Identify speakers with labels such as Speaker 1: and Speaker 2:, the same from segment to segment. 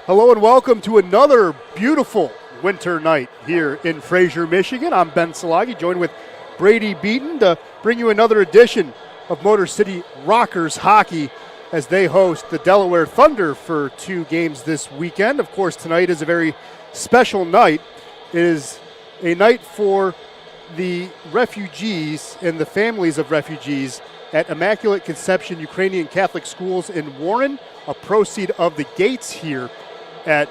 Speaker 1: Hello and welcome to another beautiful winter night here in Fraser, Michigan. I'm Ben Salagi, joined with Brady Beaton to bring you another edition of Motor City Rockers hockey as they host the Delaware Thunder for 2 games this weekend. Of course, tonight is a very special night. It is a night for the refugees and the families of refugees at Immaculate Conception Ukrainian Catholic Schools in Warren, a proceed of the gates here at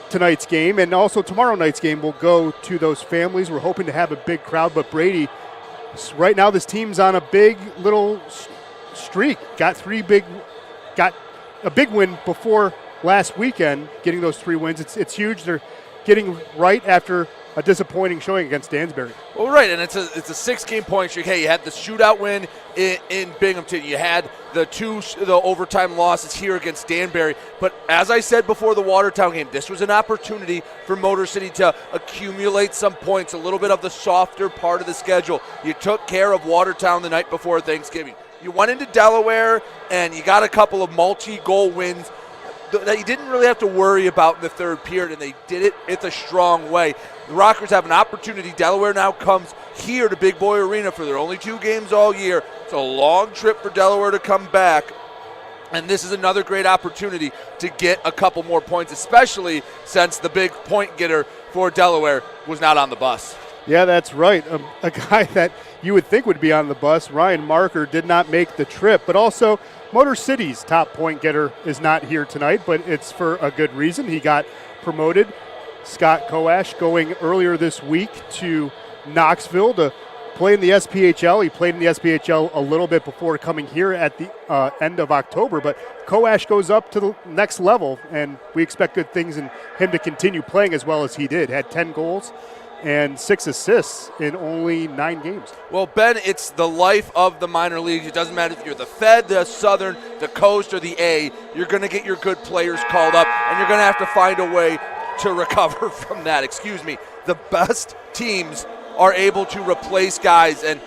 Speaker 1: tonight's game. And also tomorrow night's game will go to those families. We're hoping to have a big crowd, but Brady, right now this team's on a big little streak. Got a big win before last weekend, getting those 3 wins. It's huge. They're getting right after a disappointing showing against Dansbury.
Speaker 2: Well, right, and it's a 6-game point streak. Hey, you had the shootout win in Binghamton. You had the overtime losses here against Danbury. But as I said before the Watertown game, this was an opportunity for Motor City to accumulate some points, a little bit of the softer part of the schedule. You took care of Watertown the night before Thanksgiving. You went into Delaware, and you got a couple of multi-goal wins that you didn't really have to worry about in the third period, and they did it in a strong way. The Rockers have an opportunity. Delaware now comes here to Big Boy Arena for their only 2 games all year. It's a long trip for Delaware to come back, and this is another great opportunity to get a couple more points, especially since the big point getter for Delaware was not on the bus.
Speaker 1: Yeah, that's right. A guy that you would think would be on the bus, Ryan Marker, did not make the trip. But also, Motor City's top point getter is not here tonight, but it's for a good reason. He got promoted. Scott Koash going earlier this week to Knoxville to play in the SPHL. He played in the SPHL a little bit before coming here at the end of October, but Koash goes up to the next level, and we expect good things in him to continue playing as well as he did. Had 10 goals and 6 assists in only 9 games.
Speaker 2: Well, Ben, it's the life of the minor leagues. It doesn't matter if you're the Fed, the Southern, the Coast, or the A. You're going to get your good players called up, and you're going to have to find a way to recover from that. The best teams are able to replace guys, and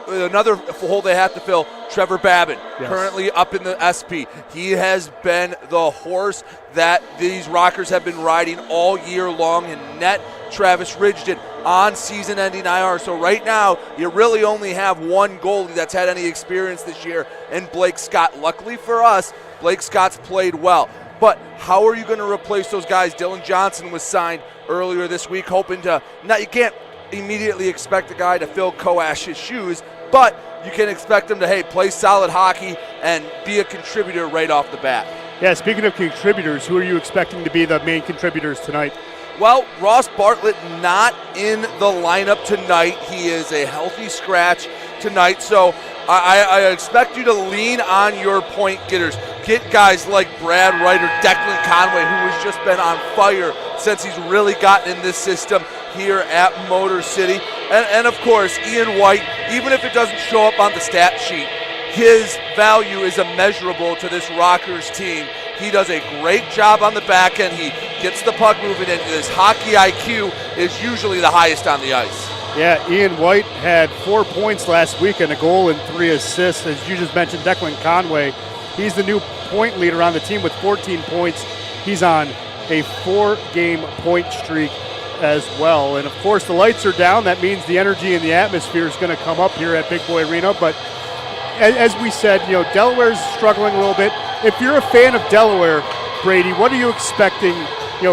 Speaker 2: another hole they have to fill, Trevor Babin, yes, currently up in the SP. He has been the horse that these Rockers have been riding all year long, and net Travis Ridged on season-ending IR. So right now, you really only have one goalie that's had any experience this year, and Blake Scott. Luckily for us, Blake Scott's played well. But how are you going to replace those guys? Dylan Johnson was signed earlier this week, hoping to you can't immediately expect a guy to fill Koash's shoes, but you can expect him to, play solid hockey and be a contributor right off the bat.
Speaker 1: Yeah, speaking of contributors, who are you expecting to be the main contributors tonight?
Speaker 2: Well, Ross Bartlett not in the lineup tonight. He is a healthy scratch tonight, so I expect you to lean on your point getters. Get guys like Brad Wright or Declan Conway, who has just been on fire since he's really gotten in this system here at Motor City. And of course, Ian White, even if it doesn't show up on the stat sheet, his value is immeasurable to this Rockers team. He does a great job on the back end. He gets the puck moving, and his hockey IQ is usually the highest on the ice.
Speaker 1: Yeah, Ian White had 4 points last week and a goal and 3 assists. As you just mentioned, Declan Conway, he's the new point leader on the team with 14 points. He's on a 4-game point streak as well. And of course, the lights are down. That means the energy and the atmosphere is going to come up here at Big Boy Arena. But as we said, Delaware's struggling a little bit. If you're a fan of Delaware, Brady, what are you expecting,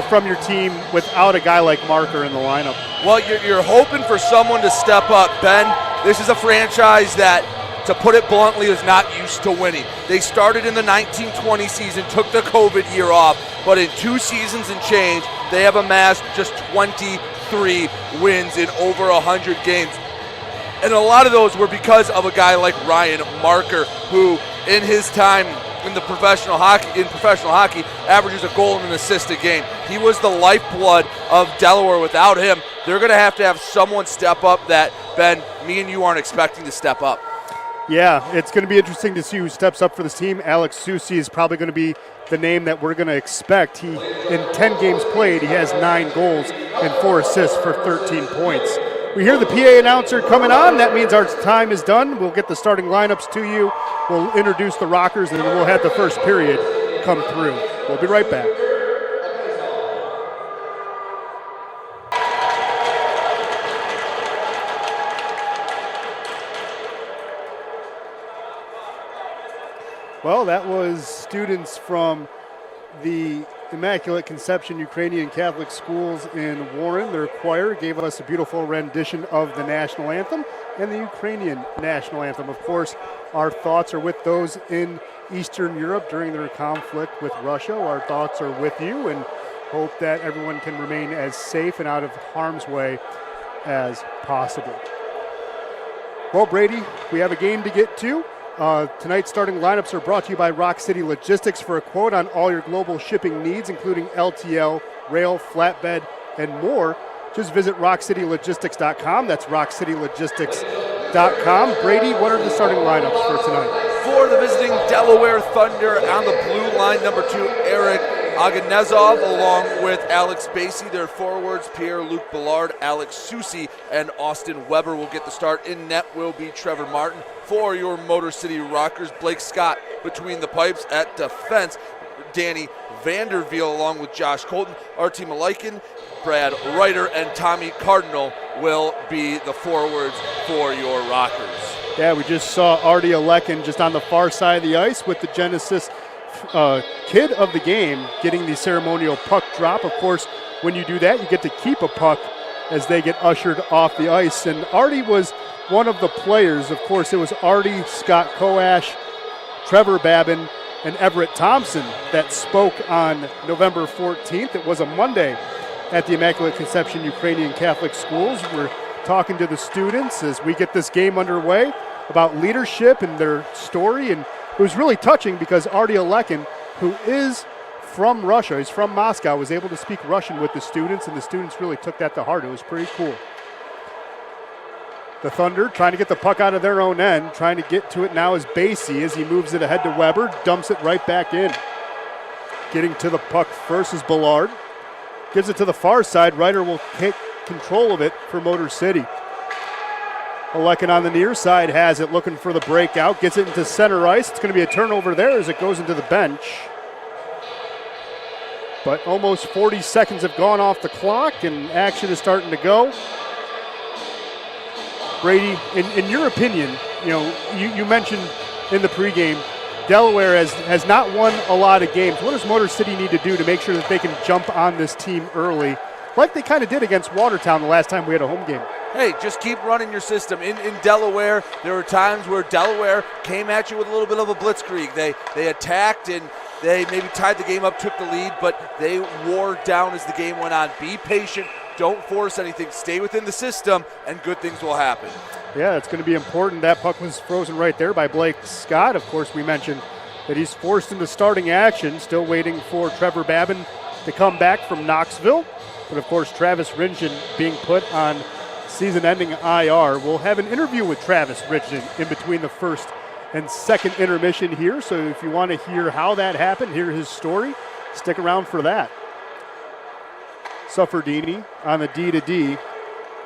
Speaker 1: from your team without a guy like Marker in the lineup?
Speaker 2: Well, you're hoping for someone to step up, Ben. This is a franchise that, to put it bluntly, is not used to winning. They started in the 1920 season, took the COVID year off, but in 2 seasons and change, they have amassed just 23 wins in over 100 games. And a lot of those were because of a guy like Ryan Marker, who in his time in professional hockey averages a goal and an assist a game. He was the lifeblood of Delaware. Without him, they're going to have someone step up that, Ben, me and you aren't expecting to step up.
Speaker 1: Yeah, it's going to be interesting to see who steps up for this team. Alex Susi is probably going to be the name that we're going to expect. In 10 games played, he has 9 goals and 4 assists for 13 points. We hear the PA announcer coming on. That means our time is done. We'll get the starting lineups to you. We'll introduce the Rockers, and then we'll have the first period come through. We'll be right back. Well, that was students from the Immaculate Conception Ukrainian Catholic Schools in Warren. Their choir gave us a beautiful rendition of the national anthem and the Ukrainian national anthem. Of course, our thoughts are with those in Eastern Europe during their conflict with Russia. Our thoughts are with you, and hope that everyone can remain as safe and out of harm's way as possible. Well, Brady, we have a game to get to. Tonight's starting lineups are brought to you by Rock City Logistics. For a quote on all your global shipping needs, including LTL, rail, flatbed, and more, just visit rockcitylogistics.com. That's rockcitylogistics.com. Brady, what are the starting lineups for tonight?
Speaker 2: For the visiting Delaware Thunder, on the blue line, number 2, Eric Aganezov, along with Alex Basie. Their forwards, Pierre-Luc Ballard, Alex Susi, and Austin Weber will get the start. In net will be Trevor Martin. For your Motor City Rockers, Blake Scott between the pipes. At defense, Danny Vanderveel along with Josh Colton. Artie Malikin, Brad Ryder, and Tommy Cardinal will be the forwards for your Rockers.
Speaker 1: Yeah, we just saw Artie Alekin just on the far side of the ice with the Genesis kid of the game getting the ceremonial puck drop. Of course, when you do that, you get to keep a puck as they get ushered off the ice. And Artie was one of the players. Of course, it was Artie, Scott Koash, Trevor Babin, and Everett Thompson that spoke on November 14th. It was a Monday at the Immaculate Conception Ukrainian Catholic Schools. We're talking to the students as we get this game underway about leadership and their story. And it was really touching because Artie Alekin, who is from Russia, he's from Moscow, was able to speak Russian with the students, and the students really took that to heart. It was pretty cool. The Thunder trying to get the puck out of their own end, trying to get to it now is Basie as he moves it ahead to Weber, dumps it right back in. Getting to the puck first is Ballard. Gives it to the far side. Ryder will take control of it for Motor City. Alekin on the near side has it, looking for the breakout. Gets it into center ice. It's going to be a turnover there as it goes into the bench. But almost 40 seconds have gone off the clock, and action is starting to go. Brady, in your opinion, you mentioned in the pregame, Delaware has not won a lot of games. What does Motor City need to do to make sure that they can jump on this team early, like they kind of did against Watertown the last time we had a home game?
Speaker 2: Hey, just keep running your system. In Delaware, there were times where Delaware came at you with a little bit of a blitzkrieg. They attacked and they maybe tied the game up, took the lead, but they wore down as the game went on. Be patient. Don't force anything. Stay within the system, and good things will happen.
Speaker 1: Yeah, it's going to be important. That puck was frozen right there by Blake Scott. Of course, we mentioned that he's forced into starting action, still waiting for Trevor Babin to come back from Knoxville. But, of course, Travis Ringen being put on season-ending IR. We'll have an interview with Travis Ringen in between the first and second intermission here. So if you want to hear how that happened, hear his story, stick around for that. Sufferdini on the D-to-D.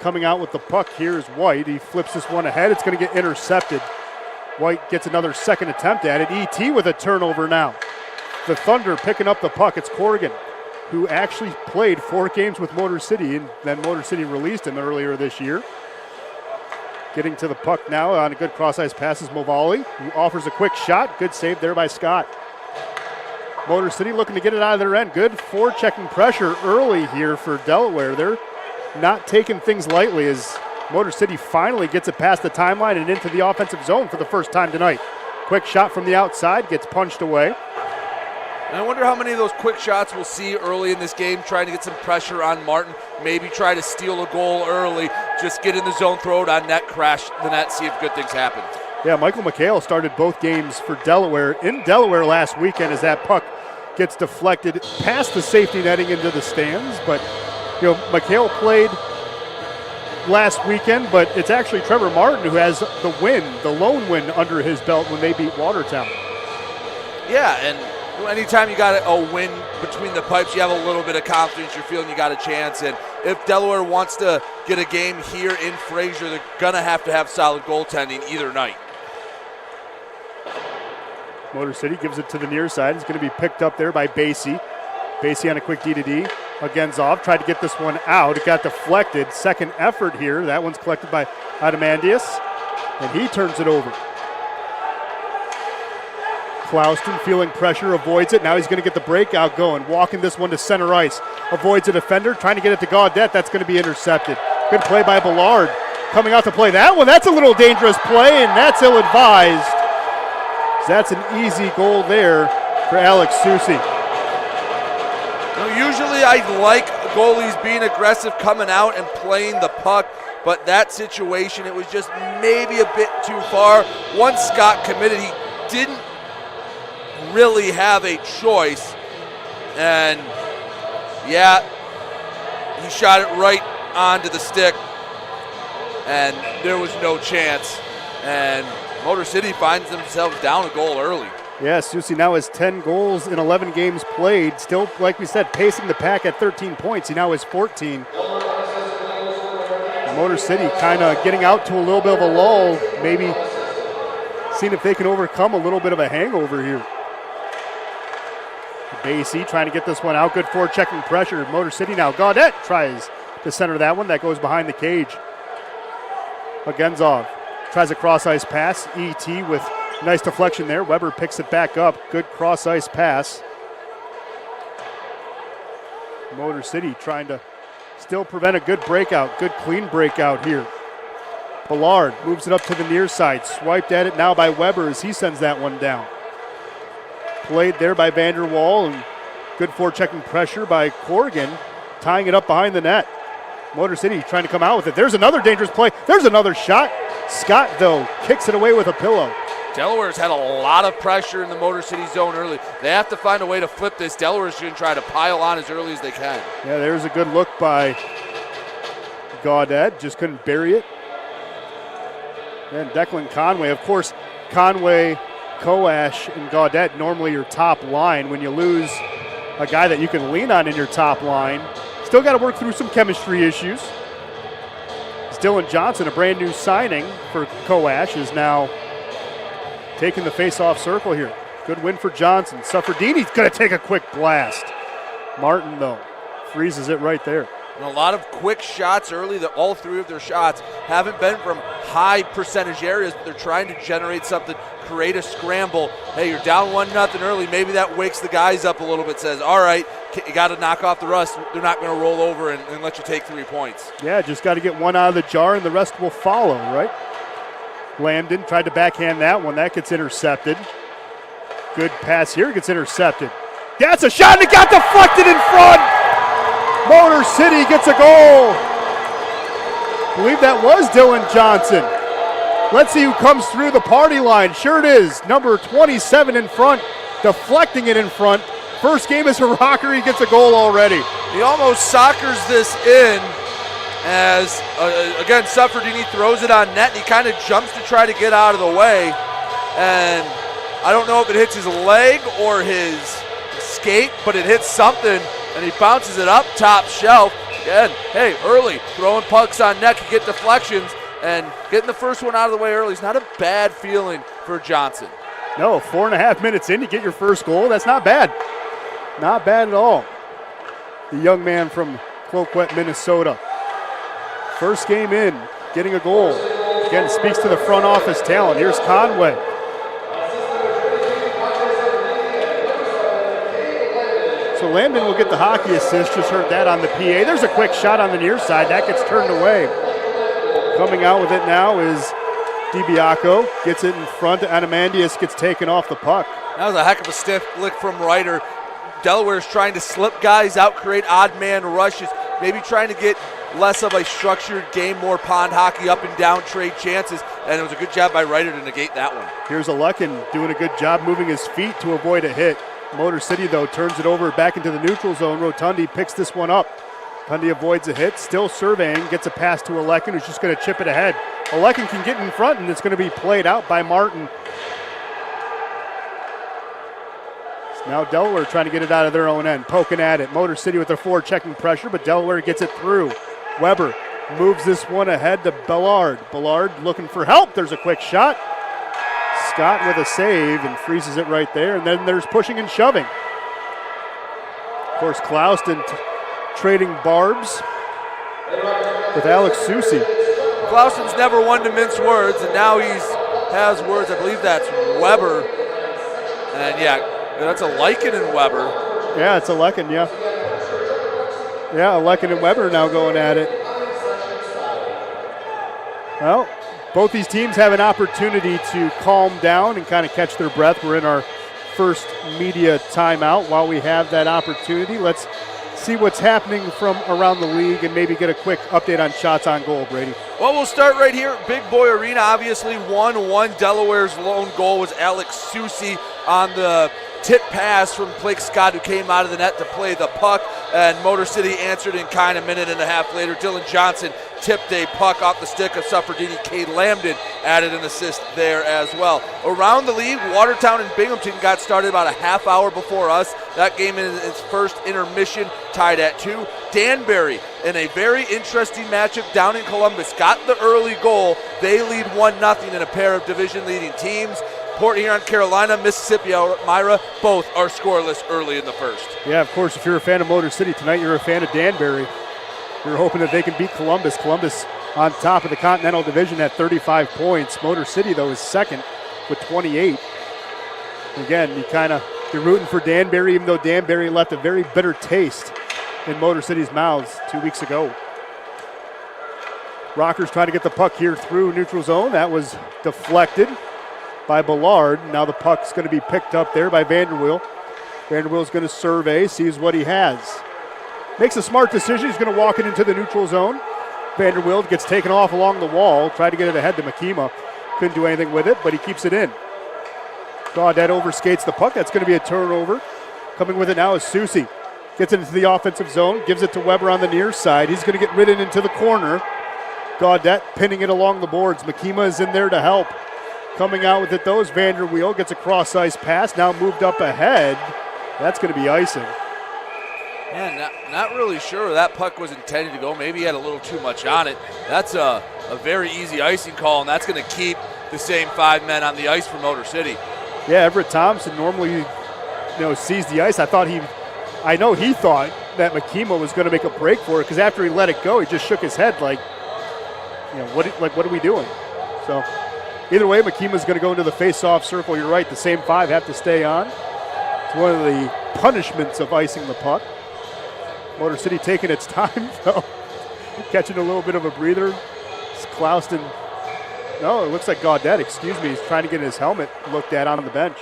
Speaker 1: Coming out with the puck here is White. He flips this one ahead. It's going to get intercepted. White gets another second attempt at it. E.T. with a turnover now. The Thunder picking up the puck. It's Corrigan, who actually played 4 games with Motor City, and then Motor City released him earlier this year. Getting to the puck now on a good cross-ice pass is Movali, who offers a quick shot. Good save there by Scott. Motor City looking to get it out of their end. Good forechecking pressure early here for Delaware. They're not taking things lightly as Motor City finally gets it past the timeline and into the offensive zone for the first time tonight. Quick shot from the outside, gets punched away.
Speaker 2: And I wonder how many of those quick shots we'll see early in this game, trying to get some pressure on Martin, maybe try to steal a goal early, just get in the zone, throw it on net, crash the net, see if good things happen. Yeah, Michael McHale started both games for Delaware in Delaware last weekend as that puck gets deflected past the safety netting into the stands. But, McHale played last weekend, but it's actually Trevor Martin who has the win, the lone win under his belt when they beat Watertown. Yeah, and anytime you got a win between the pipes, you have a little bit of confidence. You're feeling you got a chance. And if Delaware wants to get a game here in Fraser, they're going to have solid goaltending either night. Motor City gives it to the near side. It's going to be picked up there by Basie. Basie on a quick D-to-D. Agenzov tried to get this one out. It got deflected. Second effort here. That one's collected by Adamandius, and he turns it over.
Speaker 1: Clouston feeling pressure, avoids it. Now he's going to get the breakout going. Walking this one to center ice. Avoids a defender, trying to get it to Gaudette. That's going to be intercepted. Good play by Ballard. Coming out to play that one. That's a little dangerous play, and that's ill-advised. That's an easy goal there for Alex Susi.
Speaker 2: Usually I like goalies being aggressive, coming out and playing the puck, but that situation, it was just maybe a bit too far. Once Scott committed, he didn't really have a choice, and yeah, he shot it right onto the stick, and there was no chance, and Motor City finds themselves down a goal early.
Speaker 1: Yeah, Susi now has 10 goals in 11 games played. Still, like we said, pacing the pack at 13 points. He now has 14. Motor City kind of getting out to a little bit of a lull, maybe seeing if they can overcome a little bit of a hangover here. Basie trying to get this one out. Good forward checking pressure. Motor City now. Gaudette tries to center that one. That goes behind the cage. Agenzov tries a cross-ice pass. E.T. with nice deflection there. Weber picks it back up. Good cross-ice pass. Motor City trying to still prevent a good breakout. Good clean breakout here. Ballard moves it up to the near side. Swiped at it now by Weber as he sends that one down. Played there by Vanderwall, and good forechecking pressure by Corrigan, tying it up behind the net. Motor City trying to come out with it. There's another dangerous play. There's another shot. Scott, though, kicks it away with a pillow.
Speaker 2: Delaware's had a lot of pressure in the Motor City zone early. They have to find a way to flip this. Delaware's going to try to pile on as early as they can.
Speaker 1: Yeah, there's a good look by Gaudette. Just couldn't bury it. And Declan Conway. Of course, Conway, Koash, and Gaudette normally your top line. When you lose a guy that you can lean on in your top line, still got to work through some chemistry issues. Dylan Johnson, a brand new signing for Koash, is now taking the face-off circle here. Good win for Johnson. Suffredini's going to take a quick blast. Martin, though, freezes it right there.
Speaker 2: And a lot of quick shots early. All three of their shots haven't been from high percentage areas, but they're trying to generate something, create a scramble. Hey, you're down 1-0 early. Maybe that wakes the guys up a little bit, says, all right, you got to knock off the rust. They're not going to roll over and let you take 3 points.
Speaker 1: Yeah, just got to get one out of the jar and the rest will follow, right? Lambden tried to backhand that one. That gets intercepted. Good pass here, gets intercepted. That's a shot, and it got deflected in front. Motor City gets a goal. I believe that was Dylan Johnson. Let's see who comes through the party line. Sure it is, number 27 in front, deflecting it in front. First game as a Rocker, he gets a goal already.
Speaker 2: He almost soccers this in as, again, Suffredini throws it on net, and he kind of jumps to try to get out of the way. And I don't know if it hits his leg or his skate, but it hits something, and he bounces it up top shelf. Again, hey, early, throwing pucks on net, can get deflections, and getting the first one out of the way early is not a bad feeling for Johnson.
Speaker 1: No, 4.5 minutes in, you get your first goal. That's not bad. Not bad at all. The young man from Cloquet, Minnesota. First game in, getting a goal. Again, speaks to the front office talent. Here's Conway. So Lambden will get the hockey assist. Just heard that on the PA. There's a quick shot on the near side. That gets turned away. Coming out with it now is DiBiaco. Gets it in front. Anamandius gets taken off the puck.
Speaker 2: That was a heck of a stiff lick from Ryder. Delaware's trying to slip guys out, create odd man rushes, maybe trying to get less of a structured game, more pond hockey, up and down trade chances, and it was a good job by Ryder to negate that one.
Speaker 1: Here's Alekin doing a good job moving his feet to avoid a hit. Motor City, though, turns it over back into the neutral zone. Rotundi picks this one up. Rotundi avoids a hit, still surveying, gets a pass to Alekin, who's just going to chip it ahead. Alekin can get in front, and it's going to be played out by Martin. Now Delaware trying to get it out of their own end, poking at it. Motor City with their forward checking pressure, but Delaware gets it through. Weber moves this one ahead to Ballard. Ballard looking for help. There's a quick shot. Scott with a save and freezes it right there. And then there's pushing and shoving. Of course, Clouston trading barbs with Alex Susi.
Speaker 2: Clouston's never one to mince words, and now he has words. I believe that's Weber And yeah, that's a Lycan and Weber.
Speaker 1: Yeah, it's a Lycan, yeah. Yeah, Lycan and Weber now going at it. Well, both these teams have an opportunity to calm down and kind of catch their breath. We're in our first media timeout. While we have that opportunity, let's see what's happening from around the league and maybe get a quick update on shots on goal, Brady.
Speaker 2: Well, we'll start right here at Big Boy Arena. Obviously 1-1. Delaware's lone goal was Alex Susi on the tip pass from Blake Scott, who came out of the net to play the puck, and Motor City answered in kind a minute and a half later. Dylan Johnson tipped a puck off the stick of Suffredini. Cade Lambden added an assist there as well. Around the league, Watertown and Binghamton got started about a half hour before us. That game in its first intermission tied at 2. Danbury, in a very interesting matchup down in Columbus, got the early goal. They lead 1-0 in a pair of division-leading teams. Port Huron, Carolina, Mississippi, Elmira, both are scoreless early in the first.
Speaker 1: Yeah, of course, if you're a fan of Motor City tonight, you're a fan of Danbury. You're hoping that they can beat Columbus. Columbus on top of the Continental Division at 35 points. Motor City, though, is second with 28. Again, you're rooting for Danbury, even though Danbury left a very bitter taste in Motor City's mouths 2 weeks ago. Rockers trying to get the puck here through neutral zone. That was deflected by Ballard. Now the puck's going to be picked up there by Vanderweel. Vanderweel's going to survey, sees what he has. Makes a smart decision. He's going to walk it into the neutral zone. Vanderweel gets taken off along the wall. Tried to get it ahead to Makima. Couldn't do anything with it, but he keeps it in. Gaudette overskates the puck. That's going to be a turnover. Coming with it now is Susi. Gets it into the offensive zone. Gives it to Weber on the near side. He's going to get ridden into the corner. Gaudette pinning it along the boards. Makima is in there to help. Coming out with it, though, is Vanderweel. Gets a cross-ice pass. Now moved up ahead. That's going to be icing.
Speaker 2: Man, not really sure where that puck was intended to go. Maybe he had a little too much on it. That's a very easy icing call, and that's going to keep the same 5 men on the ice for Motor City.
Speaker 1: Yeah, Everett Thompson normally sees the ice. I know he thought that Makima was going to make a break for it, because after he let it go, he just shook his head like, what are we doing? So either way, Makima's going to go into the face-off circle. You're right, the same 5 have to stay on. It's one of the punishments of icing the puck. Motor City taking its time, though. Catching a little bit of a breather. It's Clouston. No, it looks like Gaudette, He's trying to get his helmet looked at on the bench.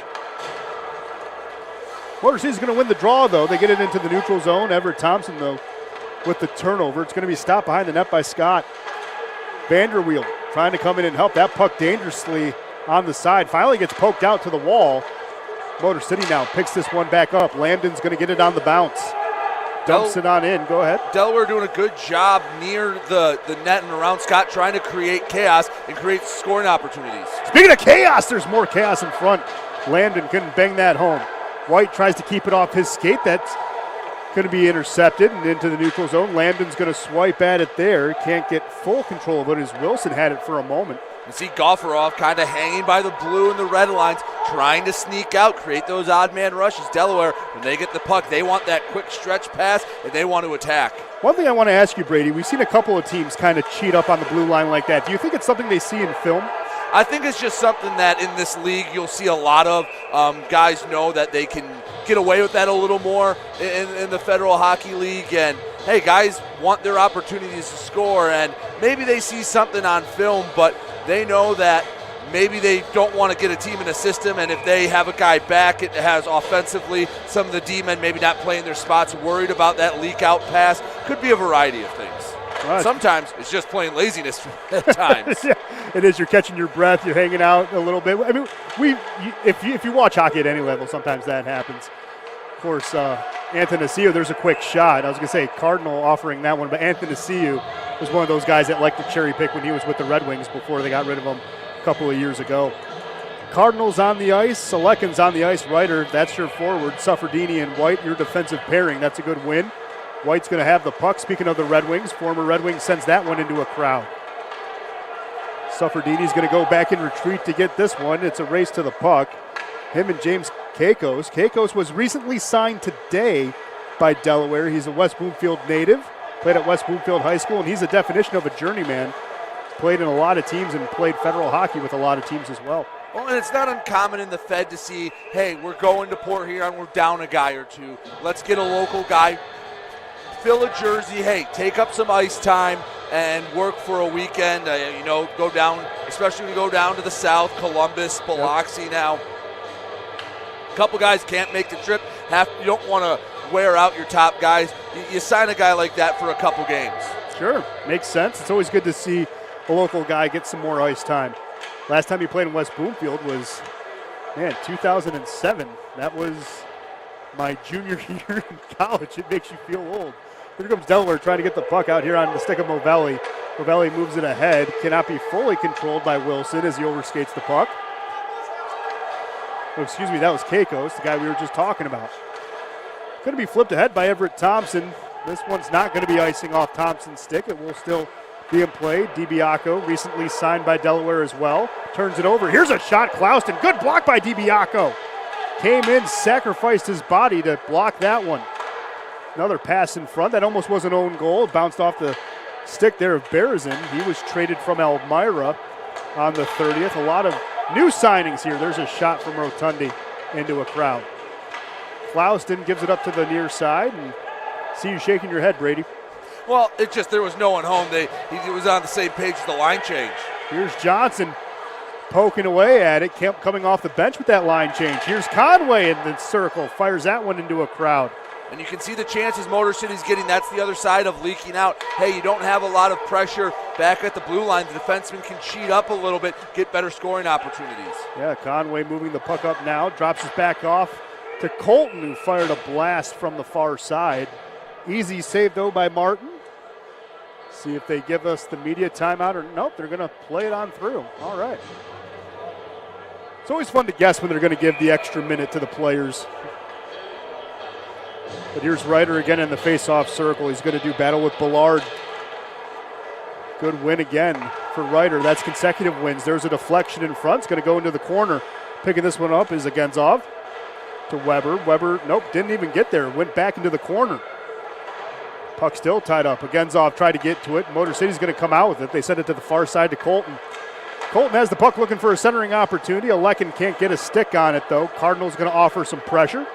Speaker 1: Motor City's going to win the draw, though. They get it into the neutral zone. Everett Thompson, though, with the turnover. It's going to be stopped behind the net by Scott. Vanderweel trying to come in and help. That puck dangerously on the side. Finally gets poked out to the wall. Motor City now picks this one back up. Lambden's going to get it on the bounce. Dumps it on in. Go ahead.
Speaker 2: Delaware doing a good job near the net and around Scott, trying to create chaos and create scoring opportunities.
Speaker 1: Speaking of chaos, there's more chaos in front. Lambden couldn't bang that home. White tries to keep it off his skate. That's going to be intercepted and into the neutral zone. Lambden's going to swipe at it there. Can't get full control of it as Wilson had it for a moment.
Speaker 2: You see Gofferoff kind of hanging by the blue and the red lines, trying to sneak out, create those odd man rushes. Delaware, when they get the puck, they want that quick stretch pass, and they want to attack.
Speaker 1: One thing I want to ask you, Brady, we've seen a couple of teams kind of cheat up on the blue line like that. Do you think it's something they see in film?
Speaker 2: I think it's just something that in this league you'll see a lot of. Guys know that they can get away with that a little more in the Federal Hockey League, and hey, guys want their opportunities to score, and maybe they see something on film, but they know that maybe they don't want to get a team in a system, and if they have a guy back, it has offensively some of the D-men maybe not playing their spots, worried about that leak-out pass. Could be a variety of things. Right. Sometimes it's just plain laziness at times.
Speaker 1: Yeah, it is. You're catching your breath. You're hanging out a little bit. I mean, if you watch hockey at any level, sometimes that happens. Of course, Athanasiou, there's a quick shot. I was going to say Cardinal offering that one, but Athanasiou was one of those guys that liked to cherry pick when he was with the Red Wings before they got rid of him a couple of years ago. Cardinals on the ice. Selekin's on the ice. Ryder, that's your forward. Suffredini and White, your defensive pairing. That's a good win. White's going to have the puck. Speaking of the Red Wings, former Red Wings sends that one into a crowd. Suffredini's going to go back in retreat to get this one. It's a race to the puck. Him and James Kakos. Kakos was recently signed today by Delaware. He's a West Bloomfield native, played at West Bloomfield High School, and he's a definition of a journeyman. He's played in a lot of teams and played federal hockey with a lot of teams as well.
Speaker 2: Well, and it's not uncommon in the Fed to see, hey, we're going to Port Huron, we're down a guy or two. Let's get a local guy, fill a jersey, hey, take up some ice time and work for a weekend. Go down, especially when you go down to the south, Columbus, Biloxi now. A couple guys can't make the trip. You don't want to wear out your top guys. You sign a guy like that for a couple games.
Speaker 1: Sure, makes sense. It's always good to see a local guy get some more ice time. Last time he played in West Bloomfield was, 2007. That was my junior year in college. It makes you feel old. Here comes Delaware trying to get the puck out here on the stick of Movelli. Movelli moves it ahead. Cannot be fully controlled by Wilson as he overskates the puck. Oh, excuse me, that was Keikos, the guy we were just talking about. Going to be flipped ahead by Everett Thompson. This one's not going to be icing off Thompson's stick. It will still be in play. DiBiaco, recently signed by Delaware as well. Turns it over. Here's a shot, Clouston. Good block by DiBiaco. Came in, sacrificed his body to block that one. Another pass in front. That almost was an own goal. It bounced off the stick there of Berezin. He was traded from Elmira on the 30th. A lot of new signings here. There's a shot from Rotundi into a crowd. Clouston gives it up to the near side. And see you shaking your head, Brady.
Speaker 2: Well, there was no one home. He was on the same page as the line change.
Speaker 1: Here's Johnson poking away at it, coming off the bench with that line change. Here's Conway in the circle, fires that one into a crowd.
Speaker 2: And you can see the chances Motor City's getting. That's the other side of leaking out. Hey, you don't have a lot of pressure back at the blue line. The defenseman can cheat up a little bit, get better scoring opportunities.
Speaker 1: Yeah, Conway moving the puck up now, drops his back off to Colton, who fired a blast from the far side. Easy save, though, by Martin. See if they give us the media timeout or nope, they're going to play it on through. All right. It's always fun to guess when they're going to give the extra minute to the players. But here's Ryder again in the face-off circle. He's going to do battle with Ballard. Good win again for Ryder. That's consecutive wins. There's a deflection in front. It's going to go into the corner. Picking this one up is Agenzov to Weber. Weber, nope, didn't even get there. Went back into the corner. Puck still tied up. Agenzov tried to get to it. Motor City's going to come out with it. They send it to the far side to Colton. Colton has the puck looking for a centering opportunity. Alekin can't get a stick on it, though. Cardinals going to offer some pressure.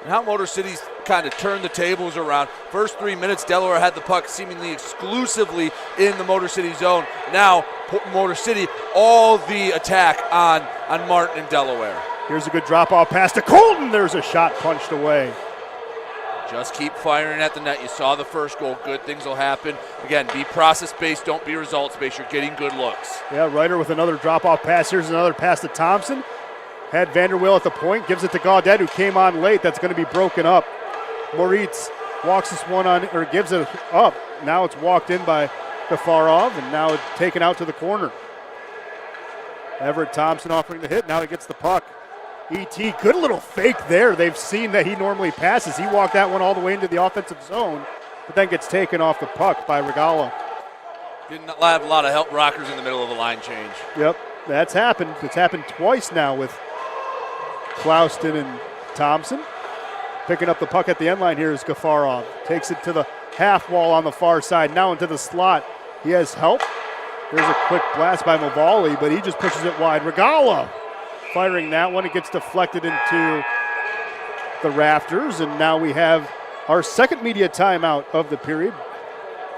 Speaker 2: And how Motor City's kind of turned the tables around. First 3 minutes, Delaware had the puck seemingly exclusively in the Motor City zone. Now, Motor City, all the attack on Martin and Delaware.
Speaker 1: Here's a good drop-off pass to Colton. There's a shot punched away.
Speaker 2: Just keep firing at the net. You saw the first goal. Good things will happen. Again, be process-based. Don't be results-based. You're getting good looks.
Speaker 1: Yeah, Ryder with another drop-off pass. Here's another pass to Thompson. Had Vanderweel at the point. Gives it to Gaudet, who came on late. That's going to be broken up. Moritz walks this one on, or gives it up. Now it's walked in by Gafarov, and now it's taken out to the corner. Everett Thompson offering the hit. Now he gets the puck. E.T., good little fake there. They've seen that he normally passes. He walked that one all the way into the offensive zone, but then gets taken off the puck by Regala.
Speaker 2: Didn't have a lot of help rockers in the middle of the line change.
Speaker 1: Yep, that's happened. It's happened twice now with Clouston and Thompson. Picking up the puck at the end line here is Gafarov. Takes it to the half wall on the far side, now into the slot. He has help. There's a quick blast by Movalli, but he just pushes it wide. Regala firing that one. It gets deflected into the rafters, and now we have our second media timeout of the period.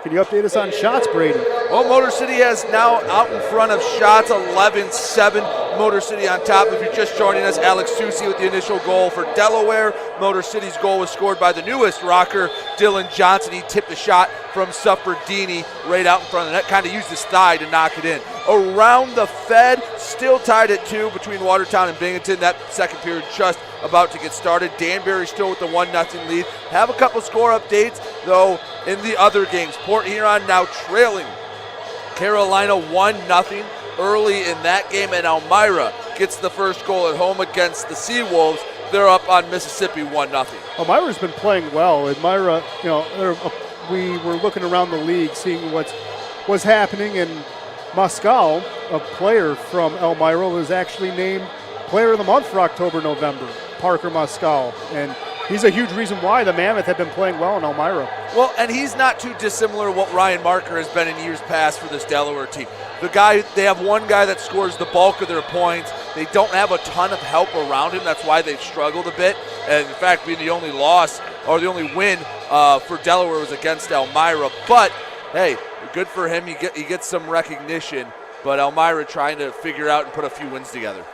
Speaker 1: Can you update us on shots, Brady?
Speaker 2: Well, Motor City has now out in front of shots, 11-7. Motor City on top. If you're just joining us, Alex Susi with the initial goal for Delaware. Motor City's goal was scored by the newest rocker, Dylan Johnson. He tipped a shot from Suffredini right out in front of the net, kind of used his thigh to knock it in. Around the Fed, still tied at 2 between Watertown and Binghamton. That second period just about to get started. Danbury still with the 1-0 lead. Have a couple score updates, though, in the other games. Port Huron now trailing Carolina 1-0 early in that game, and Elmira gets the first goal at home against the Seawolves. They're up on Mississippi 1-0.
Speaker 1: Elmira's been playing well. Elmira, we were looking around the league, seeing what's happening, and Moscal, a player from Elmira, was actually named Player of the Month for October-November, Parker Moscal. And he's a huge reason why the Mammoth have been playing well in Elmira.
Speaker 2: Well, and he's not too dissimilar to what Ryan Marker has been in years past for this Delaware team. They have one guy that scores the bulk of their points. They don't have a ton of help around him. That's why they've struggled a bit. And in fact, being the only loss or the only win for Delaware was against Elmira. But hey, good for him. He gets some recognition. But Elmira trying to figure out and put a few wins together.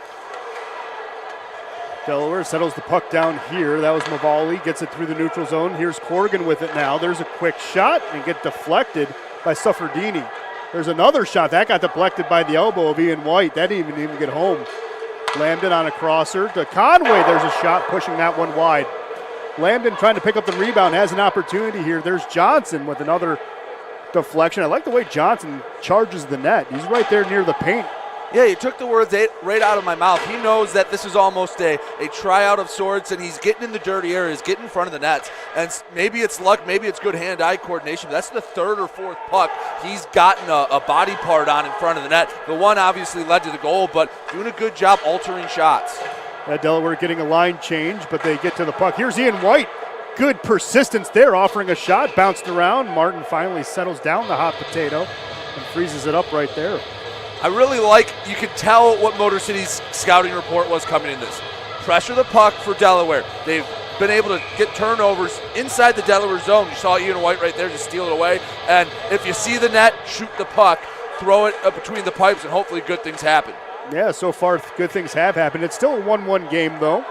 Speaker 1: Delaware settles the puck down here. That was Mavali, gets it through the neutral zone. Here's Corrigan with it now. There's a quick shot and get deflected by Suffredini. There's another shot. That got deflected by the elbow of Ian White. That didn't even get home. Lambden on a crosser to Conway. There's a shot pushing that one wide. Lambden trying to pick up the rebound, has an opportunity here. There's Johnson with another deflection. I like the way Johnson charges the net. He's right there near the paint.
Speaker 2: Yeah, you took the words right out of my mouth. He knows that this is almost a tryout of sorts, and he's getting in the dirty areas, getting in front of the nets. And maybe it's luck, maybe it's good hand-eye coordination. But that's the third or fourth puck he's gotten a body part on in front of the net. The one obviously led to the goal, but doing a good job altering shots.
Speaker 1: Delaware getting a line change, but they get to the puck. Here's Ian White. Good persistence there, offering a shot, bounced around. Martin finally settles down the hot potato and freezes it up right there.
Speaker 2: I really you could tell what Motor City's scouting report was coming in this. Pressure the puck for Delaware. They've been able to get turnovers inside the Delaware zone. You saw Ian White right there just steal it away. And if you see the net, shoot the puck, throw it between the pipes, and hopefully good things happen.
Speaker 1: Yeah, so far good things have happened. It's still a 1-1 game, though.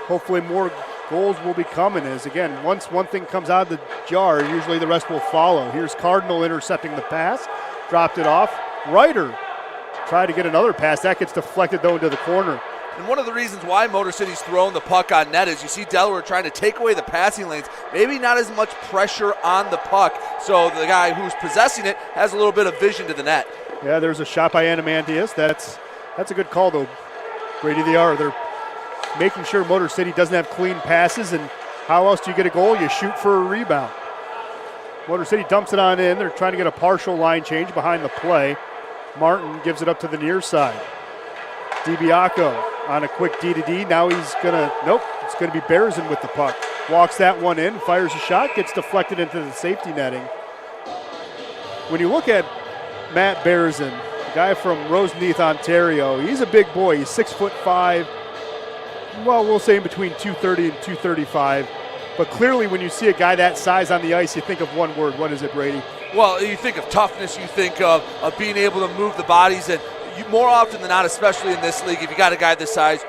Speaker 1: Hopefully more goals will be coming as, again, once one thing comes out of the jar, usually the rest will follow. Here's Cardinal intercepting the pass, dropped it off. Ryder tried to get another pass. That gets deflected, though, into the corner.
Speaker 2: And one of the reasons why Motor City's throwing the puck on net is you see Delaware trying to take away the passing lanes, maybe not as much pressure on the puck, so the guy who's possessing it has a little bit of vision to the net.
Speaker 1: Yeah, there's a shot by Anamantius. That's a good call, though, Brady. They're making sure Motor City doesn't have clean passes, and how else do you get a goal? You shoot for a rebound. Motor City dumps it on in. They're trying to get a partial line change behind the play. Martin gives it up to the near side. DiBiaco on a quick D-to-D. Now he's it's going to be Berzin with the puck. Walks that one in, fires a shot, gets deflected into the safety netting. When you look at Matt Berzin, a guy from Roseneath, Ontario, he's a big boy. He's 6'5". Well, we'll say in between 230 and 235. But clearly when you see a guy that size on the ice, you think of one word. What is it, Brady?
Speaker 2: Well, you think of toughness, you think of being able to move the bodies, and more often than not, especially in this league, if you got a guy this size,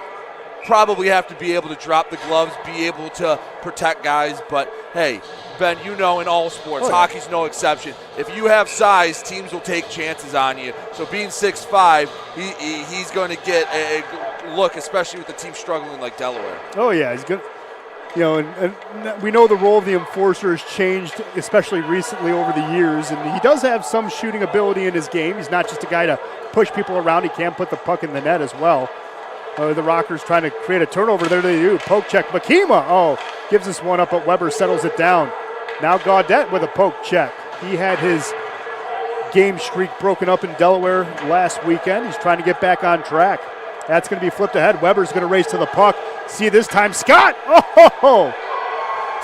Speaker 2: probably have to be able to drop the gloves, be able to protect guys. But hey, Ben, you know in all sports, hockey's no exception. If you have size, teams will take chances on you. So being 6'5", he's going to get a look, especially with the team struggling like Delaware.
Speaker 1: Oh yeah, he's good. You know, and we know the role of the enforcer has changed, especially recently over the years, and he does have some shooting ability in his game. He's not just a guy to push people around. He can put the puck in the net as well. The Rockers trying to create a turnover. There they do. Poke check. Makima, gives us one up, but Weber settles it down. Now Gaudette with a poke check. He had his game streak broken up in Delaware last weekend. He's trying to get back on track. That's going to be flipped ahead. Weber's going to race to the puck. See this time, Scott!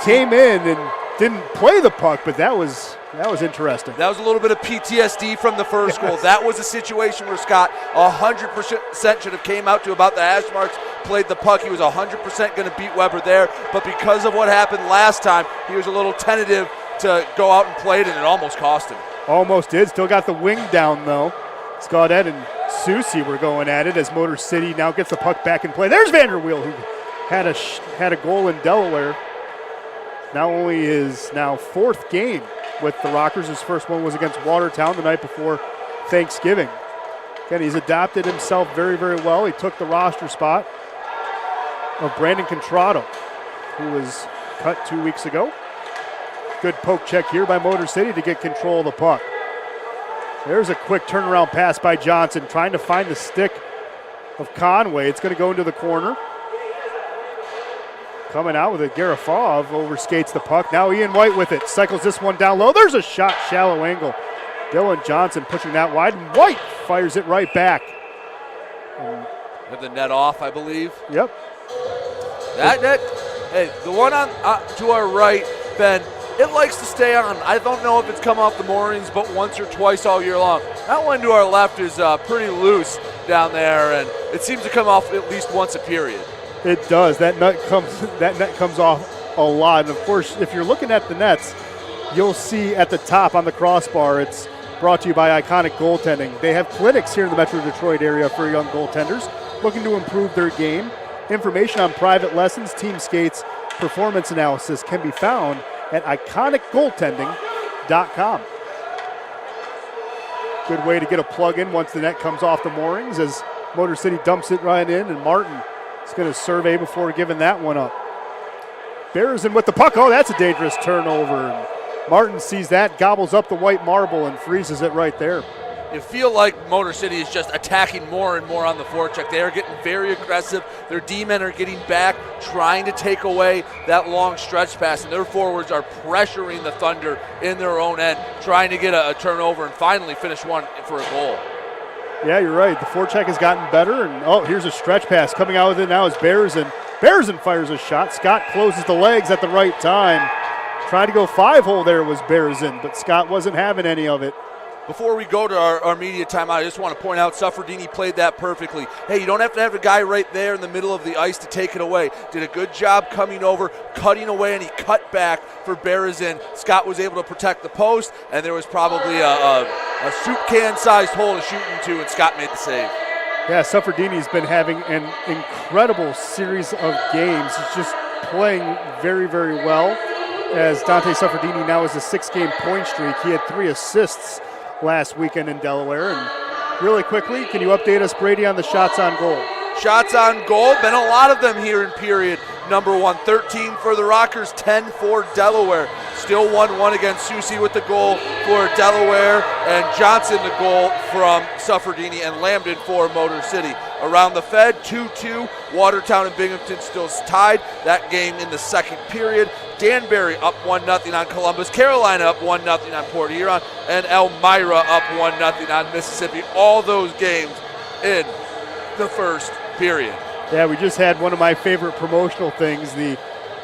Speaker 1: Came in and didn't play the puck, but that was interesting. That
Speaker 2: was a little bit of PTSD from the first goal. That was a situation where Scott 100% should have came out to about the hash marks, played the puck. He was 100% going to beat Weber there, but because of what happened last time, he was a little tentative to go out and play it, and it almost cost him.
Speaker 1: Almost did. Still got the wing down, though. Scaudette and Susie were going at it as Motor City now gets the puck back in play. There's Vanderweel, who had a goal in Delaware. Not only his fourth game with the Rockers. His first one was against Watertown the night before Thanksgiving. Again, he's adapted himself very, very well. He took the roster spot of Brandon Contrado, who was cut 2 weeks ago. Good poke check here by Motor City to get control of the puck. There's a quick turnaround pass by Johnson, trying to find the stick of Conway. It's going to go into the corner. Coming out with it, Garifov overskates the puck. Now Ian White with it, cycles this one down low. There's a shot, shallow angle. Dylan Johnson pushing that wide, and White fires it right back.
Speaker 2: Have the net off, I believe.
Speaker 1: Yep.
Speaker 2: Hey, the one on to our right, Ben, it likes to stay on. I don't know if it's come off the moorings, but once or twice all year long. That one to our left is pretty loose down there, and it seems to come off at least once a period.
Speaker 1: It does. That net comes off a lot. And of course, if you're looking at the nets, you'll see at the top on the crossbar, it's brought to you by Iconic Goaltending. They have clinics here in the Metro Detroit area for young goaltenders looking to improve their game. Information on private lessons, team skates, performance analysis can be found at iconicgoaltending.com. Good way to get a plug in once the net comes off the moorings as Motor City dumps it right in, and Martin is going to survey before giving that one up. Berezin with the puck. Oh, that's a dangerous turnover. And Martin sees that, gobbles up the white marble, and freezes it right there.
Speaker 2: You feel like Motor City is just attacking more and more on the forecheck. They are getting very aggressive. Their D-men are getting back, trying to take away that long stretch pass, and their forwards are pressuring the Thunder in their own end, trying to get a turnover and finally finish one for a goal.
Speaker 1: Yeah, you're right. The forecheck has gotten better, and here's a stretch pass. Coming out with it now is Berezin. Berezin fires a shot. Scott closes the legs at the right time. Tried to go 5-hole there was Berezin, but Scott wasn't having any of it.
Speaker 2: Before we go to our media timeout, I just want to point out Suffredini played that perfectly. Hey, you don't have to have a guy right there in the middle of the ice to take it away. Did a good job coming over, cutting away, and he cut back for Berezin. Scott was able to protect the post, and there was probably a soup can-sized hole to shoot into, and Scott made the save.
Speaker 1: Yeah, Suffredini's been having an incredible series of games. He's just playing very, very well. As Dante Suffredini now has a 6-game point streak. He had 3 assists last weekend in Delaware. And really quickly, can you update us, Brady, on the shots on goal?
Speaker 2: Shots on goal, been a lot of them here in period number 1. 13 for the Rockers, 10 for Delaware. Still 1-1 against Susie with the goal for Delaware, and Johnson the goal from Suffredini, and Lambden for Motor City. Around the Fed, 2-2. Watertown and Binghamton still tied. That game in the second period. Danbury up 1-0 on Columbus. Carolina up 1-0 on Port Huron. And Elmira up 1-0 on Mississippi. All those games in the first period.
Speaker 1: Yeah, we just had one of my favorite promotional things, the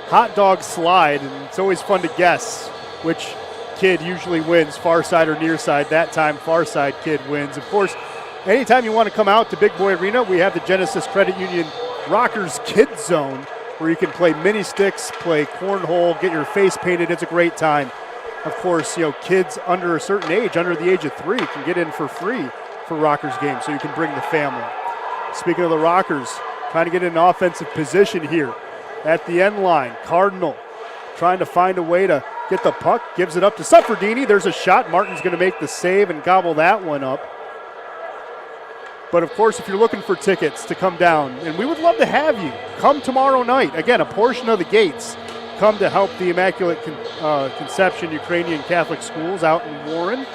Speaker 1: hot dog slide, and it's always fun to guess which kid usually wins, far side or near side. That time, far side kid wins. Of course, anytime you want to come out to Big Boy Arena, we have the Genesis Credit Union Rockers Kids Zone, where you can play mini sticks, play cornhole, get your face painted. It's a great time. Of course, kids under a certain age, under the age of 3, can get in for free for Rockers games, so you can bring the family. Speaking of the Rockers, trying to get in an offensive position here at the end line. Cardinal trying to find a way to get the puck, gives it up to Suffredini. There's a shot. Martin's going to make the save and gobble that one up. But, of course, if you're looking for tickets to come down, and we would love to have you, come tomorrow night. Again, a portion of the gates come to help the Immaculate Conception Ukrainian Catholic Schools out in Warren.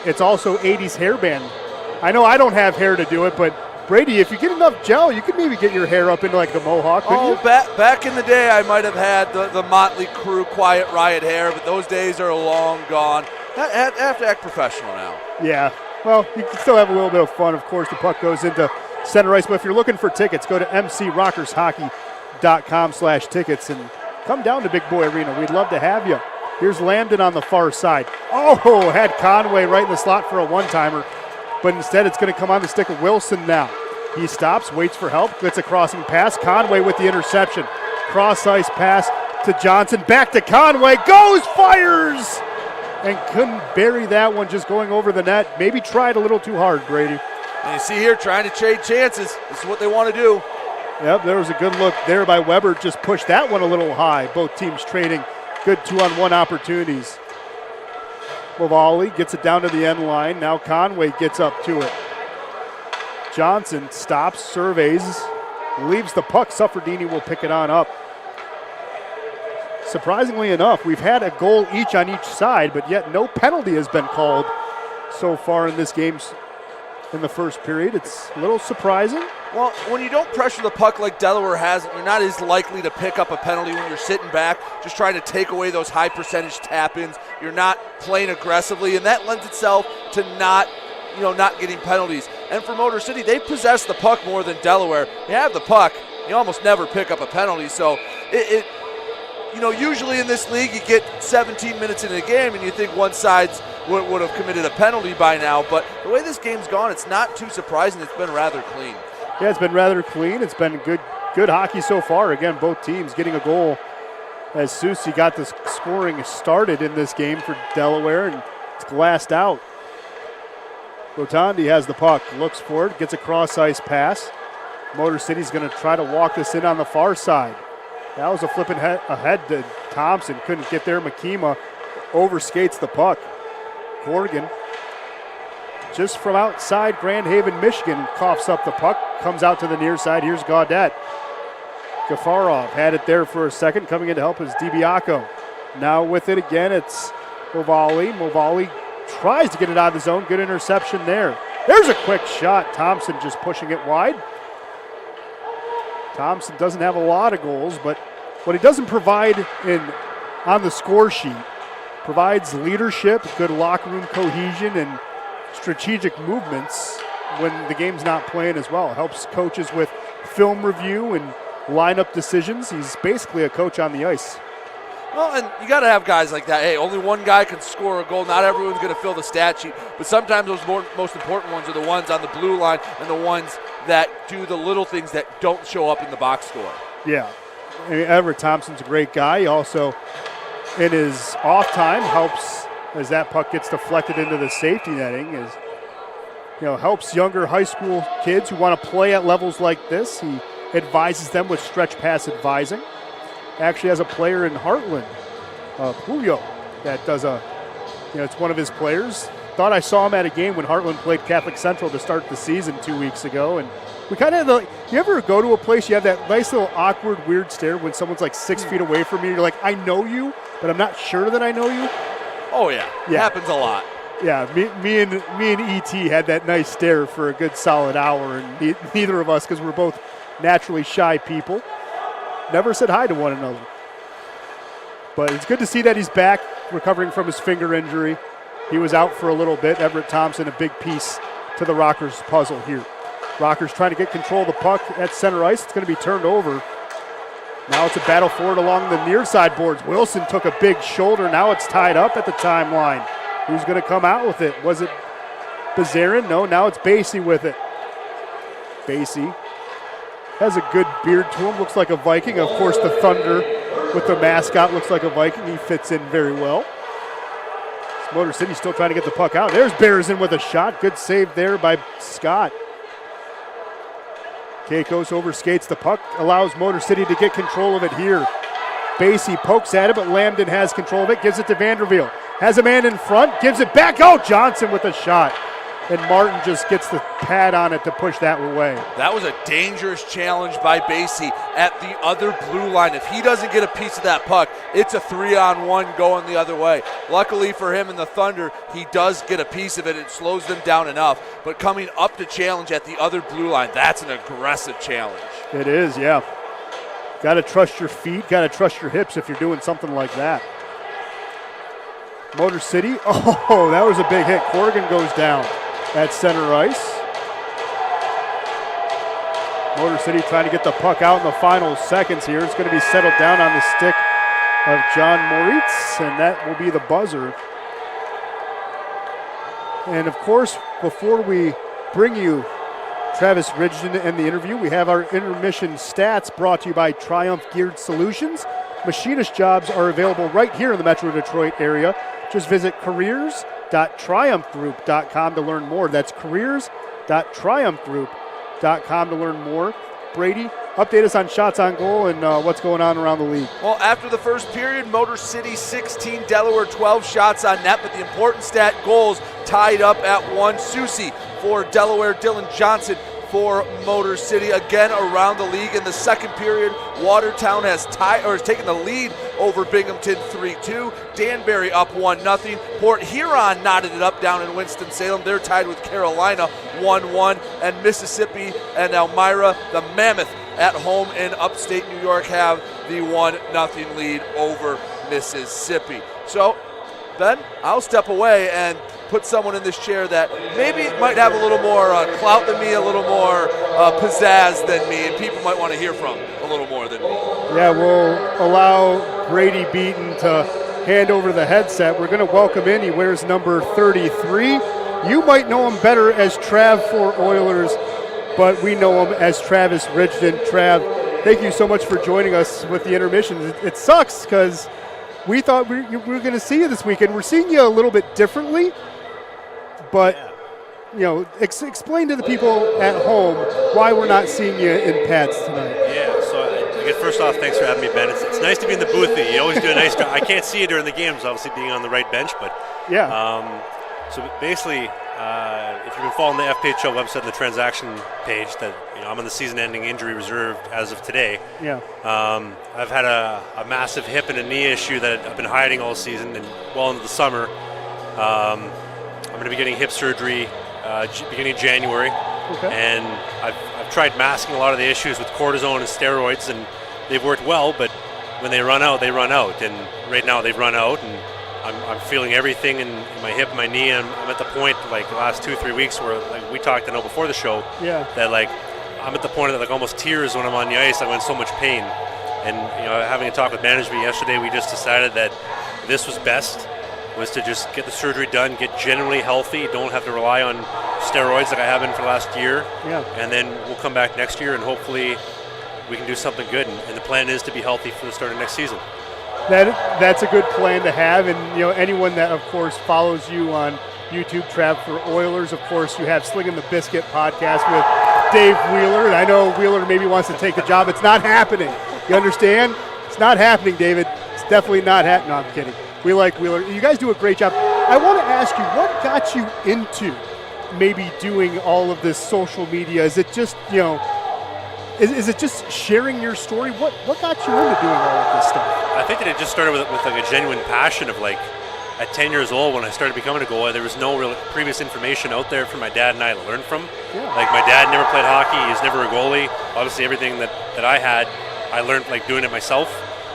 Speaker 1: It's also 80s hairband. I know I don't have hair to do it, but Brady, if you get enough gel, you could maybe get your hair up into like the mohawk, couldn't you?
Speaker 2: Back in the day, I might have had the Motley Crue Quiet Riot hair, but those days are long gone. I have to act professional now.
Speaker 1: Yeah, well, you can still have a little bit of fun. Of course, the puck goes into center ice, but if you're looking for tickets, go to mcrockershockey.com/tickets and come down to Big Boy Arena. We'd love to have you. Here's Lambden on the far side. Oh, had Conway right in the slot for a one-timer. But instead it's going to come on the stick of Wilson now. He stops, waits for help, gets a crossing pass. Conway with the interception. Cross-ice pass to Johnson. Back to Conway. Goes, fires! And couldn't bury that one, just going over the net. Maybe tried a little too hard, Brady.
Speaker 2: And you see here, trying to trade chances. This is what they want to do.
Speaker 1: Yep, there was a good look there by Weber. Just pushed that one a little high. Both teams trading good 2-on-1 opportunities. Lavalley gets it down to the end line. Now Conway gets up to it. Johnson stops, surveys, leaves the puck. Suffredini will pick it on up. Surprisingly enough, we've had a goal each on each side, but yet no penalty has been called so far in this game in the first period. It's a little surprising.
Speaker 2: Well, when you don't pressure the puck like Delaware has, you're not as likely to pick up a penalty when you're sitting back, just trying to take away those high percentage tap-ins. You're not playing aggressively, and that lends itself to not getting penalties. And for Motor City, they possess the puck more than Delaware. You have the puck, you almost never pick up a penalty. So Usually in this league you get 17 minutes into the game and you think one side would have committed a penalty by now, but the way this game's gone, it's not too surprising. It's been rather clean.
Speaker 1: Yeah, it's been rather clean. It's been good hockey so far. Again, both teams getting a goal as Susie got the scoring started in this game for Delaware, and it's glassed out. Rotondi has the puck, looks for it, gets a cross-ice pass. Motor City's going to try to walk this in on the far side. That was a flipping ahead to Thompson. Couldn't get there. Makima overskates the puck. Corrigan, just from outside Grand Haven, Michigan, coughs up the puck, comes out to the near side. Here's Gaudette. Gafarov had it there for a second, coming in to help is DiBiaco. Now with it again, it's Movali. Movali tries to get it out of the zone. Good interception there. There's a quick shot. Thompson just pushing it wide. Thompson doesn't have a lot of goals, but what he doesn't provide on the score sheet, provides leadership, good locker room cohesion, and strategic movements when the game's not playing as well. Helps coaches with film review and lineup decisions. He's basically a coach on the ice.
Speaker 2: Well, and you got to have guys like that. Hey, only one guy can score a goal. Not everyone's going to fill the stat sheet, but sometimes those most important ones are the ones on the blue line and the ones that do the little things that don't show up in the box score.
Speaker 1: Yeah. Everett Thompson's a great guy. He also, in his off time, helps as that puck gets deflected into the safety netting. Helps younger high school kids who want to play at levels like this. He advises them with stretch pass advising. Actually has a player in Heartland, Puyo, that does it's one of his players. Thought I saw him at a game when Heartland played Catholic Central to start the season 2 weeks ago, and we kind of you ever go to a place, you have that nice little awkward, weird stare when someone's like 6 feet away from you, you're like, I know you, but I'm not sure that I know you?
Speaker 2: Oh, yeah. It happens a lot.
Speaker 1: Yeah, me and E.T. had that nice stare for a good solid hour, and neither of us, because we're both naturally shy people, never said hi to one another. But it's good to see that he's back, recovering from his finger injury. He was out for a little bit. Everett Thompson, a big piece to the Rockers' puzzle here. Rockers trying to get control of the puck at center ice. It's going to be turned over. Now it's a battle for it along the near side boards. Wilson took a big shoulder. Now it's tied up at the timeline. Who's going to come out with it? Was it Bazarin? No, now it's Basie with it. Basie has a good beard to him. Looks like a Viking. Of course, the Thunder with the mascot looks like a Viking. He fits in very well. Motor City still trying to get the puck out. There's Bearson with a shot. Good save there by Scott. Keikos overskates the puck, allows Motor City to get control of it here. Basie pokes at it, but Lambden has control of it, gives it to Vanderveel. Has a man in front, gives it back. Oh, Johnson with a shot. And Martin just gets the pad on it to push that away.
Speaker 2: That was a dangerous challenge by Basie at the other blue line. If he doesn't get a piece of that puck, it's a 3-on-1 going the other way. Luckily for him and the Thunder, he does get a piece of it. It slows them down enough. But coming up to challenge at the other blue line, that's an aggressive challenge.
Speaker 1: It is, yeah. Got to trust your feet, got to trust your hips if you're doing something like that. Motor City, oh, that was a big hit. Corrigan goes down at center ice. Motor City trying to get the puck out in the final seconds here. It's going to be settled down on the stick of John Moritz, and that will be the buzzer. And of course, before we bring you Travis Ridgeton and the interview, we have our intermission stats brought to you by Triumph Geared Solutions. Machinist jobs are available right here in the Metro Detroit area. Just visit careers.triumphgroup.com to learn more. That's careers.triumphgroup.com to learn more. Brady, update us on shots on goal and what's going on around the league.
Speaker 2: Well, after the first period, Motor City 16, Delaware 12 shots on net, but the important stat, goals tied up at 1. Susie for Delaware, Dylan Johnson for Motor City. Again, around the league in the second period, Watertown has taken the lead over Binghamton 3-2. Danbury up 1-0. Port Huron knotted it up down in Winston-Salem. They're tied with Carolina 1-1. And Mississippi and Elmira, the Mammoth at home in upstate New York, have the 1-0 lead over Mississippi. So, Ben, I'll step away and put someone in this chair that maybe might have a little more clout than me, a little more pizzazz than me, and people might want to hear from a little more than me.
Speaker 1: Yeah, we'll allow Brady Beaton to hand over the headset. We're going to welcome in. He wears number 33. You might know him better as Trav for Oilers, but we know him as Travis Ridgeton. Trav, thank you so much for joining us with the intermission. It sucks because we thought we were going to see you this weekend. We're seeing you a little bit differently, but explain to the people at home why we're not seeing you in pads tonight.
Speaker 3: Yeah, so again, first off, thanks for having me, Ben. It's nice to be in the booth. You always do a nice job. I can't see you during the games, obviously being on the right bench, but
Speaker 1: yeah.
Speaker 3: So basically, if you've been following the FPHL website and the transaction page, that I'm on the season-ending injury reserve as of today.
Speaker 1: Yeah.
Speaker 3: I've had a massive hip and a knee issue that I've been hiding all season and well into the summer. I'm going to be getting hip surgery beginning of January.
Speaker 1: Okay.
Speaker 3: And I've tried masking a lot of the issues with cortisone and steroids, and they've worked well, but when they run out, they run out. And right now they've run out, and I'm feeling everything in my hip, my knee, and I'm at the point, like the last 2-3 weeks where, like we talked, before the show, that like I'm at the point of like almost tears when I'm on the ice. I'm in so much pain. And having a talk with management yesterday, we just decided that this was best, was to just get the surgery done, get generally healthy, don't have to rely on steroids like I have been for the last year. Yeah. And then we'll come back next year and hopefully we can do something good. And the plan is to be healthy for the start of next season.
Speaker 1: That's a good plan to have, and anyone that of course follows you on YouTube, Trav for Oilers, of course you have Slinging the Biscuit podcast with Dave Wheeler, and I know Wheeler maybe wants to take the job. It's not happening. You understand? It's not happening, David. It's definitely not happening. No, I'm kidding. We like Wheeler. You guys do a great job. I want to ask you, what got you into maybe doing all of this social media? Is it just Is it just sharing your story? What got you into doing all of this stuff?
Speaker 3: I think that it just started with like a genuine passion of like, at 10 years old when I started becoming a goalie, there was no real previous information out there for my dad and I to learn from. Yeah. Like my dad never played hockey, he was never a goalie. Obviously everything that I had, I learned like doing it myself.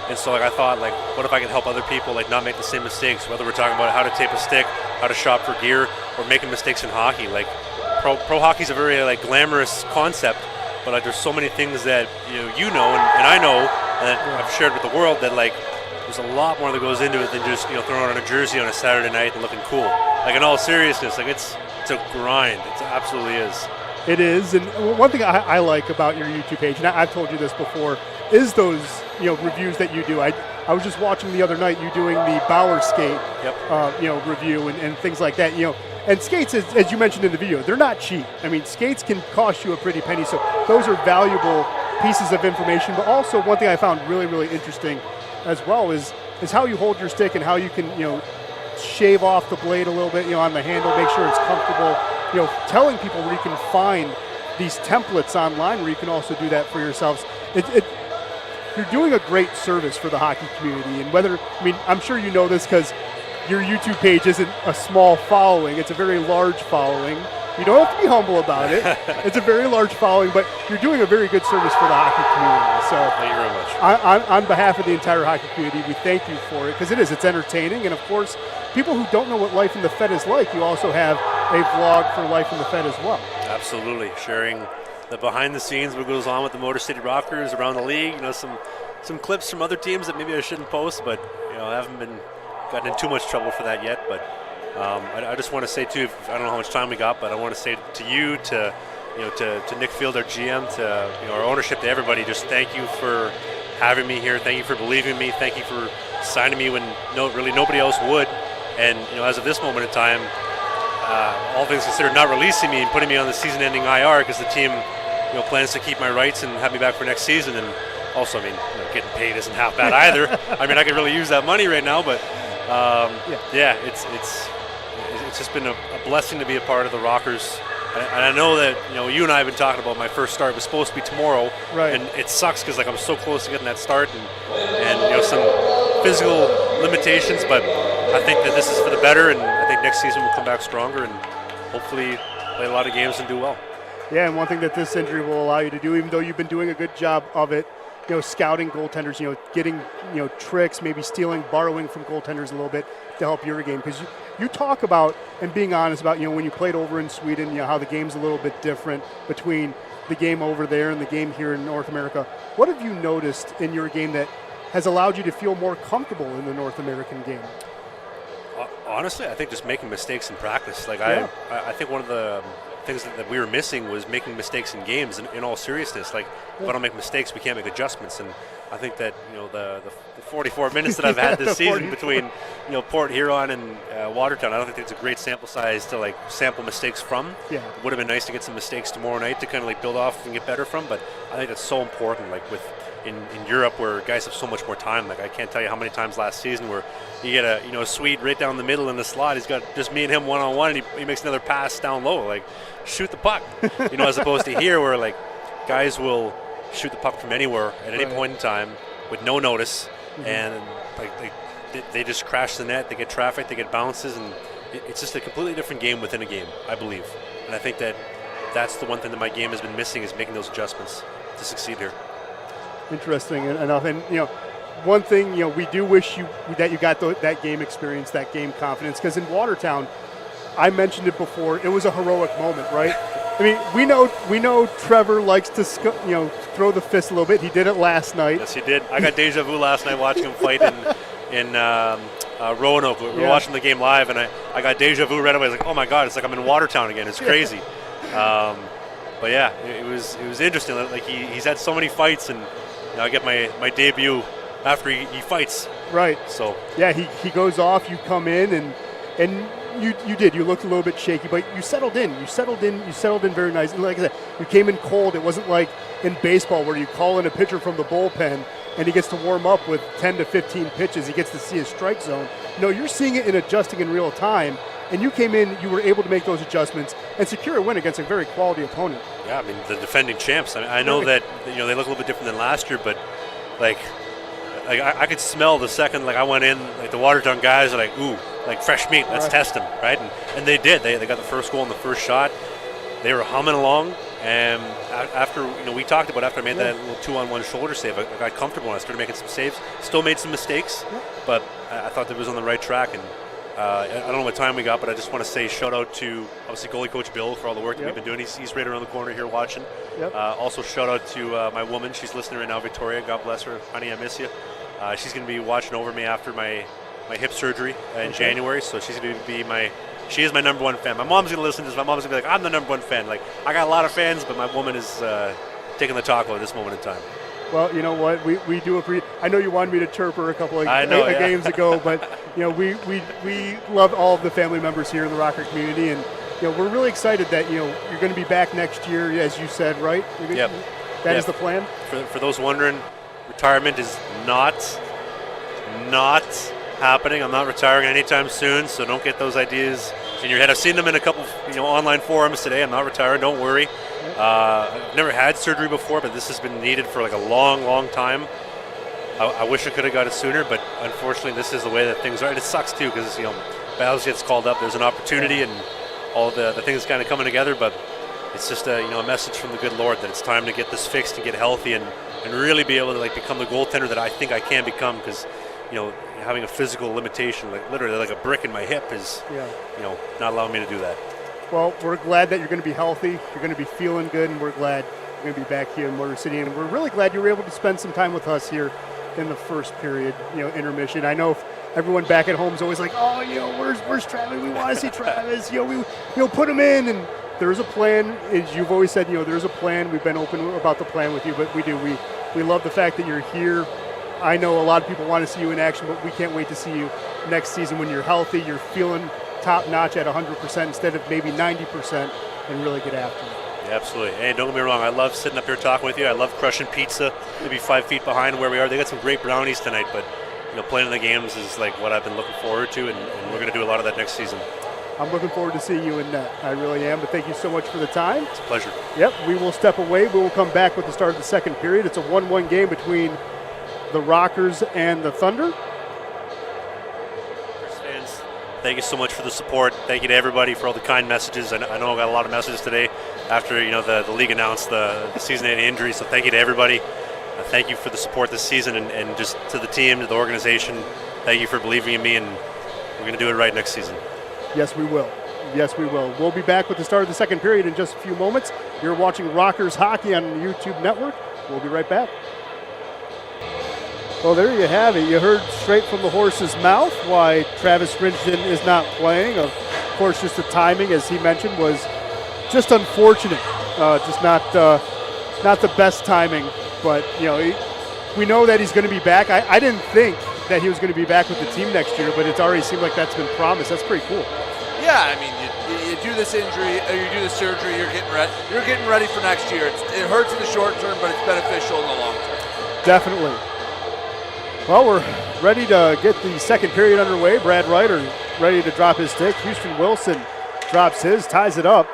Speaker 3: And so like I thought like, what if I could help other people like not make the same mistakes, whether we're talking about how to tape a stick, how to shop for gear, or making mistakes in hockey. Like pro hockey's a very like glamorous concept, but like there's so many things that and I know, and I've shared with the world that like there's a lot more that goes into it than just throwing on a jersey on a Saturday night and looking cool. Like in all seriousness, like it's a grind. It absolutely is.
Speaker 1: It is, and one thing I like about your YouTube page, and I've told you this before, is those reviews that you do. I was just watching the other night you doing the Bauer skate, review and things like that. And skates, as you mentioned in the video, they're not cheap. I mean, skates can cost you a pretty penny, so those are valuable pieces of information. But also, one thing I found really, really interesting as well is how you hold your stick and how you can shave off the blade a little bit on the handle, make sure it's comfortable. Telling people where you can find these templates online where you can also do that for yourselves. You're doing a great service for the hockey community, and I'm sure you know this because your YouTube page isn't a small following, it's a very large following. You don't have to be humble about it. It's a very large following, but you're doing a very good service for the hockey community. So
Speaker 3: thank you very much.
Speaker 1: On behalf of the entire hockey community, we thank you for it because it's entertaining. And of course, people who don't know what life in the Fed is like, you also have a vlog for life in the Fed as well.
Speaker 3: Absolutely, sharing the behind the scenes, what goes on with the Motor City Rockers around the league. Some clips from other teams that maybe I shouldn't post, but I haven't gotten in too much trouble for that yet. But I just want to say too, I don't know how much time we got, but I want to say to you, to Nick Field, our GM, to our ownership, to everybody, just thank you for having me here. Thank you for believing in me. Thank you for signing me when really nobody else would. And as of this moment in time, all things considered, not releasing me and putting me on the season-ending IR because the team plans to keep my rights and have me back for next season. And also, getting paid isn't half bad either. I could really use that money right now, but it's just been a blessing to be a part of the Rockers. And I know that you and I have been talking about my first start was supposed to be tomorrow,
Speaker 1: right?
Speaker 3: And it sucks because I'm so close to getting that start and some physical limitations, but I think that this is for the better, and I think next season we'll come back stronger and hopefully play a lot of games and do well.
Speaker 1: Yeah, and one thing that this injury will allow you to do, even though you've been doing a good job of it, scouting goaltenders, getting, tricks, maybe stealing, borrowing from goaltenders a little bit to help your game? Because you talk about, and being honest about, when you played over in Sweden, how the game's a little bit different between the game over there and the game here in North America. What have you noticed in your game that has allowed you to feel more comfortable in the North American game?
Speaker 3: Honestly, I think just making mistakes in practice. Like
Speaker 1: Yeah.
Speaker 3: I think one of the things that we were missing was making mistakes in games. In all seriousness, like if I don't make mistakes, we can't make adjustments. And I think that the 44 minutes that I've had this season between Port Huron and Watertown, I don't think it's a great sample size to like sample mistakes from.
Speaker 1: Yeah.
Speaker 3: It would have been nice to get some mistakes tomorrow night to kind of like build off and get better from. But I think that's so important. Like in Europe, where guys have so much more time. Like I can't tell you how many times last season where you get a Swede right down the middle in the slot. He's got just me and him one-on-one, and he makes another pass down low. Like, shoot the puck. As opposed to here where like guys will shoot the puck from anywhere at any point in time with no notice, and like they just crash the net. They get traffic. They get bounces, and it's just a completely different game within a game, I believe. And I think that's the one thing that my game has been missing, is making those adjustments to succeed here.
Speaker 1: Interesting enough, and one thing we do wish that you got that game experience, that game confidence, because in Watertown, I mentioned it before, it was a heroic moment, right? I mean, we know Trevor likes to throw the fist a little bit. He did it last night.
Speaker 3: Yes, he did. I got deja vu last night watching him fight in Roanoke. We were watching the game live, and I got deja vu right away. I was like, oh my God, it's like I'm in Watertown again. It's crazy. But yeah, it was interesting. Like he's had so many fights, and I get my debut after he fights.
Speaker 1: Right.
Speaker 3: So
Speaker 1: yeah, he goes off. You come in and you did. You looked a little bit shaky, but you settled in. You settled in very nice. And like I said, you came in cold. It wasn't like in baseball where you call in a pitcher from the bullpen and he gets to warm up with 10 to 15 pitches. He gets to see his strike zone. No, you're seeing it in adjusting in real time. And you came in, you were able to make those adjustments and secure a win against a very quality opponent. Yeah,
Speaker 3: I mean, the defending champs. I mean, I know that they look a little bit different than last year, but like I could smell the second I went in, like the Watertown guys are like, ooh, like fresh meat, let's test them, right? And they did. They got the first goal in the first shot. They were humming along, and after we talked about after I made that little 2-on-1 shoulder save, I got comfortable and I started making some saves. Still made some mistakes, but I thought that was on the right track. And I don't know what time we got, but I just want to say shout out to obviously goalie coach Bill for all the work that we've been doing. He's right around the corner here watching. Also shout out to my woman. She's listening right now, Victoria. God bless her. Honey, I miss you. She's going to be watching over me after my hip surgery in January, so she's going to be she is my number one fan. My mom's going to listen to this. My mom's going to be like, I'm the number one fan. Like, I got a lot of fans, but my woman is taking the talk at this moment in time.
Speaker 1: Well, you know what? We do agree. I know you wanted me to chirp her a couple of games ago, but we love all of the family members here in the Rocker community, and we're really excited that you're going to be back next year, as you said, right?
Speaker 3: Yep.
Speaker 1: That is the plan.
Speaker 3: For those wondering, retirement is not happening. I'm not retiring anytime soon, so don't get those ideas in your head. I've seen them in a couple online forums today. I'm not retiring, don't worry. I've never had surgery before, but this has been needed for a long time. I wish I could have got it sooner, but unfortunately this is the way that things are. And it sucks too, because Battles gets called up, there's an opportunity and all the things kind of coming together, but it's just a message from the good Lord that it's time to get this fixed and get healthy and really be able to become the goaltender that I think I can become, because having a physical limitation, literally like a brick in my hip is not allowing me to do that.
Speaker 1: Well, we're glad that you're going to be healthy, you're going to be feeling good, and we're glad you're going to be back here in Motor City, and we're really glad you were able to spend some time with us here in the first period, intermission. I know everyone back at home is always like, oh, where's Travis? We want to see Travis. We put him in, and there's a plan. As you've always said, there's a plan. We've been open about the plan with you, but we love the fact that you're here. I know a lot of people want to see you in action, but we can't wait to see you next season when you're healthy, you're feeling top-notch at 100% instead of maybe 90%, and really get after it.
Speaker 3: Yeah, absolutely. Hey, don't get me wrong. I love sitting up here talking with you. I love crushing pizza, maybe 5 feet behind where we are. They got some great brownies tonight, but playing in the games is what I've been looking forward to, and we're going to do a lot of that next season.
Speaker 1: I'm looking forward to seeing you in net. I really am, but thank you so much for the time.
Speaker 3: It's a pleasure.
Speaker 1: Yep, we will step away. We will come back with the start of the second period. It's a 1-1 game between the Rockers and the Thunder.
Speaker 3: Fans, thank you so much for the support. Thank you to everybody for all the kind messages. I know I got a lot of messages today after the league announced the season-ending injury, so thank you to everybody. thank you for the support this season, and just to the team, to the organization, thank you for believing in me, and we're going to do it right next season.
Speaker 1: Yes, we will. Yes, we will. We'll be back with the start of the second period in just a few moments. You're watching Rockers Hockey on the YouTube network. We'll be right back. Well, there you have it. You heard straight from the horse's mouth why Travis Ridgeton is not playing. Of course, just the timing, as he mentioned, was just unfortunate. Just not the best timing. But, we know that he's going to be back. I didn't think that he was going to be back with the team next year, but it's already seemed like that's been promised. That's pretty cool.
Speaker 2: Yeah, I mean, you do this injury, or you do the surgery, you're getting ready. You're getting ready for next year. It hurts in the short term, but it's beneficial in the long term.
Speaker 1: Definitely. Well, we're ready to get the second period underway. Brad Ryder ready to drop his stick. Houston Wilson drops his, ties it up.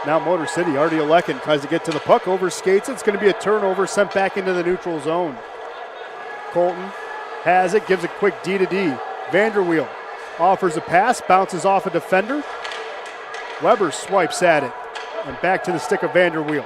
Speaker 1: Now Motor City, Artie Alekin tries to get to the puck, overskates it. It's going to be a turnover, sent back into the neutral zone. Colton has it, gives a quick D to D. Vanderweel offers a pass, bounces off a defender. Weber swipes at it, and back to the stick of Vanderweel.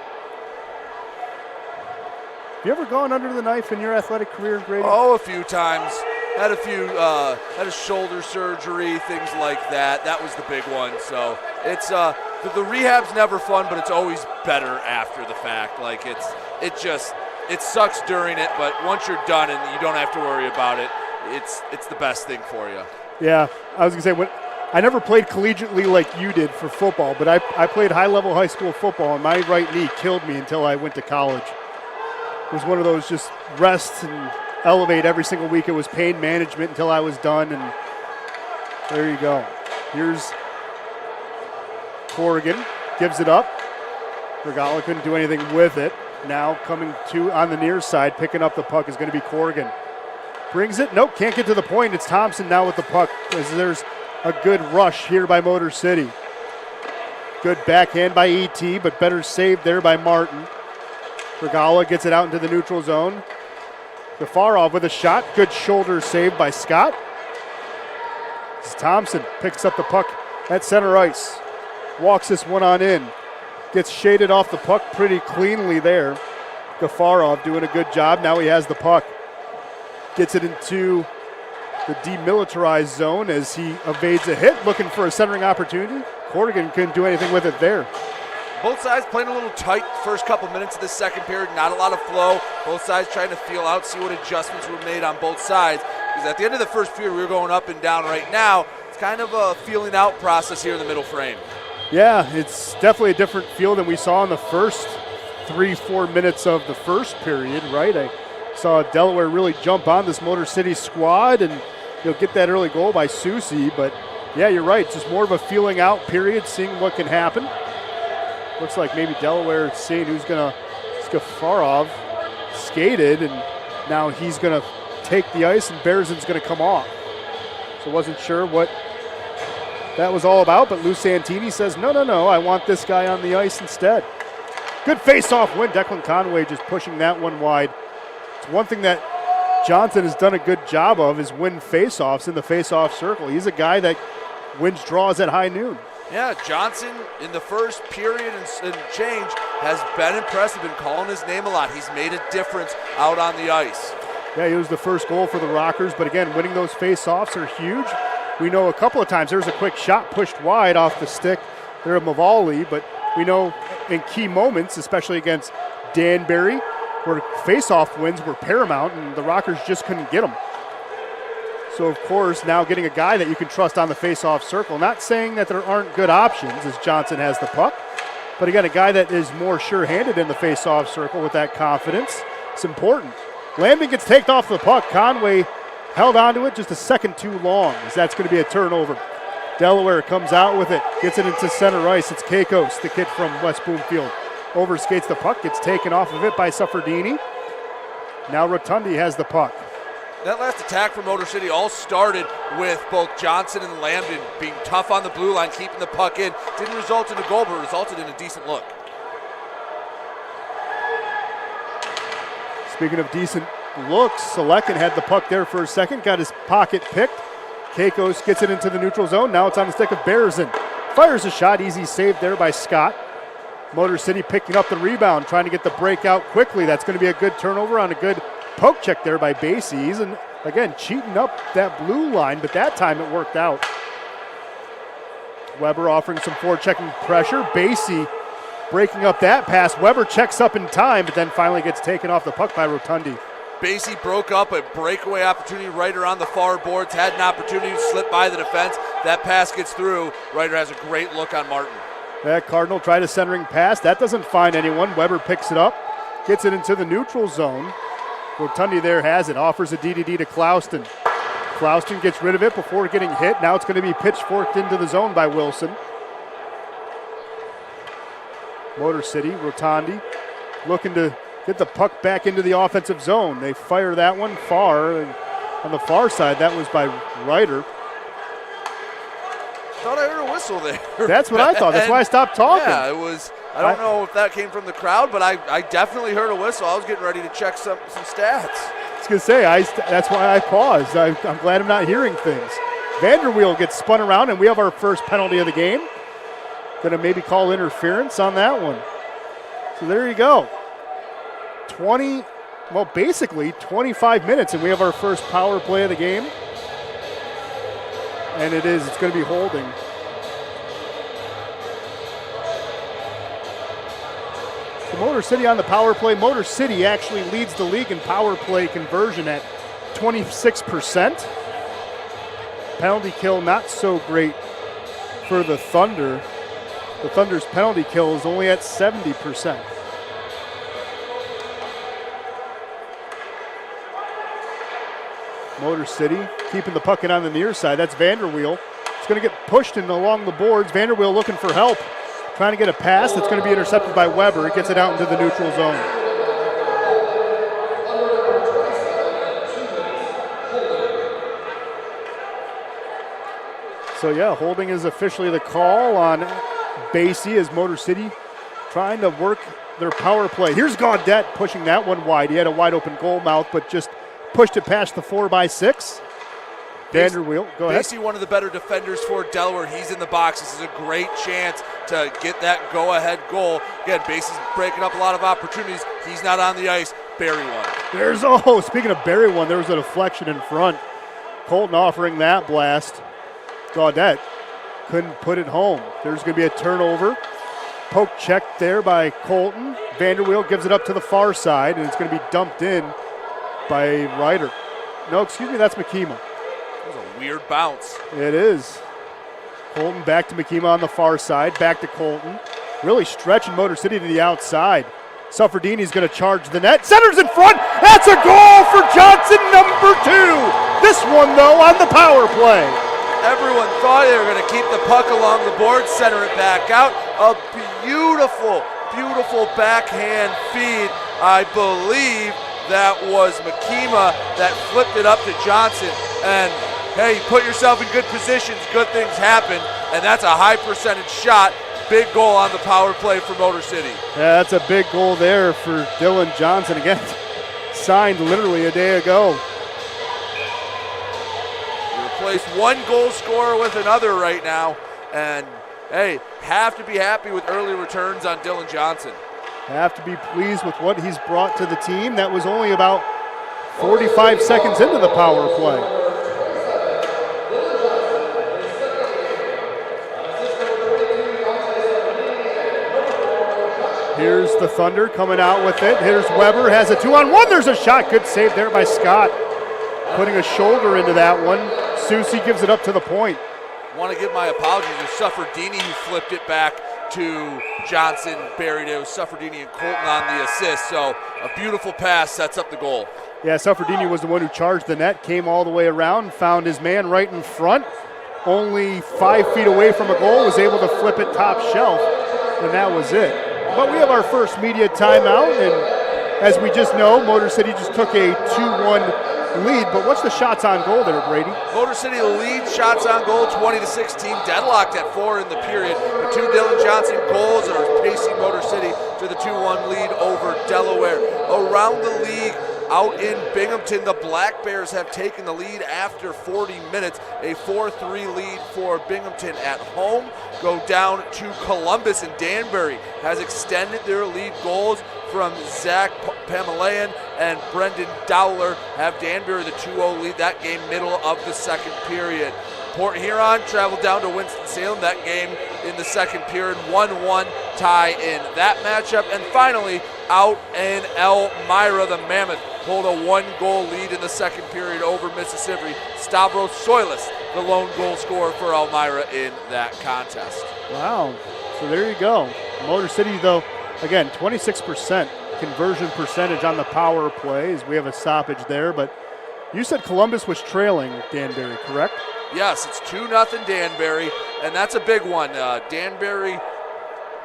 Speaker 1: Have you ever gone under the knife in your athletic career, Grady?
Speaker 2: Oh, a few times. Had a shoulder surgery, things like that. That was the big one. So it's the rehab's never fun, but it's always better after the fact. Like it sucks during it, but once you're done and you don't have to worry about it, it's the best thing for you.
Speaker 1: Yeah, I was going to say, I never played collegiately like you did for football, but I played high-level high school football, and my right knee killed me until I went to college. It was one of those just rest and elevate every single week. It was pain management until I was done, and there you go. Here's Corrigan, gives it up. Regala couldn't do anything with it. Now coming to on the near side, picking up the puck is going to be Corrigan. Brings it, nope, can't get to the point. It's Thompson now with the puck as there's a good rush here by Motor City. Good backhand by E.T., but better save there by Martin. Regala gets it out into the neutral zone. Gafarov with a shot, good shoulder save by Scott. As Thompson picks up the puck at center ice. Walks this one on in. Gets shaded off the puck pretty cleanly there. Gafarov doing a good job. Now he has the puck. Gets it into the demilitarized zone as he evades a hit, looking for a centering opportunity. Corrigan couldn't do anything with it there.
Speaker 2: Both sides playing a little tight first couple minutes of this second period. Not a lot of flow. Both sides trying to feel out, see what adjustments were made on both sides. Because at the end of the first period, we were going up and down. Right now, it's kind of a feeling out process here in the middle frame.
Speaker 1: Yeah, it's definitely a different feel than we saw in the first 3-4 minutes of the first period, right? I saw Delaware really jump on this Motor City squad and get that early goal by Susie. But, yeah, you're right. It's just more of a feeling out period, seeing what can happen. Looks like maybe Delaware seeing who's going to – Skafarov skated, and now he's going to take the ice, and Bearsen's going to come off. So wasn't sure what that was all about, but Lou Santini says, no, I want this guy on the ice instead. Good face-off win. Declan Conway just pushing that one wide. It's one thing that Johnson has done a good job of is win face-offs in the face-off circle. He's a guy that wins draws at high noon.
Speaker 2: Yeah, Johnson in the first period and change has been impressive, been calling his name a lot. He's made a difference out on the ice.
Speaker 1: Yeah, he was the first goal for the Rockers, but again, winning those face-offs are huge. We know a couple of times there's a quick shot pushed wide off the stick there of Mavali, but we know in key moments, especially against Danbury, where face-off wins were paramount and the Rockers just couldn't get them. So, of course, now getting a guy that you can trust on the face-off circle. Not saying that there aren't good options as Johnson has the puck, but again, a guy that is more sure-handed in the face-off circle with that confidence. It's important. Landon gets taken off the puck. Conway held onto it just a second too long as that's going to be a turnover. Delaware comes out with it, gets it into center ice. It's Kakos, the kid from West Bloomfield. Overskates the puck, gets taken off of it by Suffredini. Now Rotundi has the puck.
Speaker 2: That last attack for Motor City all started with both Johnson and Lambden being tough on the blue line, keeping the puck in. Didn't result in a goal, but resulted in a decent look.
Speaker 1: Speaking of decent looks, Selekin had the puck there for a second, got his pocket picked. Kakos gets it into the neutral zone. Now it's on the stick of Bearsen. Fires a shot, easy save there by Scott. Motor City picking up the rebound, trying to get the break out quickly. That's going to be a good turnover on a good poke check there by Basie. He's, again, cheating up that blue line, but that time it worked out. Weber offering some forechecking pressure. Basie breaking up that pass. Weber checks up in time, but then finally gets taken off the puck by Rotundi.
Speaker 2: Basie broke up a breakaway opportunity. Ryder on the far boards had an opportunity to slip by the defense. That pass gets through. Ryder has a great look on Martin.
Speaker 1: That Cardinal tried a centering pass. That doesn't find anyone. Weber picks it up, gets it into the neutral zone. Rotundi there has it, offers a DDD to Clouston. Clouston gets rid of it before getting hit. Now it's going to be pitchforked into the zone by Wilson. Motor City, Rotundi looking to get the puck back into the offensive zone. They fire that one far, and on the far side, that was by Ryder.
Speaker 2: Thought I heard a whistle there.
Speaker 1: That's what I thought. That's why I stopped talking.
Speaker 2: Yeah, it was. I don't know if that came from the crowd, but I definitely heard a whistle. I was getting ready to check some stats.
Speaker 1: I was going to say, that's why I paused. I'm glad I'm not hearing things. Vanderweel gets spun around, and we have our first penalty of the game. Going to maybe call interference on that one. So there you go. Basically 25 minutes, and we have our first power play of the game. And it's going to be holding. So Motor City on the power play. Motor City actually leads the league in power play conversion at 26%. Penalty kill not so great for the Thunder. The Thunder's penalty kill is only at 70%. Motor City keeping the puck in on the near side. That's Vanderweel. It's going to get pushed in along the boards. Vanderweel looking for help. Trying to get a pass that's going to be intercepted by Weber. It gets it out into the neutral zone. So yeah, holding is officially the call on Basie as Motor City trying to work their power play. Here's Gaudette pushing that one wide. He had a wide open goal mouth, but just pushed it past the 4x6. Vanderweel, go ahead.
Speaker 2: Basie, one of the better defenders for Delaware. He's in the box. This is a great chance to get that go-ahead goal. Again, Basie's breaking up a lot of opportunities. He's not on the ice. Bury one.
Speaker 1: Speaking of bury one, there was a deflection in front. Colton offering that blast. Gaudette couldn't put it home. There's going to be a turnover. Poke check there by Colton. Vanderweel gives it up to the far side, and it's going to be dumped in by Ryder. No, excuse me, that's McKeema.
Speaker 2: That was a weird bounce.
Speaker 1: It is. Colton back to McKeema on the far side, back to Colton. Really stretching Motor City to the outside. Suffredini's going to charge the net. Center's in front. That's a goal for Johnson, number 2. This one, though, on the power play.
Speaker 2: Everyone thought they were going to keep the puck along the board, center it back out. A beautiful, beautiful backhand feed. I believe that was McKeema that flipped it up to Johnson. And, hey, you put yourself in good positions, good things happen. And that's a high percentage shot. Big goal on the power play for Motor City.
Speaker 1: Yeah, that's a big goal there for Dylan Johnson. Again, signed literally a day ago.
Speaker 2: Replace one goal scorer with another right now. And, hey, have to be happy with early returns on Dylan Johnson.
Speaker 1: Have to be pleased with what he's brought to the team. That was only about 45 seconds into the power play. Here's the Thunder coming out with it. Here's Weber, has a 2-on-1. There's a shot. Good save there by Scott. Putting a shoulder into that one. Susie gives it up to the point.
Speaker 2: Want to give my apologies to Suffredini, who flipped it back to Johnson, buried it. It was Suffredini and Colton on the assist. So a beautiful pass sets up the goal.
Speaker 1: Yeah, Suffredini was the one who charged the net, came all the way around, found his man right in front. Only 5 feet away from a goal, was able to flip it top shelf, and that was it. But we have our first media timeout, and as we just know, Motor City just took a 2-1 lead, but what's the shots on goal there, Brady?
Speaker 2: Motor City leads shots on goal 20-16, deadlocked at 4 in the period. The 2 Dylan Johnson goals are pacing Motor City to the 2-1 lead over Delaware. Around the league, Out in Binghamton, the Black Bears have taken the lead after 40 minutes. A 4-3 lead for Binghamton at home. Go down to Columbus, and Danbury has extended their lead. Goals from Zach Pamelayan and Brendan Dowler have Danbury the 2-0 lead. That game middle of the second period. Port Huron traveled down to Winston-Salem. That game in the second period, 1-1 tie in that matchup. And finally, out in Elmira, the Mammoth hold a 1-goal lead in the second period over Mississippi. Stavros Soilis, the lone goal scorer for Elmira in that contest.
Speaker 1: Wow, so there you go. Motor City, though, again, 26% conversion percentage on the power plays. We have a stoppage there, but you said Columbus was trailing Danbury, correct?
Speaker 2: Yes, it's 2-0 Danbury, and that's a big one. Danbury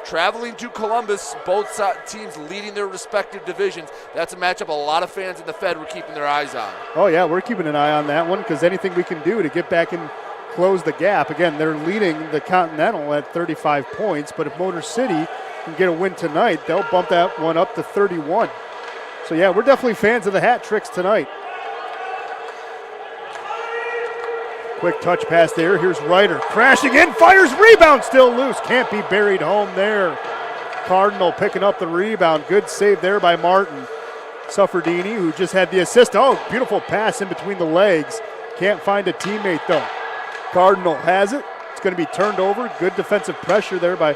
Speaker 2: traveling to Columbus, both teams leading their respective divisions. That's a matchup a lot of fans in the Fed were keeping their eyes on.
Speaker 1: Oh, yeah, we're keeping an eye on that one because anything we can do to get back and close the gap. Again, they're leading the Continental at 35 points, but if Motor City can get a win tonight, they'll bump that one up to 31. So, yeah, we're definitely fans of the hat tricks tonight. Quick touch pass there. Here's Ryder crashing in, fires, rebound still loose. Can't be buried home there. Cardinal picking up the rebound. Good save there by Martin. Sufferdini, who just had the assist. Oh, beautiful pass in between the legs. Can't find a teammate though. Cardinal has it. It's going to be turned over. Good defensive pressure there by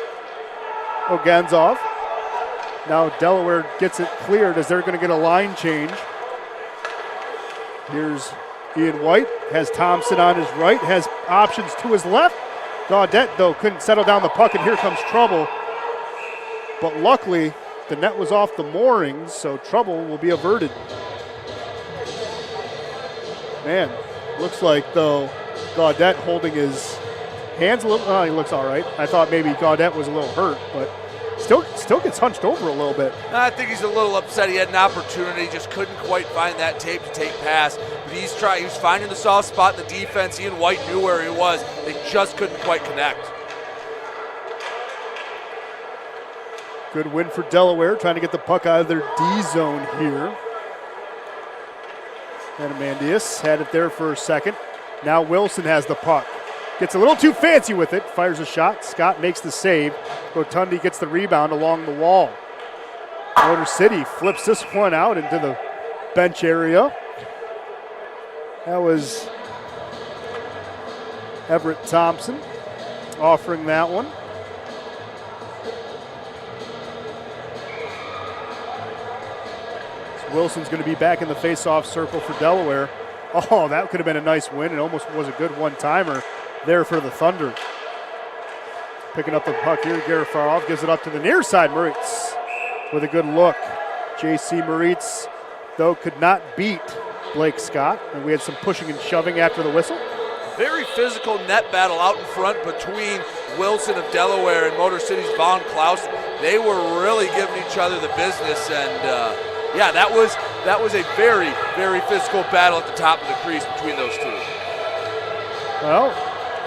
Speaker 1: Oganzov. Now Delaware gets it cleared as they're going to get a line change. Here's Ian White, has Thompson on his right, has options to his left. Gaudette, though, couldn't settle down the puck, and here comes trouble. But luckily, the net was off the moorings, so trouble will be averted. Man, looks like, though, Gaudette holding his hands a little. Oh, he looks all right. I thought maybe Gaudette was a little hurt, but still gets hunched over a little bit.
Speaker 2: I think he's a little upset. He had an opportunity, just couldn't quite find that tape to take pass. But he was finding the soft spot in the defense. Ian White knew where he was. They just couldn't quite connect.
Speaker 1: Good win for Delaware, trying to get the puck out of their D zone here. And Amandius had it there for a second. Now Wilson has the puck. Gets a little too fancy with it, fires a shot. Scott makes the save. Rotundi gets the rebound along the wall. Motor City flips this one out into the bench area. That was Everett Thompson offering that one. So Wilson's going to be back in the face-off circle for Delaware. Oh, that could have been a nice win. It almost was a good one-timer there for the Thunder. Picking up the puck here, Garafarov gives it up to the near side. Moritz with a good look. J.C. Moritz, though, could not beat Blake Scott, and we had some pushing and shoving after the whistle.
Speaker 2: Very physical net battle out in front between Wilson of Delaware and Motor City's Von Klaus. They were really giving each other the business, and yeah, that was a very, very physical battle at the top of the crease between those two.
Speaker 1: Well,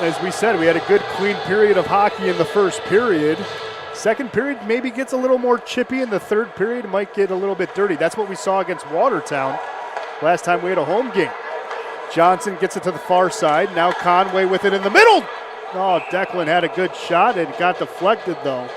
Speaker 1: as we said, we had a good clean period of hockey in the first period. Second period maybe gets a little more chippy, and the third period might get a little bit dirty. That's what we saw against Watertown last time we had a home game. Johnson gets it to the far side. Now Conway with it in the middle. Oh, Declan had a good shot. It got deflected, though,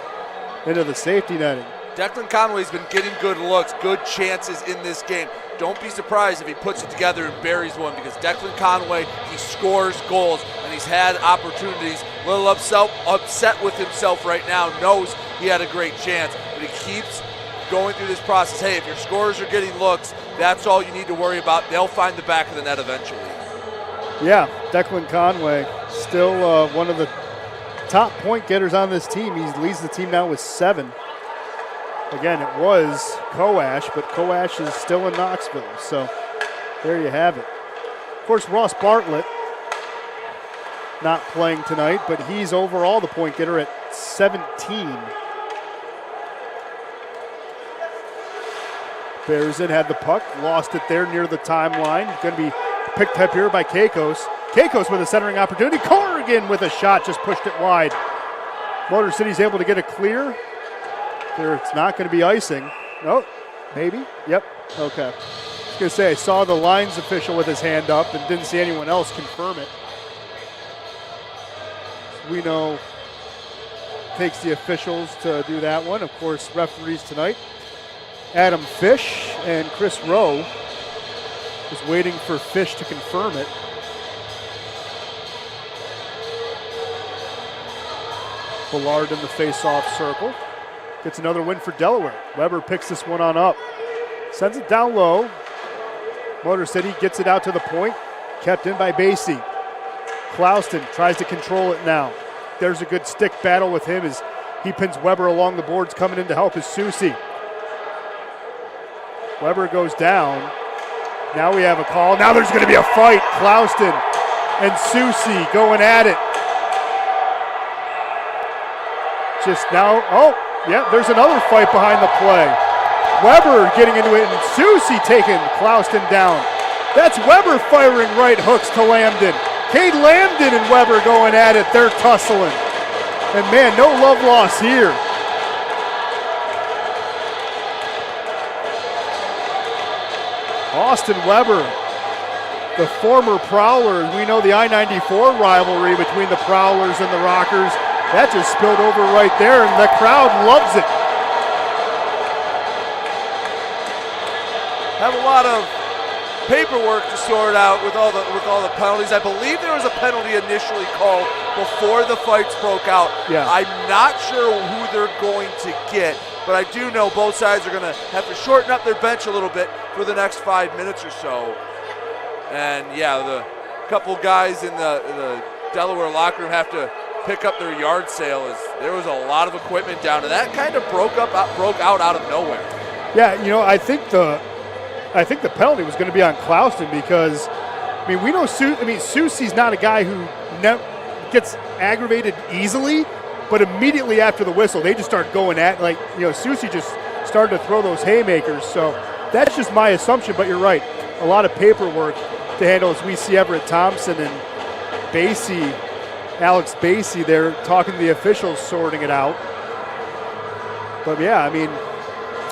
Speaker 1: into the safety netting.
Speaker 2: Declan Conway's been getting good looks, good chances in this game. Don't be surprised if he puts it together and buries one, because Declan Conway, he scores goals, and he's had opportunities. A little upset with himself right now, knows he had a great chance, but he keeps going through this process. Hey, if your scorers are getting looks, that's all you need to worry about. They'll find the back of the net eventually. Yeah,
Speaker 1: Declan Conway, still one of the top point getters on this team. He leads the team now with 7. Again, it was Coash, but Coash is still in Knoxville, so there you have it. Of course, Ross Bartlett not playing tonight, but he's overall the point getter at 17. Bearson had the puck, lost it there near the timeline. Going to be picked up here by Keikos. Keikos with a centering opportunity. Corrigan with a shot, just pushed it wide. Motor City's able to get a clear. It's not going to be icing. Oh, maybe. Yep. Okay. was going to say, I saw the lines official with his hand up and didn't see anyone else confirm it. We know takes the officials to do that one. Of course, referees tonight, Adam Fish and Chris Rowe, is waiting for Fish to confirm it. Ballard in the face-off circle. Gets another win for Delaware. Weber picks this one on up. Sends it down low. Motor City gets it out to the point. Kept in by Basie. Clouston tries to control it now. There's a good stick battle with him as he pins Weber along the boards. Coming in to help is Susie. Weber goes down. Now we have a call. Now there's going to be a fight. Clouston and Susie going at it. Just now, oh, yeah, there's another fight behind the play. Weber getting into it and Susie taking Clouston down. That's Weber firing right hooks to Lambden. Cade Lambden and Weber going at it. They're tussling. And man, no love lost here. Austin Weber, the former Prowler. We know the I-94 rivalry between the Prowlers and the Rockers. That just spilled over right there, and the crowd loves it.
Speaker 2: Have a lot of paperwork to sort out with all the penalties. I believe there was a penalty initially called before the fights broke out.
Speaker 1: Yeah.
Speaker 2: I'm not sure who they're going to get, but I do know both sides are going to have to shorten up their bench a little bit for the next 5 minutes or so. And yeah, the couple guys in the Delaware locker room have to pick up their yard sale as there was a lot of equipment down, and that kind of broke out of nowhere.
Speaker 1: Yeah, you know, I think the penalty was going to be on Clouston because, I mean, we know Susie's not a guy who gets aggravated easily, but immediately after the whistle, they just start going at, like, you know, Susie just started to throw those haymakers. So that's just my assumption, but you're right. A lot of paperwork to handle as we see Everett Thompson and Basie, Alex Basie there talking to the officials, sorting it out. But yeah, I mean,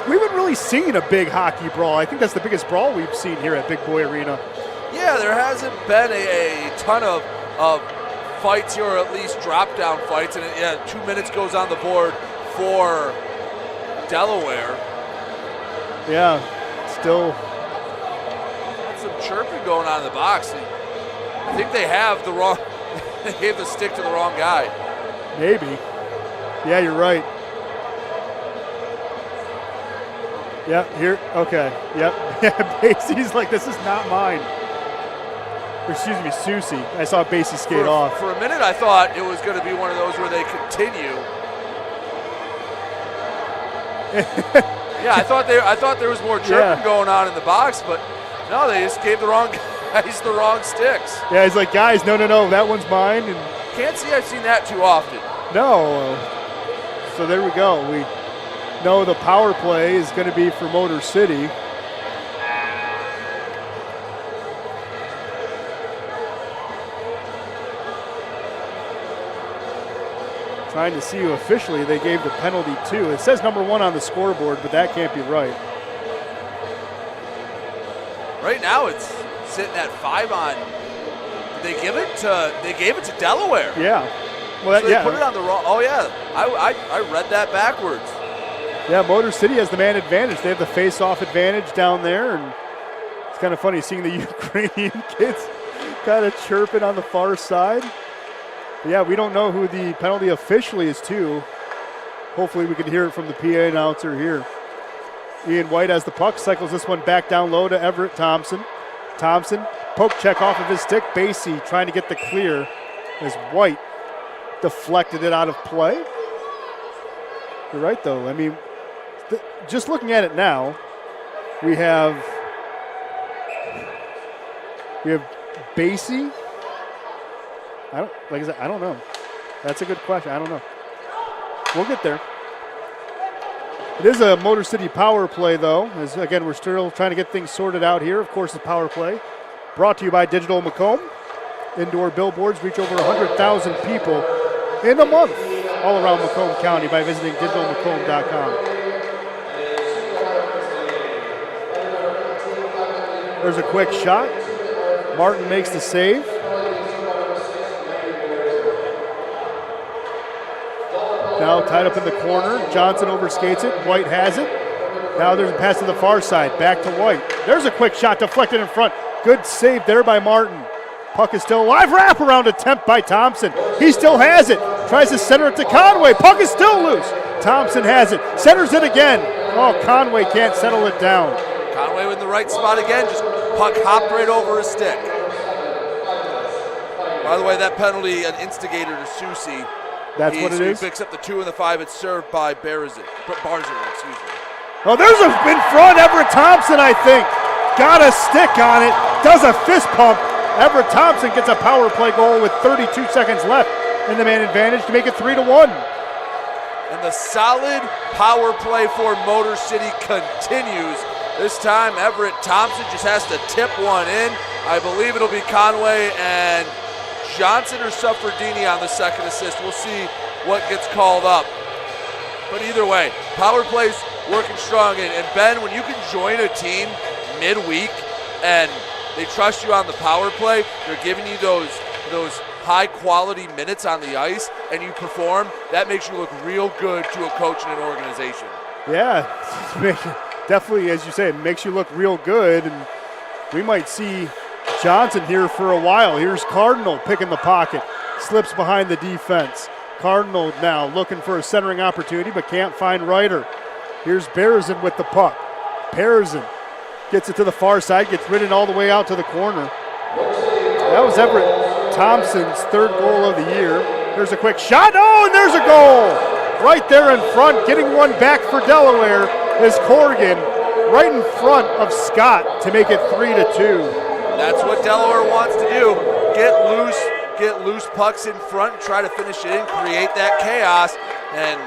Speaker 1: we haven't really seen a big hockey brawl. I think that's the biggest brawl we've seen here at Big Boy Arena.
Speaker 2: Yeah, there hasn't been a ton of fights here, or at least drop-down fights. And yeah, 2 minutes goes on the board for Delaware.
Speaker 1: Yeah, still.
Speaker 2: Got some chirping going on in the box. I think they have the wrong, they gave the stick to the wrong guy.
Speaker 1: Maybe. Yeah, you're right. Yep, here, okay, yep. Yeah, Basie's like, this is not mine. Or, excuse me, Susie. I saw Basie skate off.
Speaker 2: For a minute, I thought it was going to be one of those where they continue. Yeah, I thought there was more chirping going on in the box, but no, they just gave the wrong guys the wrong sticks.
Speaker 1: Yeah, he's like, guys, no, that one's mine. And
Speaker 2: can't see I've seen that too often.
Speaker 1: No. So there we go. We know the power play is going to be for Motor City. Trying to see who officially they gave the penalty to. It says number 1 on the scoreboard, but that can't be right.
Speaker 2: Right now it's sitting at 5 on. Did they give it to? They gave it to Delaware.
Speaker 1: Yeah. Well,
Speaker 2: so they put it on the wrong. Oh yeah, I read that backwards.
Speaker 1: Yeah, Motor City has the man advantage. They have the face-off advantage down there, and it's kind of funny seeing the Ukrainian kids kind of chirping on the far side. But yeah, we don't know who the penalty officially is to. Hopefully we can hear it from the PA announcer here. Ian White has the puck, cycles this one back down low to Everett Thompson. Thompson, poke check off of his stick. Basie trying to get the clear as White deflected it out of play. You're right, though. I mean, just looking at it now, we have Basie. I don't know. That's a good question. I don't know. We'll get there. It is a Motor City power play, though, as, again, we're still trying to get things sorted out here. Of course, the power play brought to you by Digital Macomb. Indoor billboards reach over 100,000 people in a month all around Macomb County by visiting digitalmacomb.com. There's a quick shot. Martin makes the save. Now tied up in the corner. Johnson overskates it. White has it. Now there's a pass to the far side. Back to White. There's a quick shot deflected in front. Good save there by Martin. Puck is still alive. Wraparound attempt by Thompson. He still has it. Tries to center it to Conway. Puck is still loose. Thompson has it. Centers it again. Oh, Conway can't settle it down.
Speaker 2: Conway in the right spot again. Just puck hopped right over his stick. By the way, that penalty, an instigator to Susie.
Speaker 1: That's what it is?
Speaker 2: He picks up the 2 and the 5. It's served by Barzin, excuse me.
Speaker 1: Oh, there's a in front. Everett Thompson, I think. Got a stick on it. Does a fist pump. Everett Thompson gets a power play goal with 32 seconds left in the man advantage to make it 3-1.
Speaker 2: And the solid power play for Motor City continues. This time, Everett Thompson just has to tip one in. I believe it'll be Conway and Johnson or Suffredini on the second assist. We'll see what gets called up. But either way, power play's working strong. And Ben, when you can join a team midweek and they trust you on the power play, they're giving you those high quality minutes on the ice, and you perform, that makes you look real good to a coach and an organization.
Speaker 1: Yeah, definitely, as you say, it makes you look real good, and we might see Johnson here for a while. Here's Cardinal picking the pocket, slips behind the defense. Cardinal now looking for a centering opportunity, but can't find Ryder. Here's Berezin with the puck. Berezin gets it to the far side, gets ridden all the way out to the corner. That was Everett Thompson's third goal of the year. There's a quick shot. Oh, and there's a goal! Right there in front, getting one back for Delaware is Corrigan, right in front of Scott to make it 3-2.
Speaker 2: That's what Delaware wants to do. Get loose pucks in front and try to finish it in, create that chaos. And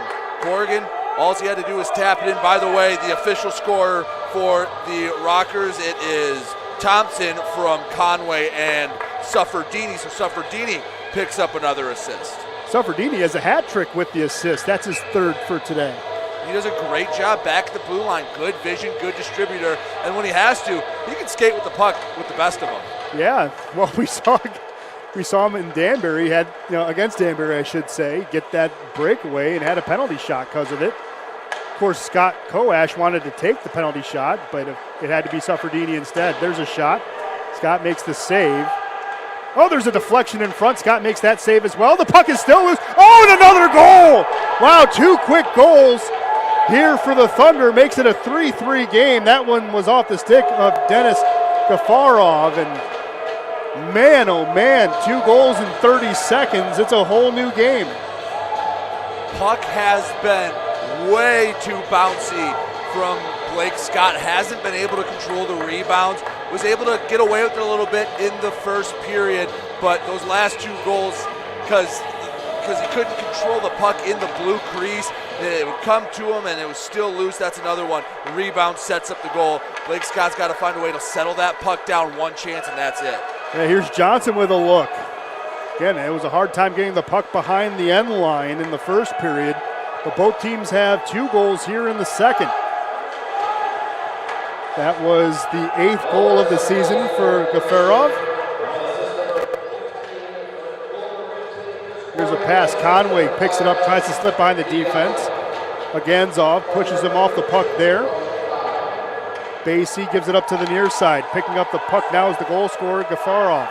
Speaker 2: Corrigan, all he had to do was tap it in. By the way, the official scorer for the Rockers, it is Thompson from Conway and Suffredini. So Suffredini picks up another assist.
Speaker 1: Suffredini has a hat trick with the assist. That's his third for today.
Speaker 2: He does a great job back at the blue line. Good vision, good distributor. And when he has to, he can skate with the puck with the best of them.
Speaker 1: Yeah, well, we saw him in Danbury, against Danbury, I should say, get that breakaway and had a penalty shot because of it. Of course, Scott Koash wanted to take the penalty shot, but it had to be Suffredini instead. There's a shot. Scott makes the save. Oh, there's a deflection in front. Scott makes that save as well. The puck is still loose. Oh, and another goal! Wow, 2 quick goals here for the Thunder. Makes it a 3-3 game. That one was off the stick of Dennis Gafarov. And man, oh man, 2 goals in 30 seconds. It's a whole new game.
Speaker 2: Puck has been way too bouncy from Blake Scott. Hasn't been able to control the rebounds. Was able to get away with it a little bit in the first period, but those last 2 goals, because he couldn't control the puck in the blue crease, it would come to him and it was still loose. That's another one. The rebound sets up the goal. Blake Scott's got to find a way to settle that puck down, one chance, and that's it.
Speaker 1: Yeah, here's Johnson with a look. Again, it was a hard time getting the puck behind the end line in the first period, but both teams have 2 goals here in the second. That was the 8th goal of the season for Gafarov. Here's a pass. Conway picks it up, tries to slip behind the defense. Aganzov pushes him off the puck there. Basie gives it up to the near side. Picking up the puck now is the goal scorer, Gafarov.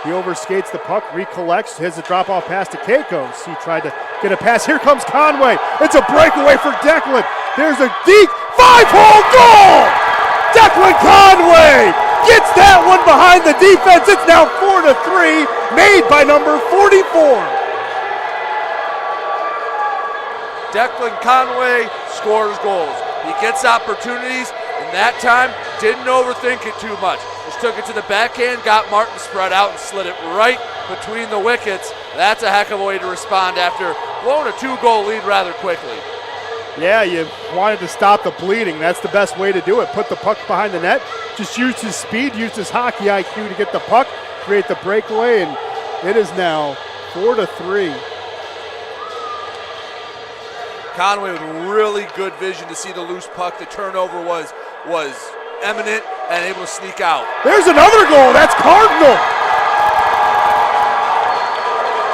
Speaker 1: He overskates the puck, recollects, has a drop-off pass to Keikos. He tried to get a pass. Here comes Conway. It's a breakaway for Declan. There's a deep 5-hole goal! Declan Conway gets that one behind the defense. It's now 4-3, made by number 44.
Speaker 2: Declan Conway scores goals. He gets opportunities, and that time didn't overthink it too much. Just took it to the backhand, got Martin spread out, and slid it right between the wickets. That's a heck of a way to respond after blowing a 2-goal lead rather quickly.
Speaker 1: Yeah, you wanted to stop the bleeding. That's the best way to do it. Put the puck behind the net. Just use his speed, use his hockey IQ to get the puck, create the breakaway, and it is now 4-3. Conway
Speaker 2: with really good vision to see the loose puck. The turnover was eminent and able to sneak out.
Speaker 1: There's another goal. That's Cardinal.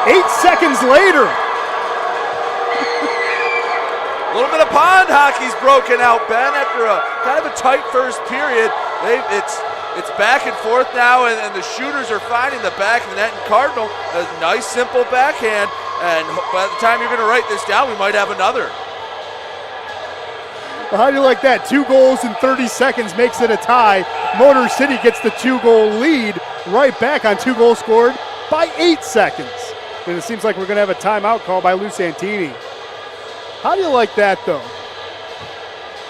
Speaker 1: 8 seconds later.
Speaker 2: A little bit of pond hockey's broken out, Ben, after a kind of a tight first period. It's back and forth now, and the shooters are finding the back of the net. And Cardinal, a nice, simple backhand. And by the time you're going to write this down, we might have another.
Speaker 1: Well, how do you like that? 2 goals in 30 seconds makes it a tie. Motor City gets the 2-goal lead right back on 2 goals scored by 8 seconds. And it seems like we're going to have a timeout call by Lou Santini. How do you like that, though?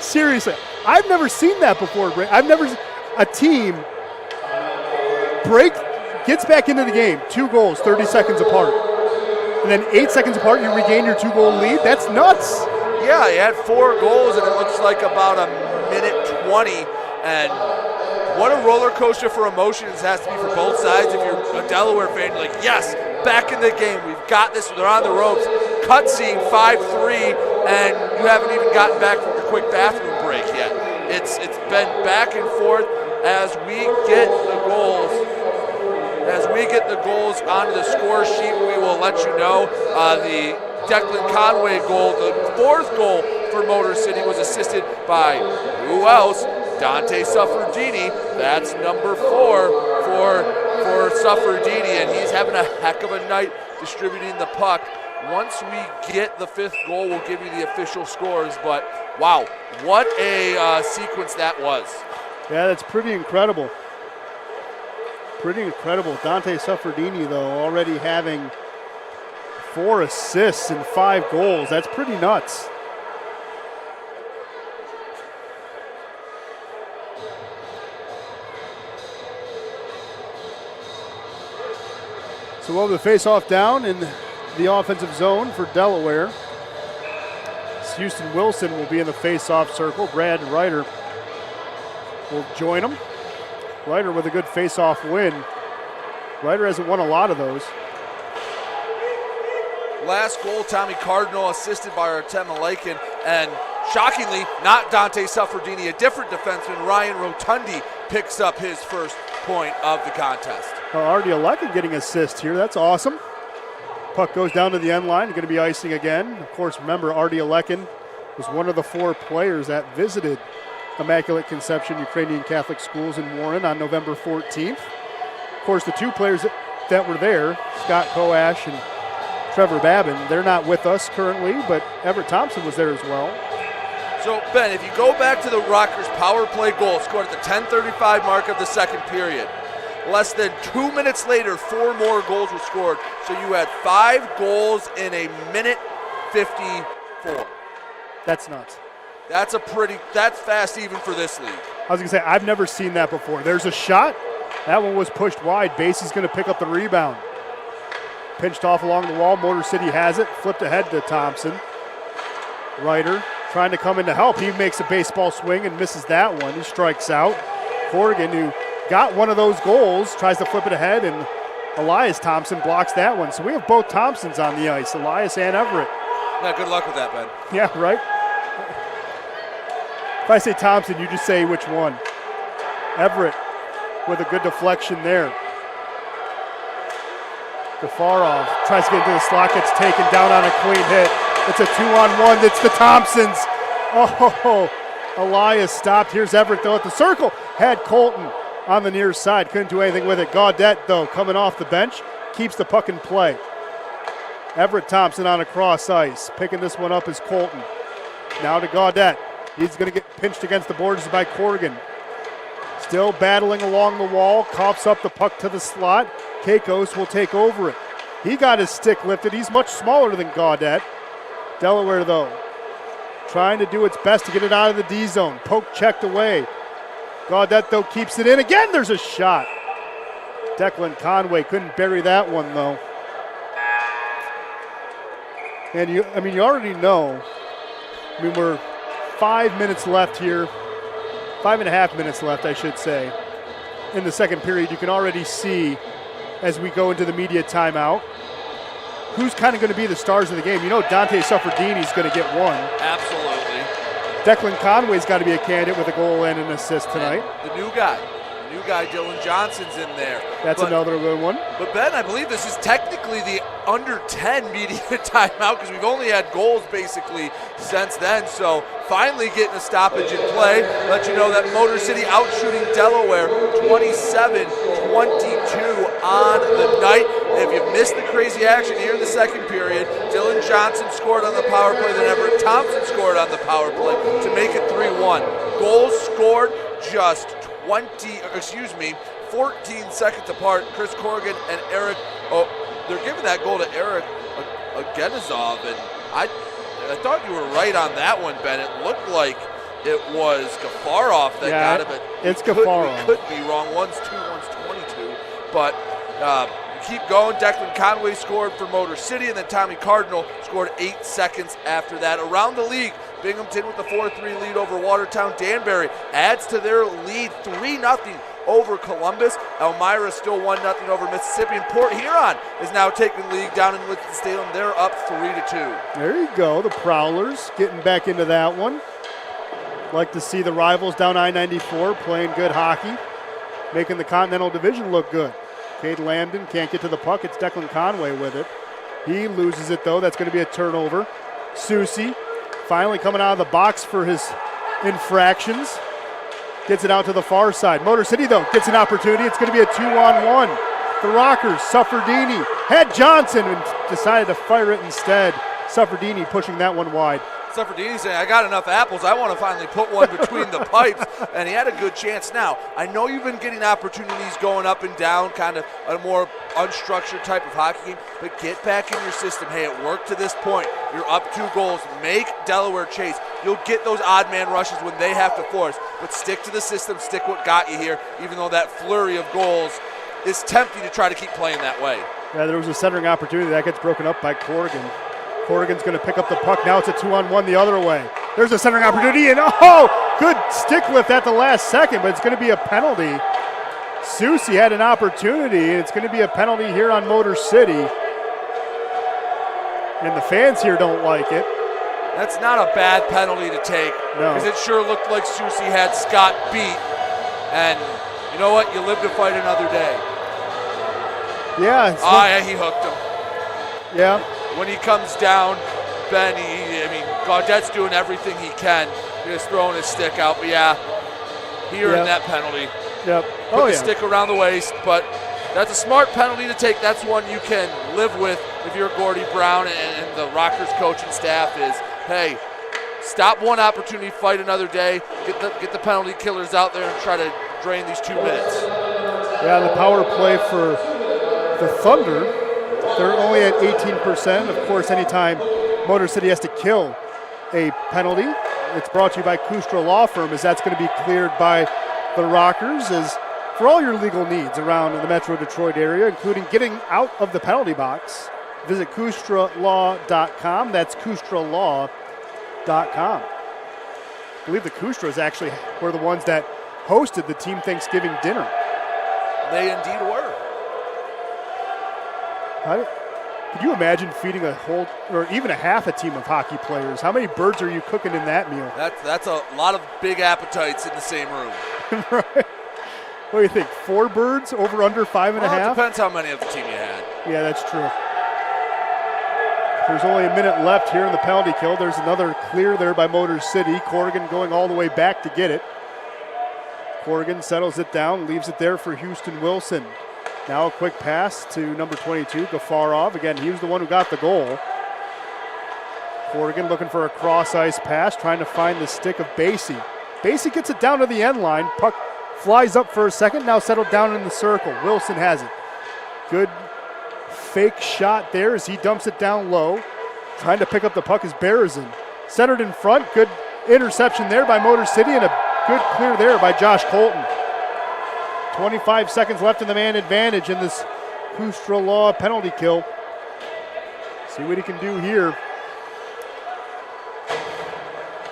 Speaker 1: Seriously, I've never seen that before. I've never seen a team gets back into the game, 2 goals, 30 seconds apart. And then 8 seconds apart, you regain your 2-goal lead? That's nuts.
Speaker 2: Yeah, he had 4 goals, and it looks like about a minute 20. And what a roller coaster for emotions has to be for both sides. If you're a Delaware fan, you're like, yes, back in the game. We've got this. They're on the ropes. Cutscene 5-3, and you haven't even gotten back from your quick bathroom break yet. It's been back and forth as we get the goals. As we get the goals onto the score sheet, we will let you know. The Declan Conway goal, the 4th goal for Motor City, was assisted by who else? Dante Suffredini. That's number 4 for Suffredini, and he's having a heck of a night distributing the puck. Once we get the 5th goal, we'll give you the official scores, but wow, what a sequence that was.
Speaker 1: Yeah, that's pretty incredible. Pretty incredible. Dante Suffredini, though, already having 4 assists and 5 goals. That's pretty nuts. So we'll have the face-off down in the offensive zone for Delaware. Houston Wilson will be in the face-off circle. Brad Ryder will join him. Ryder with a good face-off win. Ryder hasn't won a lot of those.
Speaker 2: Last goal, Tommy Cardinal, assisted by Artem Malakin, and shockingly, not Dante Suffredini, a different defenseman, Ryan Rotundi, picks up his first point of the contest.
Speaker 1: Artie Alekin getting assist here. That's awesome. Puck goes down to the end line. Going to be icing again. Of course, remember, Artie Alekin was one of the 4 players that visited Immaculate Conception Ukrainian Catholic Schools in Warren on November 14th. Of course, the 2 players that were there, Scott Koash and Trevor Babin, they're not with us currently, but Everett Thompson was there as well.
Speaker 2: So, Ben, if you go back to the Rockers' power play goal scored at the 10:35 mark of the second period, less than 2 minutes later, 4 more goals were scored. So you had 5 goals in a minute 54.
Speaker 1: That's nuts.
Speaker 2: That's fast even for this league.
Speaker 1: I was going to say, I've never seen that before. There's a shot. That one was pushed wide. Basie's going to pick up the rebound. Pinched off along the wall. Motor City has it. Flipped ahead to Thompson. Ryder trying to come in to help. He makes a baseball swing and misses that one. He strikes out. Corrigan, who got one of those goals, tries to flip it ahead, and Elias Thompson blocks that one. So we have both Thompsons on the ice, Elias and Everett.
Speaker 2: Yeah, good luck with that, Ben.
Speaker 1: Yeah, right? If I say Thompson, you just say which one. Everett with a good deflection there. Gafarov tries to get into the slot, gets taken down on a clean hit. It's a 2-on-1. It's the Thompsons. Oh, Elias stopped. Here's Everett, though, at the circle. Had Colton on the near side. Couldn't do anything with it. Gaudette, though, coming off the bench, keeps the puck in play. Everett Thompson on a cross ice. Picking this one up is Colton. Now to Gaudette. He's going to get pinched against the boards by Corrigan. Still battling along the wall. Coughs up the puck to the slot. Keikos will take over it. He got his stick lifted. He's much smaller than Gaudette. Delaware, though, trying to do its best to get it out of the D zone. Poke checked away. Gaudette, though, keeps it in. Again, there's a shot. Declan Conway couldn't bury that one, though. And you already know. We're 5 minutes left here. 5.5 minutes left, I should say. In the second period, you can already see as we go into the media timeout who's kind of going to be the stars of the game. You know Dante Suffredini is going to get one.
Speaker 2: Absolutely.
Speaker 1: Declan Conway's got to be a candidate with a goal and an assist tonight.
Speaker 2: And the new guy, Dylan Johnson's in there.
Speaker 1: That's another good one.
Speaker 2: But Ben, I believe this is technically the under 10 media timeout because we've only had goals basically since then. So finally getting a stoppage in play. Let you know that Motor City outshooting Delaware 27-22 on the night. If you missed the crazy action here in the second period, Dylan Johnson scored on the power play, then Everett Thompson scored on the power play to make it 3-1. Goals scored just 14 seconds apart. Chris Corrigan and Eric, they're giving that goal to Eric Agenizov, and I thought you were right on that one, Ben. It looked like it was Gafarov that got it, but
Speaker 1: it's Gafarov.
Speaker 2: We could be wrong. One's 2, one's 22, but keep going. Declan Conway scored for Motor City, and then Tommy Cardinal scored 8 seconds after that. Around the league, Binghamton with the 4-3 lead over Watertown. Danbury adds to their lead 3-0 over Columbus. Elmira still 1-0 over Mississippi. And Port Huron is now taking the league down in Winston-Salem. They're up 3-2.
Speaker 1: There you go. The Prowlers getting back into that one. Like to see the rivals down I-94 playing good hockey, making the Continental Division look good. Cade Lambden can't get to the puck. It's Declan Conway with it. He loses it, though. That's going to be a turnover. Susi finally coming out of the box for his infractions. Gets it out to the far side. Motor City, though, gets an opportunity. It's going to be a 2-on-1. The Rockers, Suffredini, had Johnson and decided to fire it instead. Suffredini pushing that one wide.
Speaker 2: Suffredini saying, I got enough apples. I want to finally put one between the pipes. And he had a good chance. Now, I know you've been getting opportunities going up and down, kind of a more unstructured type of hockey game, but get back in your system. Hey, it worked to this point. You're up 2 goals. Make Delaware chase. You'll get those odd man rushes when they have to force, but stick to the system, stick what got you here, even though that flurry of goals is tempting to try to keep playing that way.
Speaker 1: Yeah, there was a centering opportunity that gets broken up by Corrigan. Corrigan's going to pick up the puck. Now it's a 2-on-1 the other way. There's a centering opportunity, and good stick lift at the last second, but it's going to be a penalty. Susi had an opportunity, and it's going to be a penalty here on Motor City. And the fans here don't like it.
Speaker 2: That's not a bad penalty to take, because it sure looked like Susi had Scott beat. And you know what? You live to fight another day.
Speaker 1: Yeah.
Speaker 2: He hooked him.
Speaker 1: Yeah.
Speaker 2: When he comes down, Ben, Gaudette's doing everything he can. He's throwing his stick out. But yeah, he earned that penalty.
Speaker 1: Yep.
Speaker 2: Put the stick around the waist, but that's a smart penalty to take. That's one you can live with if you're Gordy Brown and the Rockers coaching staff is, hey, stop one opportunity, fight another day, get the penalty killers out there and try to drain these 2 minutes.
Speaker 1: Yeah, the power play for the Thunder, they're only at 18%. Of course, anytime Motor City has to kill a penalty, it's brought to you by Kustra Law Firm, as that's going to be cleared by the Rockers. As for all your legal needs around the Metro Detroit area, including getting out of the penalty box, visit KustraLaw.com. That's KustraLaw.com. I believe the Kustras actually were the ones that hosted the team Thanksgiving dinner.
Speaker 2: They indeed were.
Speaker 1: Could you imagine feeding a whole, or even a half a team of hockey players? How many birds are you cooking in that meal?
Speaker 2: That's a lot of big appetites in the same room.
Speaker 1: Right. What do you think, 4 birds, over, under 5.5?
Speaker 2: It depends how many of the team you had.
Speaker 1: Yeah, that's true. There's only a minute left here in the penalty kill. There's another clear there by Motor City. Corrigan going all the way back to get it. Corrigan settles it down, leaves it there for Houston Wilson. Now a quick pass to number 22, Gafarov. Again, he was the one who got the goal. Corrigan looking for a cross-ice pass, trying to find the stick of Basie. Basie gets it down to the end line. Puck flies up for a second, now settled down in the circle. Wilson has it. Good fake shot there as he dumps it down low. Trying to pick up the puck is Berezin. Centered in front, good interception there by Motor City, and a good clear there by Josh Colton. 25 seconds left in the man advantage in this Kustra Law penalty kill. See what he can do here.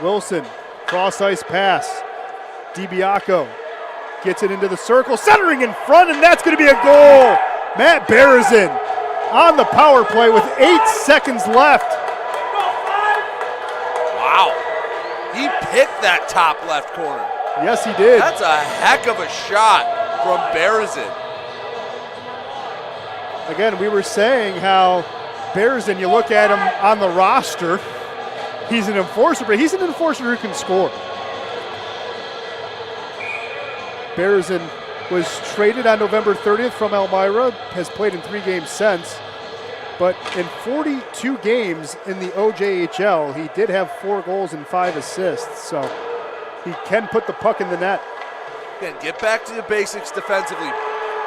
Speaker 1: Wilson, cross-ice pass. DiBiaco gets it into the circle, centering in front, and that's going to be a goal. Matt Berezin on the power play with 8 seconds left.
Speaker 2: Wow. He picked that top left corner.
Speaker 1: Yes, he did.
Speaker 2: That's a heck of a shot from Berezin.
Speaker 1: Again, we were saying how Berezin, you look at him on the roster, he's an enforcer, but he's an enforcer who can score. Berezin was traded on November 30th from Elmira, has played in 3 games since, but in 42 games in the OJHL, he did have 4 goals and 5 assists, so he can put the puck in the net.
Speaker 2: Again, get back to the basics defensively.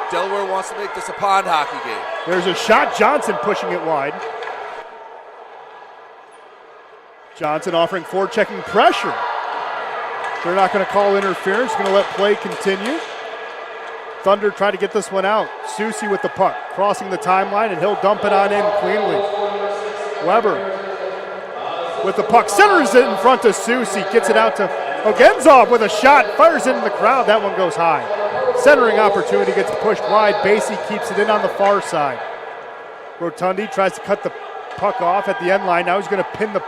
Speaker 2: Delaware wants to make this a pond hockey game.
Speaker 1: There's a shot, Johnson pushing it wide. Johnson offering forechecking pressure. They're not going to call interference, going to let play continue. Thunder try to get this one out. Susi with the puck, crossing the timeline, and he'll dump it on in cleanly. Weber with the puck, centers it in front of Susi, gets it out to Ogenzov with a shot, fires it in the crowd. That one goes high. Centering opportunity gets pushed wide. Basie keeps it in on the far side. Rotundi tries to cut the puck off at the end line. Now he's going to pin the,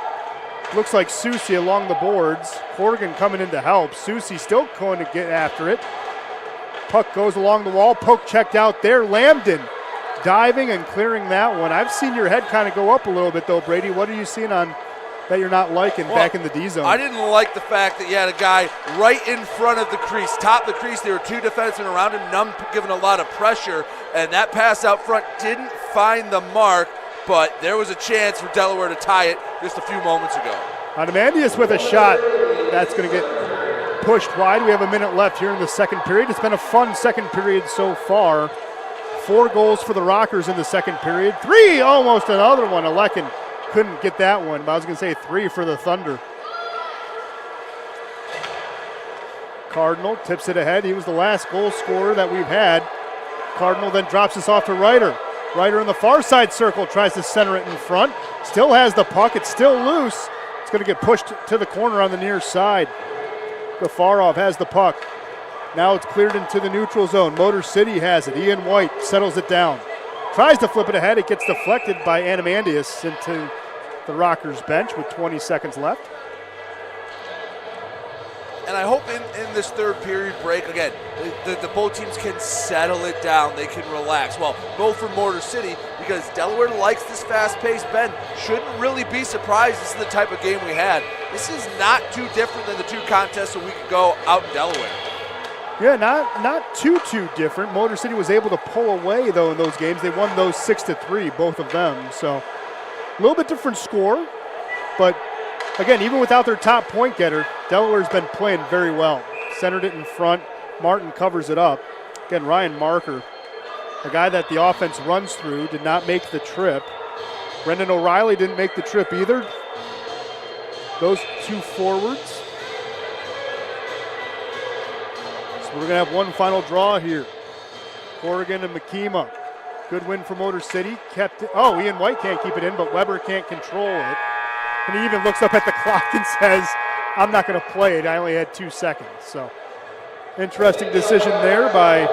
Speaker 1: looks like Susi along the boards. Corrigan coming in to help. Susi still going to get after it. Puck goes along the wall. Poke checked out there. Lambden diving and clearing that one. I've seen your head kind of go up a little bit though, Brady. What are you seeing on that you're not liking back in the D zone?
Speaker 2: I didn't like the fact that you had a guy right in front of the crease, top of the crease. There were 2 defensemen around him, none giving a lot of pressure, and that pass out front didn't find the mark, but there was a chance for Delaware to tie it just a few moments ago.
Speaker 1: Adamandius with a shot. That's going to get pushed wide. We have a minute left here in the second period. It's been a fun second period so far. 4 goals for the Rockers in the second period. 3, almost another one. Alekin couldn't get that one, but I was going to say 3 for the Thunder. Cardinal tips it ahead. He was the last goal scorer that we've had. Cardinal then drops this off to Ryder. Ryder in the far side circle tries to center it in front. Still has the puck. It's still loose. It's going to get pushed to the corner on the near side. Gafarov has the puck. Now it's cleared into the neutral zone. Motor City has it. Ian White settles it down. Tries to flip it ahead. It gets deflected by Adamandius into the Rockers bench with 20 seconds left.
Speaker 2: And I hope in this third period break, again, the both teams can settle it down. They can relax. Well, both for Motor City, because Delaware likes this fast pace. Ben shouldn't really be surprised. This is the type of game we had. This is not too different than the 2 contests a week ago out in Delaware.
Speaker 1: Yeah, not too different. Motor City was able to pull away, though, in those games. They won those 6-3, both of them. So a little bit different score. But, again, even without their top point getter, Delaware's been playing very well. Centered it in front. Martin covers it up. Again, Ryan Marker, a guy that the offense runs through, did not make the trip. Brendan O'Reilly didn't make the trip either. Those 2 forwards. We're going to have one final draw here. Corrigan and Makema. Good win for Motor City. Kept it. Oh, Ian White can't keep it in, but Weber can't control it. And he even looks up at the clock and says, I'm not going to play it. I only had 2 seconds. So interesting decision there by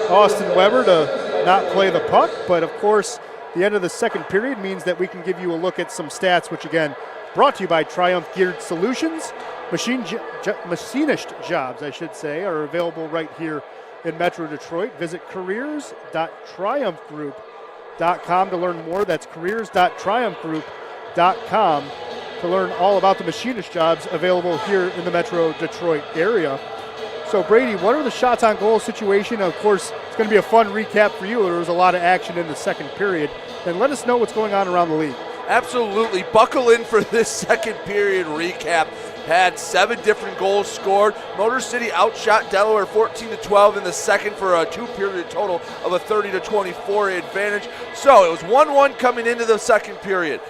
Speaker 1: Austin Weber to not play the puck. But, of course, the end of the second period means that we can give you a look at some stats, which, again, brought to you by Triumph Geared Solutions. Machinist jobs, I should say, are available right here in Metro Detroit. Visit careers.triumphgroup.com to learn more. That's careers.triumphgroup.com to learn all about the machinist jobs available here in the Metro Detroit area. So, Brady, what are the shots on goal situation? Of course, it's going to be a fun recap for you. There was a lot of action in the second period. And let us know what's going on around the league.
Speaker 2: Absolutely. Buckle in for this second period recap. Had 7 different goals scored. Motor City outshot Delaware 14-12 in the second for a 2-period total of a 30-24 advantage. So it was 1-1 coming into the second period.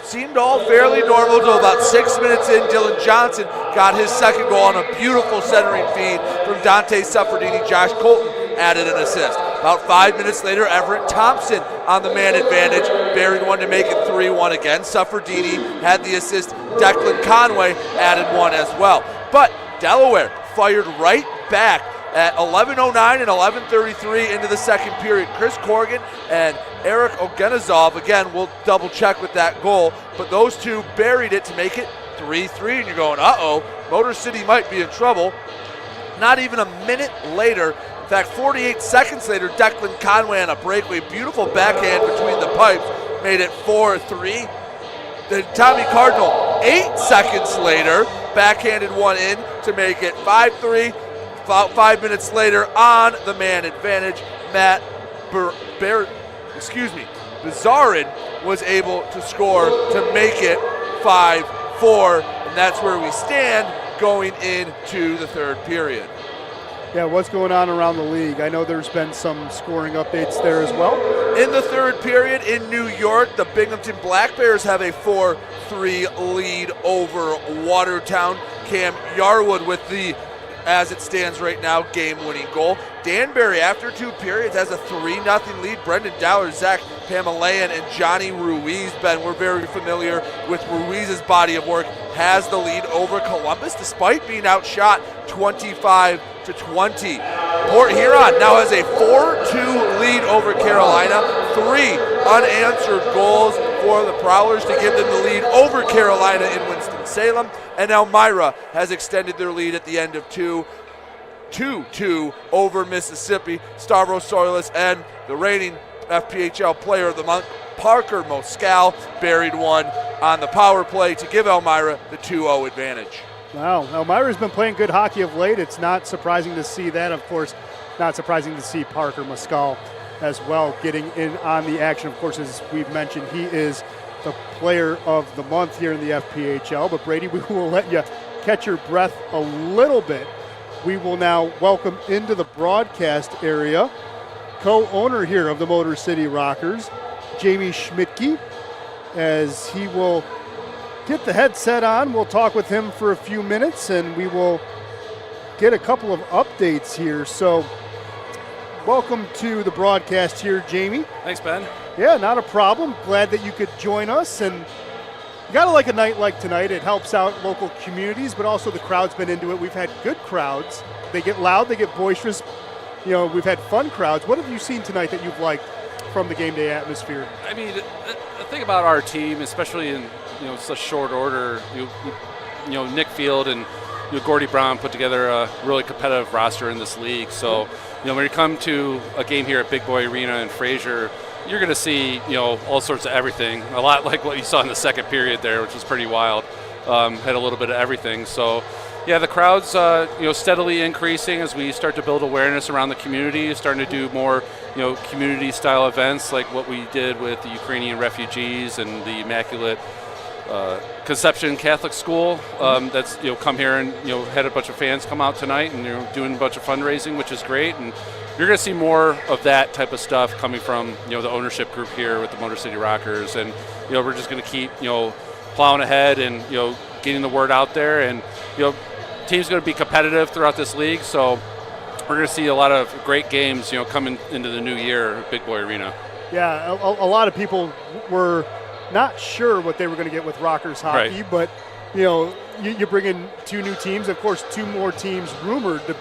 Speaker 2: Seemed all fairly normal until about 6 minutes in. Dylan Johnson got his second goal on a beautiful centering feed from Dante Suffredini. Josh Colton added an assist. About 5 minutes later, Everett Thompson on the man advantage, buried one to make it 3-1 again. Suffredini had the assist. Declan Conway added one as well. But Delaware fired right back at 11:09 and 11:33 into the second period. Chris Corrigan and Eric Ogenazov, again, we'll double check with that goal, but those two buried it to make it 3-3, and you're going, uh-oh, Motor City might be in trouble. Not even a minute later, in fact, 48 seconds later, Declan Conway on a breakaway, beautiful backhand between the pipes, made it 4-3. Then Tommy Cardinal, 8 seconds later, backhanded one in to make it 5-3. About 5 minutes later, on the man advantage, Matt Bazarin was able to score to make it 5-4, and that's where we stand going into the third period.
Speaker 1: Yeah, what's going on around the league? I know there's been some scoring updates there as well.
Speaker 2: In the third period in New York, the Binghamton Black Bears have a 4-3 lead over Watertown. Cam Yarwood with the, as it stands right now, game-winning goal. Danbury, after 2 periods, has a 3-0 lead. Brendan Dowler, Zach Pamelayan, and Johnny Ruiz. Ben, we're very familiar with Ruiz's body of work, has the lead over Columbus despite being outshot 25-20. Port Huron now has a 4-2 lead over Carolina. 3 unanswered goals for the Prowlers to give them the lead over Carolina in Winston-Salem. And Elmira has extended their lead at the end of 2-2 over Mississippi. Stavros Soilis and the reigning FPHL player of the month, Parker Moscal, buried one on the power play to give Elmira the 2-0 advantage.
Speaker 1: Wow, Elmira's been playing good hockey of late. It's not surprising to see that. Of course, not surprising to see Parker Moscal as well getting in on the action. Of course, as we've mentioned, he is the player of the month here in the FPHL. But Brady, we will let you catch your breath a little bit. We will now welcome into the broadcast area co-owner here of the Motor City Rockers, Jamie Schmidtke, as he will get the headset on. We'll talk with him for a few minutes, and we will get a couple of updates here. So welcome to the broadcast here, Jamie.
Speaker 4: Thanks, Ben.
Speaker 1: Yeah, not a problem. Glad that you could join us. And you gotta like a night like tonight. It helps out local communities, but also the crowd's been into it. We've had good crowds. They get loud, they get boisterous. You know, we've had fun crowds. What have you seen tonight that you've liked from the game day atmosphere?
Speaker 4: I mean, the thing about our team, especially in such short order, you know Nick Field and Gordy Brown put together a really competitive roster in this league. So when you come to a game here at Big Boy Arena in Fraser, you're going to see all sorts of everything. A lot like what you saw in the second period there, which was pretty wild. Had a little bit of everything. So. Yeah, the crowd's steadily increasing as we start to build awareness around the community, starting to do more community-style events like what we did with the Ukrainian refugees and the Immaculate Conception Catholic School. That's come here and had a bunch of fans come out tonight and doing a bunch of fundraising, which is great. And you're going to see more of that type of stuff coming from the ownership group here with the Motor City Rockers, and we're just going to keep plowing ahead and getting the word out there, and team's going to be competitive throughout this league, so we're going to see a lot of great games, coming into the new year at Big Boy Arena.
Speaker 1: Yeah, a lot of people were not sure what they were going to get with Rockers hockey,
Speaker 4: right.
Speaker 1: But you bring in 2 new teams. Of course, 2 more teams rumored to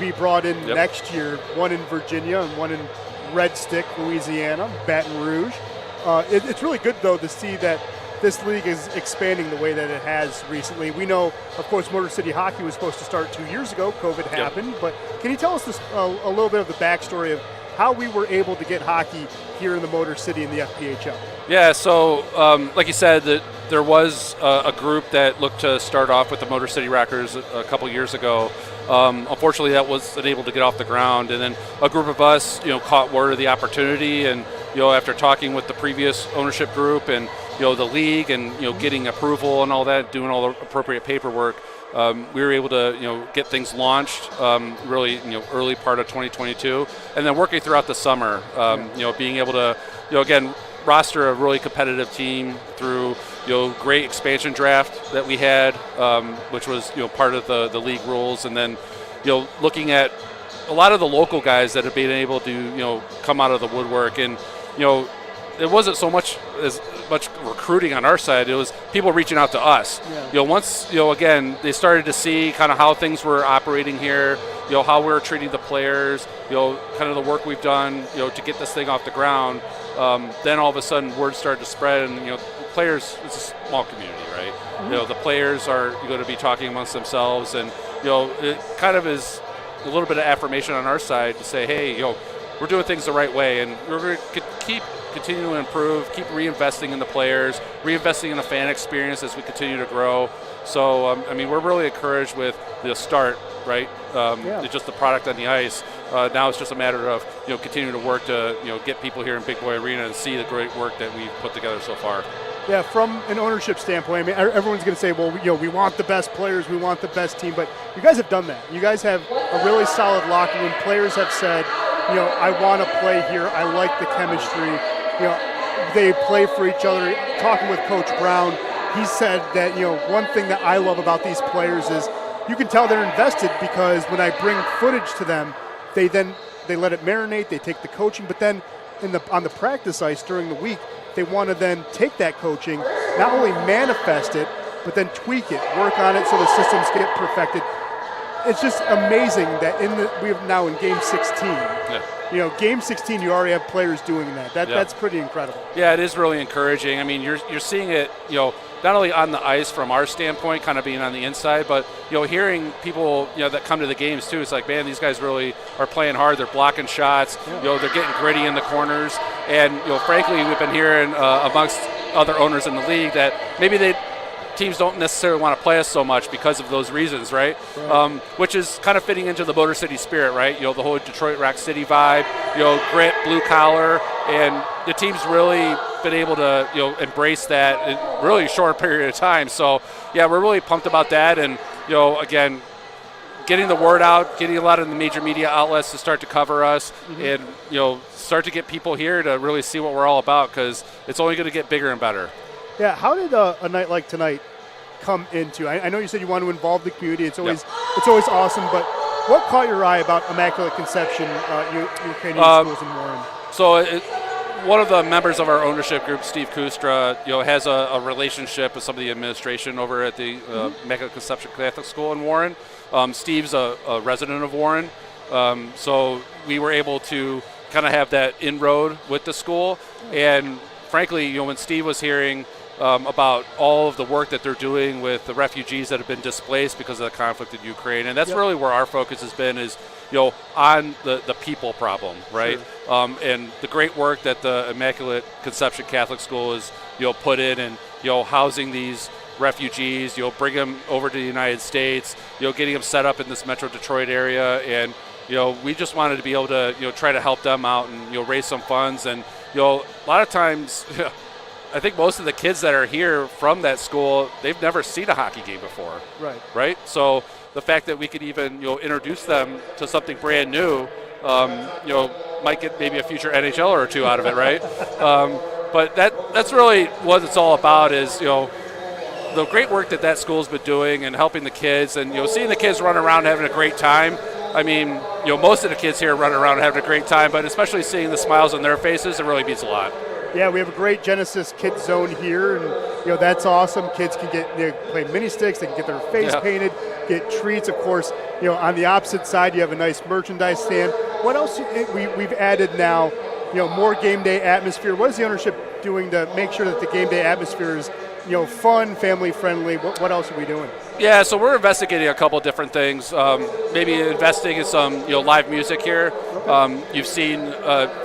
Speaker 1: be brought in next year. One in Virginia and one in Red Stick, Louisiana, Baton Rouge. It's really good though to see that this league is expanding the way that it has recently. We know, of course, Motor City Hockey was supposed to start 2 years ago. COVID happened. But can you tell us a little bit of the backstory of how we were able to get hockey here in the Motor City in the FPHL?
Speaker 4: Yeah, so like you said, that there was a group that looked to start off with the Motor City Rockers a couple years ago. Unfortunately, that wasn't able to get off the ground. And then a group of us, caught word of the opportunity. And, after talking with the previous ownership group and the league and getting approval and all that, doing all the appropriate paperwork, we were able to get things launched really early part of 2022, and then working throughout the summer, being able to again roster a really competitive team through great expansion draft that we had, which was part of the league rules, and then looking at a lot of the local guys that have been able to come out of the woodwork. And it wasn't so much recruiting on our side. It was people reaching out to us. Yeah. Once again they started to see kind of how things were operating here, how we were treating the players, kind of the work we've done, to get this thing off the ground. Then all of a sudden word started to spread, and players, it's a small community, right? The players are going to be talking amongst themselves, and it kind of is a little bit of affirmation on our side to say, hey, we're doing things the right way, and we're going to keep continuing to improve, keep reinvesting in the players, reinvesting in the fan experience as we continue to grow. So, we're really encouraged with the start, right? It's just the product on the ice. Now it's just a matter of continuing to work to get people here in Big Boy Arena and see the great work that we've put together so far.
Speaker 1: Yeah, from an ownership standpoint, everyone's going to say, well, we want the best players, we want the best team, but you guys have done that. You guys have a really solid locker room. Players have said, I want to play here. I like the chemistry. They play for each other. Talking with Coach Brown, he said that, one thing that I love about these players is you can tell they're invested because when I bring footage to them, they let it marinate, they take the coaching, but then on the practice ice during the week, they want to then take that coaching, not only manifest it, but then tweak it, work on it so the systems get perfected. It's just amazing that we have now in Game 16. Yeah. Game 16, you already have players doing that. That's pretty incredible.
Speaker 4: Yeah, it is really encouraging. You're seeing it, not only on the ice from our standpoint, kind of being on the inside, but hearing people that come to the games too. It's like, man, these guys really are playing hard. They're blocking shots. They're getting gritty in the corners. And frankly, we've been hearing amongst other owners in the league that maybe teams don't necessarily want to play us so much because of those reasons, right? Which is kind of fitting into the Motor City spirit, right? The whole Detroit Rock City vibe, grit, blue collar, and the team's really been able to embrace that in really a short period of time. So yeah, we're really pumped about that, and again, getting the word out, getting a lot of the major media outlets to start to cover us, and start to get people here to really see what we're all about, because it's only going to get bigger and better.
Speaker 1: Yeah, how did a night like tonight come into? I know you said you want to involve the community. It's always awesome, but what caught your eye about Immaculate Conception Ukrainian schools in Warren?
Speaker 4: So one of the members of our ownership group, Steve Kustra, has a relationship with some of the administration over at the Immaculate Conception Catholic School in Warren. Steve's a resident of Warren, so we were able to kind of have that inroad with the school. And frankly, when Steve was hearing about all of the work that they're doing with the refugees that have been displaced because of the conflict in Ukraine, and that's really where our focus has been, is on the people problem, right? Sure. And the great work that the Immaculate Conception Catholic School is put in, and housing these refugees, bring them over to the United States, getting them set up in this Metro Detroit area, and we just wanted to be able to try to help them out and raise some funds. And a lot of times I think most of the kids that are here from that school, they've never seen a hockey game before. Right. So the fact that we could even introduce them to something brand new, might get maybe a future NHL or two out of it, right? But that's really what it's all about, is the great work that school's been doing and helping the kids, and seeing the kids run around having a great time. Most of the kids here run around having a great time, but especially seeing the smiles on their faces, it really means a lot.
Speaker 1: Yeah, we have a great Genesis Kids Zone here, and that's awesome. Kids can play mini sticks, they can get their face painted, get treats. Of course, on the opposite side, you have a nice merchandise stand. What else we've added now? More game day atmosphere. What is the ownership doing to make sure that the game day atmosphere is fun, family friendly? What else are we doing?
Speaker 4: Yeah, so we're investigating a couple different things. Maybe investing in some live music here. You've seen,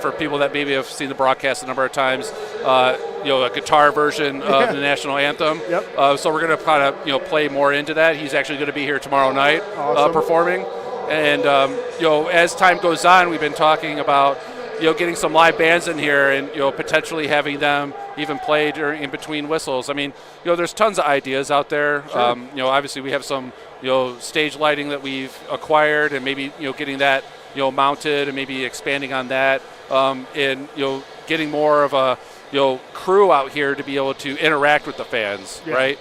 Speaker 4: for people that maybe have seen the broadcast a number of times, a guitar version of the national anthem. So we're going to kind of play more into that. He's actually going to be here tomorrow night performing. And as time goes on, we've been talking about getting some live bands in here, and potentially having them even play in between whistles. There's tons of ideas out there. Sure. Obviously we have some stage lighting that we've acquired, and maybe getting that mounted, and maybe expanding on that, and getting more of a crew out here to be able to interact with the fans, right?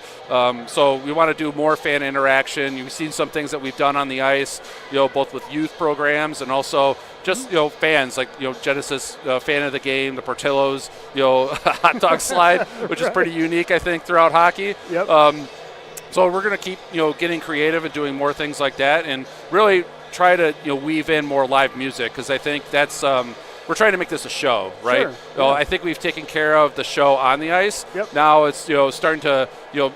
Speaker 4: So we want to do more fan interaction. You've seen some things that we've done on the ice, both with youth programs and also just fans, like Genesis fan of the game, the Portillo's hot dog slide, which is pretty unique, I think, throughout hockey. So we're going to keep getting creative and doing more things like that, and really try to weave in more live music, because I think that's we're trying to make this a show, right?
Speaker 1: Sure.
Speaker 4: You know, I think we've taken care of the show on the ice.
Speaker 1: Yep.
Speaker 4: Now it's starting to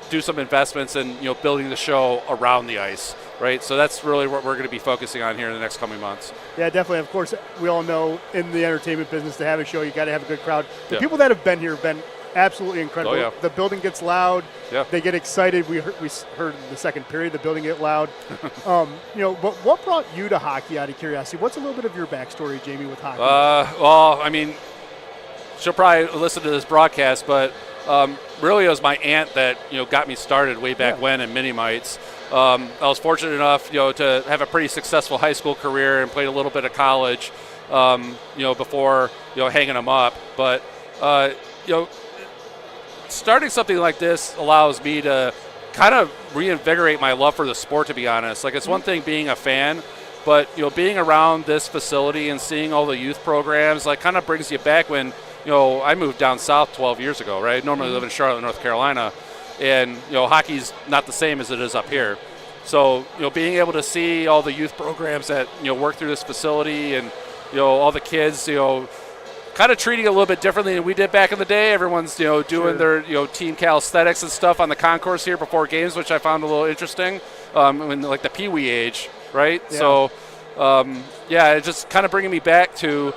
Speaker 4: do some investments in building the show around the ice, right? So that's really what we're going to be focusing on here in the next coming months.
Speaker 1: Yeah, definitely. Of course, we all know in the entertainment business to have a show, you got to have a good crowd. The people that have been here have been absolutely incredible.
Speaker 4: Oh, yeah.
Speaker 1: The building gets loud.
Speaker 4: Yeah.
Speaker 1: They get excited. We heard in the second period the building get loud. But what brought you to hockey out of curiosity? What's a little bit of your backstory, Jamie, with hockey?
Speaker 4: Well, I mean, she'll probably listen to this broadcast, but really it was my aunt that got me started way back when in mini mites. I was fortunate enough to have a pretty successful high school career and played a little bit of college before hanging them up. But starting something like this allows me to kind of reinvigorate my love for the sport, to be honest. Like, it's one thing being a fan, but being around this facility and seeing all the youth programs kind of brings you back when I moved down south 12 years ago, right? Normally live in Charlotte, North Carolina, and hockey's not the same as it is up here. So being able to see all the youth programs that work through this facility, and all the kids kind of treating it a little bit differently than we did back in the day. Everyone's doing their team calisthenics and stuff on the concourse here before games, which I found a little interesting. In like the pee-wee age, right?
Speaker 1: Yeah.
Speaker 4: So it's just kind of bringing me back to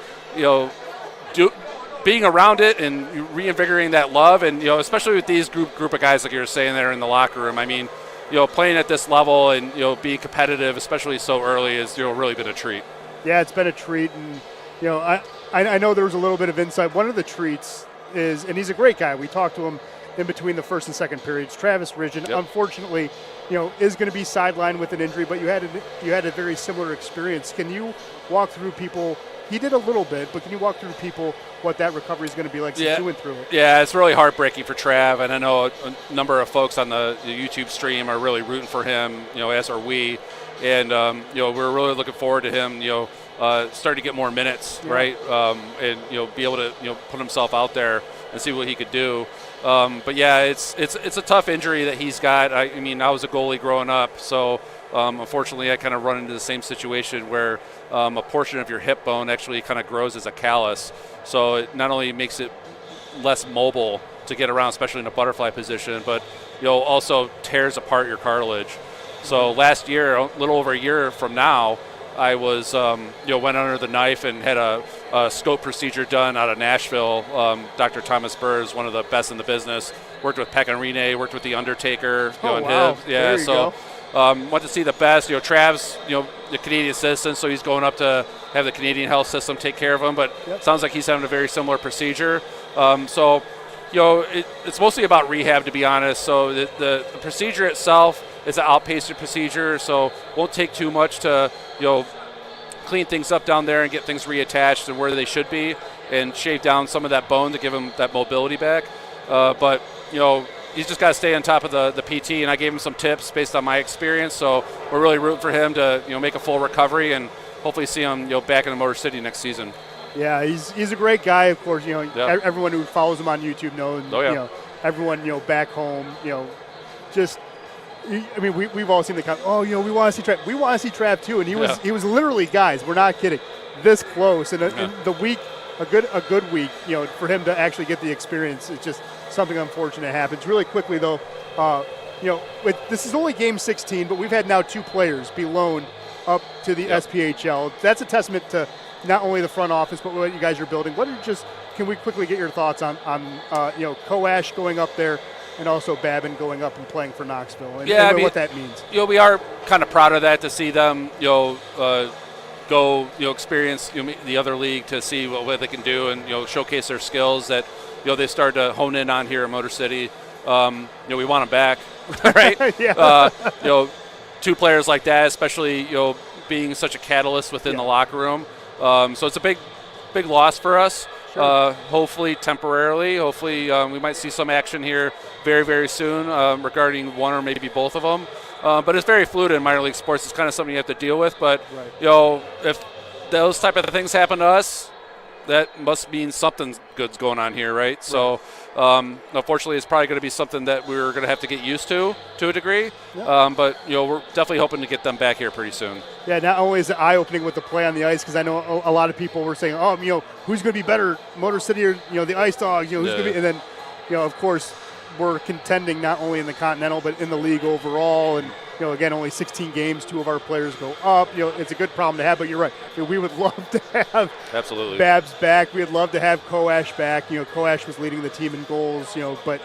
Speaker 4: being around it and reinvigorating that love, and especially with these group of guys like you were saying there in the locker room. I mean, playing at this level and being competitive, especially so early, is really been a treat.
Speaker 1: Yeah, it's been a treat, and I know there was a little bit of insight. One of the treats is, and he's a great guy. We talked to him in between the first and second periods. Travis Ridgen, unfortunately, is going to be sidelined with an injury, but you had a very similar experience. Can you walk through people? He did a little bit, but can you walk through people what that recovery is going to be like since you went through it?
Speaker 4: Yeah, it's really heartbreaking for Trav, and I know a number of folks on the YouTube stream are really rooting for him, as are we. And, we're really looking forward to him, starting to get more minutes, right? And, be able to, put himself out there and see what he could do. But, yeah, it's a tough injury that he's got. I mean, I was a goalie growing up, so unfortunately I kind of run into the same situation where a portion of your hip bone actually kind of grows as a callus. So it not only makes it less mobile to get around, especially in a butterfly position, but also tears apart your cartilage. So last year, a little over a year from now, I was went under the knife and had a scope procedure done out of Nashville. Dr. Thomas Burr is one of the best in the business. Worked with Peck and Rene, worked with The Undertaker.
Speaker 1: Wow. There you go.
Speaker 4: Went to see the best. Trav's, the Canadian citizen, so he's going up to have the Canadian health system take care of him. But sounds like he's having a very similar procedure. It's mostly about rehab, to be honest. So the procedure itself is an outpatient procedure, so won't take too much to clean things up down there and get things reattached to where they should be, and shave down some of that bone to give him that mobility back. But he's just got to stay on top of the PT, and I gave him some tips based on my experience. So we're really rooting for him to make a full recovery and hopefully see him back in the Motor City next season. Yeah,
Speaker 1: he's a great guy. Of course, everyone who follows him on YouTube knows. Everyone back home, just. I mean, we've all seen the comment. Oh, we want to see Trav. We want to see Trav too, and he was literally, guys, we're not kidding, this close. And in the week, a good week, for him to actually get the experience, it's just something unfortunate happens. Really quickly though, this is only game 16, but we've had now 2 players be loaned up to the SPHL. That's a testament to not only the front office, but what you guys are building. Can we quickly get your thoughts on Koash going up there, and also Babin going up and playing for Knoxville, and what that means?
Speaker 4: We are kind of proud of that, to see them, go, experience the other league, to see what they can do and showcase their skills that they started to hone in on here in Motor City. We want them back, right? 2 players like that, especially being such a catalyst within the locker room. So it's a big loss for us. Sure. Hopefully temporarily. Hopefully we might see some action here very, very soon regarding one or maybe both of them. But it's very fluid in minor league sports. It's kind of something you have to deal with. But if those type of things happen to us, that must mean something good's going on here, right? So, unfortunately, it's probably going to be something that we're going to have to get used to a degree.
Speaker 1: Yeah.
Speaker 4: But we're definitely hoping to get them back here pretty soon.
Speaker 1: Yeah, not only is it eye-opening with the play on the ice, because I know a lot of people were saying, who's going to be better, Motor City or the Ice Dogs? Who's going to be? And then, of course, we're contending not only in the Continental but in the league overall. And again, only 16 games, 2 of our players go up. It's a good problem to have. But you're right. We would love to have
Speaker 4: absolutely
Speaker 1: Babs back. We'd love to have Koash back. Koash was leading the team in goals. But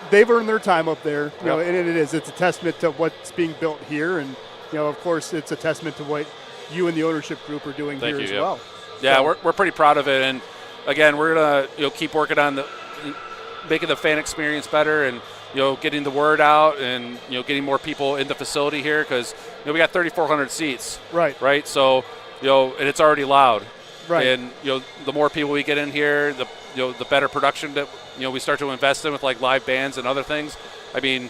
Speaker 1: they've earned their time up there. And it's a testament to what's being built here. And of course, it's a testament to what you and the ownership group are doing here as well.
Speaker 4: Yeah,
Speaker 1: so,
Speaker 4: we're pretty proud of it. And again, we're gonna keep working on making the fan experience better and getting the word out and getting more people in the facility here, because we got 3,400 seats. Right. So and it's already loud.
Speaker 1: Right.
Speaker 4: And the more people we get in here, the better production that we start to invest in with like live bands and other things. I mean,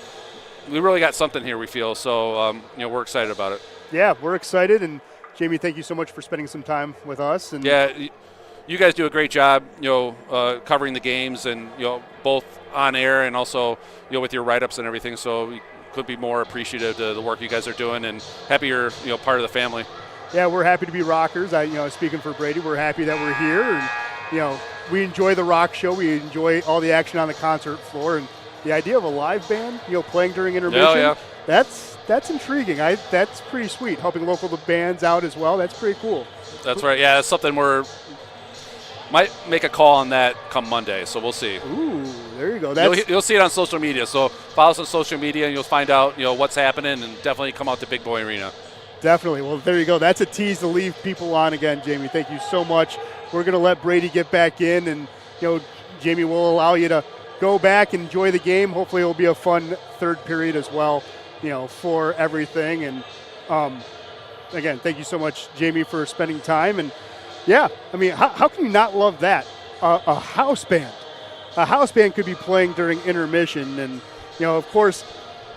Speaker 4: we really got something here, we feel. So we're excited about it.
Speaker 1: Yeah, we're excited. And Jamie, thank you so much for spending some time with us. And
Speaker 4: yeah, you guys do a great job, covering the games and both on air and also with your write-ups and everything. So we could be more appreciative to the work you guys are doing, and happy you're part of the family.
Speaker 1: Yeah, we're happy to be Rockers. Speaking for Brady, we're happy that we're here, and we enjoy the rock show. We enjoy all the action on the concert floor, and the idea of a live band, playing during intermission. That's intriguing. That's pretty sweet. Helping local bands out as well. That's pretty cool.
Speaker 4: That's right. Yeah, that's something might make a call on that come Monday, so we'll see.
Speaker 1: Ooh, there you go.
Speaker 4: You'll see it on social media. So follow us on social media, and you'll find out what's happening, and definitely come out to Big Boy Arena.
Speaker 1: Definitely. Well, there you go. That's a tease to leave people on again, Jamie. Thank you so much. We're going to let Brady get back in, and Jamie will allow you to go back, enjoy the game. Hopefully, it will be a fun third period as well, for everything. And again, thank you so much, Jamie, for spending time. And yeah, I mean, how can you not love that? A house band. A house band could be playing during intermission. And, of course,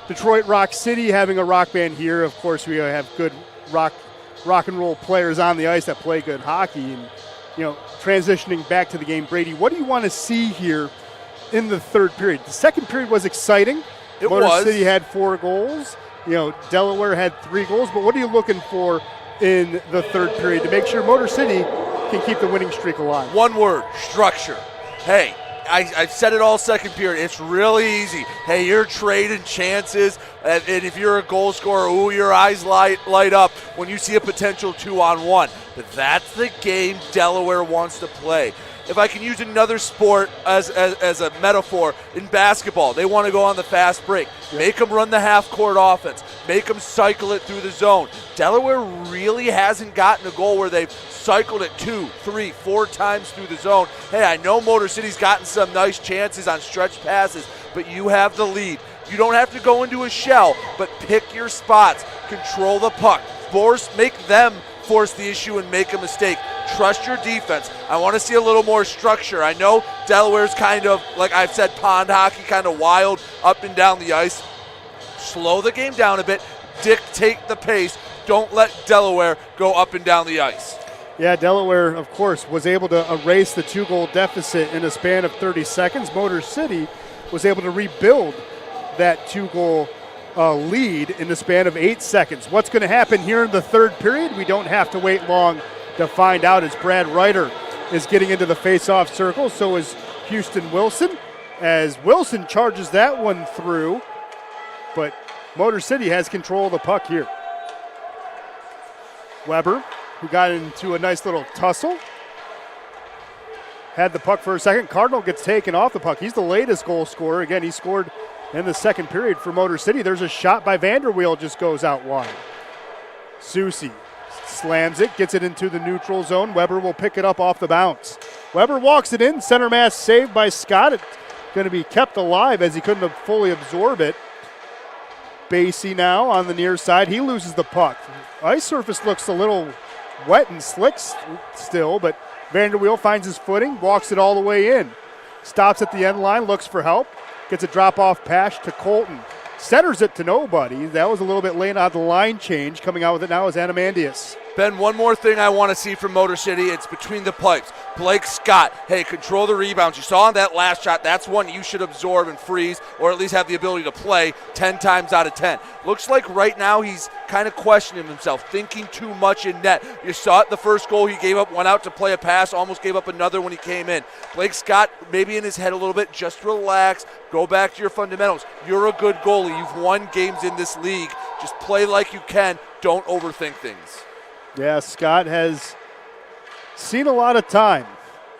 Speaker 1: Detroit Rock City having a rock band here. Of course, we have good rock and roll players on the ice that play good hockey. And, transitioning back to the game, Brady, what do you want to see here in the third period? The second period was exciting. Motor City had 4 goals. Delaware had 3 goals. But what are you looking for in the third period to make sure Motor City can keep the winning streak alive?
Speaker 2: One word: structure. Hey, I've said it all second period. It's really easy. Hey, you're trading chances, and if you're a goal scorer, your eyes light up when you see a potential 2-on-1. But that's the game Delaware wants to play. If I can use another sport as a metaphor, in basketball, they want to go on the fast break. Make them run the half-court offense. Make them cycle it through the zone. Delaware really hasn't gotten a goal where they've cycled it 2, 3, 4 times through the zone. Hey, I know Motor City's gotten some nice chances on stretch passes, but you have the lead. You don't have to go into a shell, but pick your spots. Control the puck. Make them force the issue and make a mistake. Trust your defense. I want to see a little more structure. I know Delaware's kind of, like I've said, pond hockey, kind of wild up and down the ice. Slow the game down a bit. Dictate the pace. Don't let Delaware go up and down the ice.
Speaker 1: Yeah, Delaware, of course, was able to erase the 2-goal deficit in a span of 30 seconds. Motor City was able to rebuild that 2-goal lead in the span of 8 seconds. What's going to happen here in the third period? We don't have to wait long to find out, as Brad Ryder is getting into the face-off circle. So is Houston Wilson, as Wilson charges that one through. But Motor City has control of the puck here. Weber, who got into a nice little tussle, had the puck for a second. Cardinal gets taken off the puck. He's the latest goal scorer. Again, he scored in the second period for Motor City. There's a shot by Vanderweel, just goes out wide. Susie slams it, gets it into the neutral zone. Weber will pick it up off the bounce. Weber walks it in. Center mass saved by Scott. It's going to be kept alive as he couldn't fully absorb it. Basie now on the near side. He loses the puck. Ice surface looks a little wet and slick still, but Vanderweel finds his footing, walks it all the way in. Stops at the end line, looks for help. Gets a drop-off pass to Colton. Centers it to nobody. That was a little bit late on the line change. Coming out with it now is Anamandius.
Speaker 2: Ben, one more thing I want to see from Motor City. It's between the pipes. Blake Scott, hey, control the rebounds. You saw on that last shot, that's one you should absorb and freeze, or at least have the ability to play 10 times out of 10. Looks like right now he's kind of questioning himself, thinking too much in net. You saw it the first goal. He gave up one out to play a pass, almost gave up another when he came in. Blake Scott, maybe in his head a little bit, just relax, go back to your fundamentals. You're a good goalie. You've won games in this league. Just play like you can. Don't overthink things.
Speaker 1: Yeah, Scott has seen a lot of time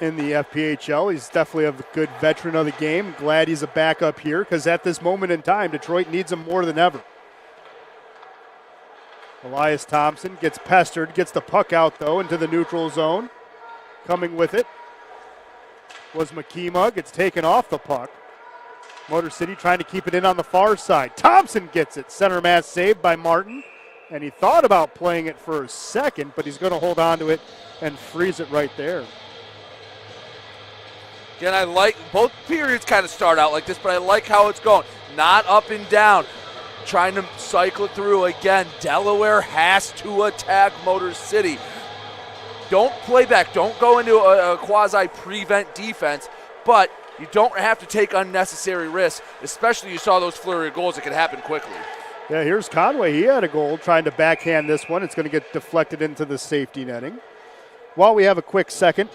Speaker 1: in the FPHL. He's definitely a good veteran of the game. Glad he's a backup here because at this moment in time, Detroit needs him more than ever. Elias Thompson gets pestered, gets the puck out, though, into the neutral zone. Coming with it was Makima, gets taken off the puck. Motor City trying to keep it in on the far side. Thompson gets it. Center mass saved by Martin. And he thought about playing it for a second, but he's going to hold on to it and freeze it right there.
Speaker 2: Again, I like both periods kind of start out like this, but I like how it's going. Not up and down, trying to cycle it through. Again, Delaware has to attack Motor City. Don't play back. Don't go into a quasi-prevent defense, but you don't have to take unnecessary risks, especially you saw those flurry of goals that could happen quickly.
Speaker 1: Yeah, here's Conway. He had a goal trying to backhand this one. It's going to get deflected into the safety netting. While we have a quick second,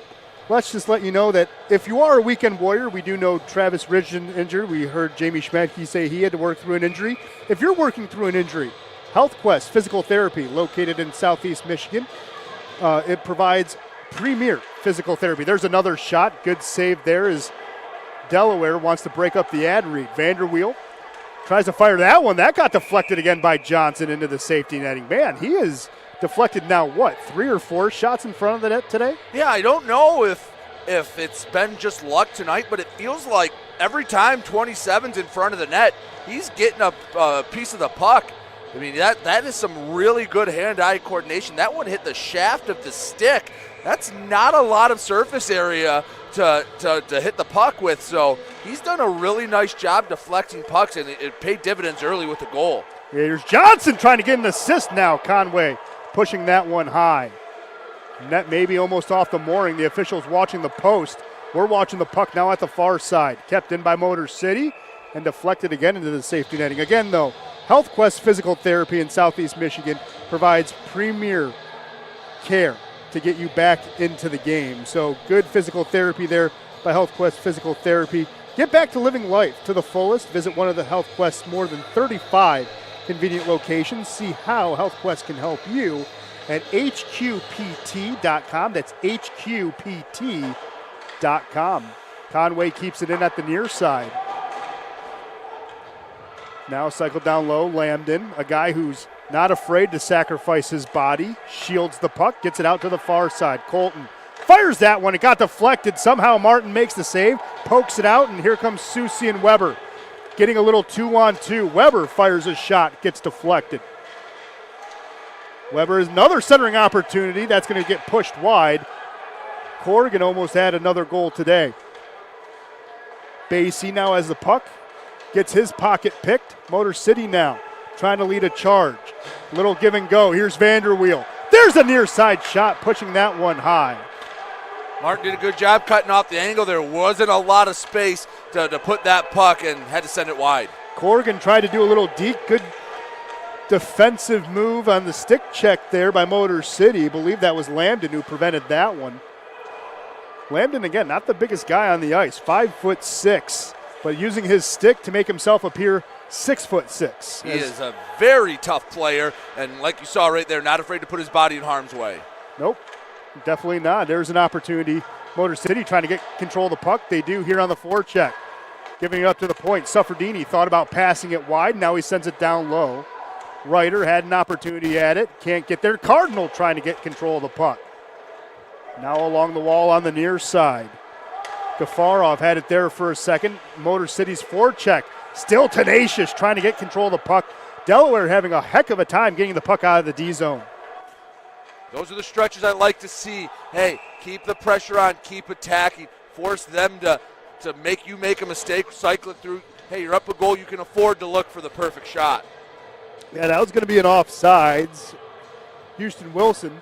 Speaker 1: let's just let you know that if you are a weekend warrior, we do know Travis Ridgen injured. We heard Jamie Schmedke say he had to work through an injury. If you're working through an injury, HealthQuest Physical Therapy, located in Southeast Michigan, it provides premier physical therapy. There's another shot. Good save there as Delaware wants to break up the ad read. Vanderweel tries to fire that one. That got deflected again by Johnson into the safety netting. Man, he is deflected now, 3 or 4 shots in front of the net today?
Speaker 2: Yeah, I don't know if it's been just luck tonight, but it feels like every time 27's in front of the net, he's getting a piece of the puck. I mean, that is some really good hand-eye coordination. That one hit the shaft of the stick. That's not a lot of surface area to hit the puck with, so he's done a really nice job deflecting pucks, and it paid dividends early with the goal.
Speaker 1: Yeah, here's Johnson trying to get an assist now. Conway pushing that one high. Net maybe almost off the mooring. The officials watching the post. We're watching the puck now at the far side. Kept in by Motor City and deflected again into the safety netting. Again, though, HealthQuest Physical Therapy in Southeast Michigan provides premier care to get you back into the game. So good physical therapy there by HealthQuest Physical Therapy. Get back to living life to the fullest. Visit one of the HealthQuest's more than 35 convenient locations. See how HealthQuest can help you at hqpt.com. That's hqpt.com. Conway keeps it in at the near side. Now cycle down low, Lambden, a guy who's not afraid to sacrifice his body, shields the puck, gets it out to the far side. Colton fires that one. It got deflected. Somehow Martin makes the save, pokes it out, and here comes Susi and Weber. Getting a little 2-on-2. Weber fires a shot, gets deflected. Weber is another centering opportunity. That's going to get pushed wide. Corrigan almost had another goal today. Basie now has the puck, gets his pocket picked. Motor City now trying to lead a charge. Little give and go. Here's Vanderweel. There's a near side shot, pushing that one high.
Speaker 2: Martin did a good job cutting off the angle. There wasn't a lot of space to put that puck and had to send it wide.
Speaker 1: Corrigan tried to do a little good defensive move on the stick check there by Motor City. I believe that was Lambden who prevented that one. Lambden, again, not the biggest guy on the ice, 5'6", but using his stick to make himself appear 6'6".
Speaker 2: He is a very tough player, and like you saw right there, not afraid to put his body in harm's way.
Speaker 1: Nope, definitely not. There's an opportunity. Motor City trying to get control of the puck. They do here on the forecheck. Giving it up to the point. Suffredini thought about passing it wide. Now he sends it down low. Ryder had an opportunity at it. Can't get there. Cardinal trying to get control of the puck. Now along the wall on the near side. Gafarov had it there for a second. Motor City's forecheck. Still tenacious, trying to get control of the puck. Delaware having a heck of a time getting the puck out of the D zone.
Speaker 2: Those are the stretches I like to see. Hey, keep the pressure on, keep attacking, force them to make you make a mistake, cycle it through. Hey, you're up a goal, you can afford to look for the perfect shot.
Speaker 1: Yeah, that was going to be an offsides. Houston Wilson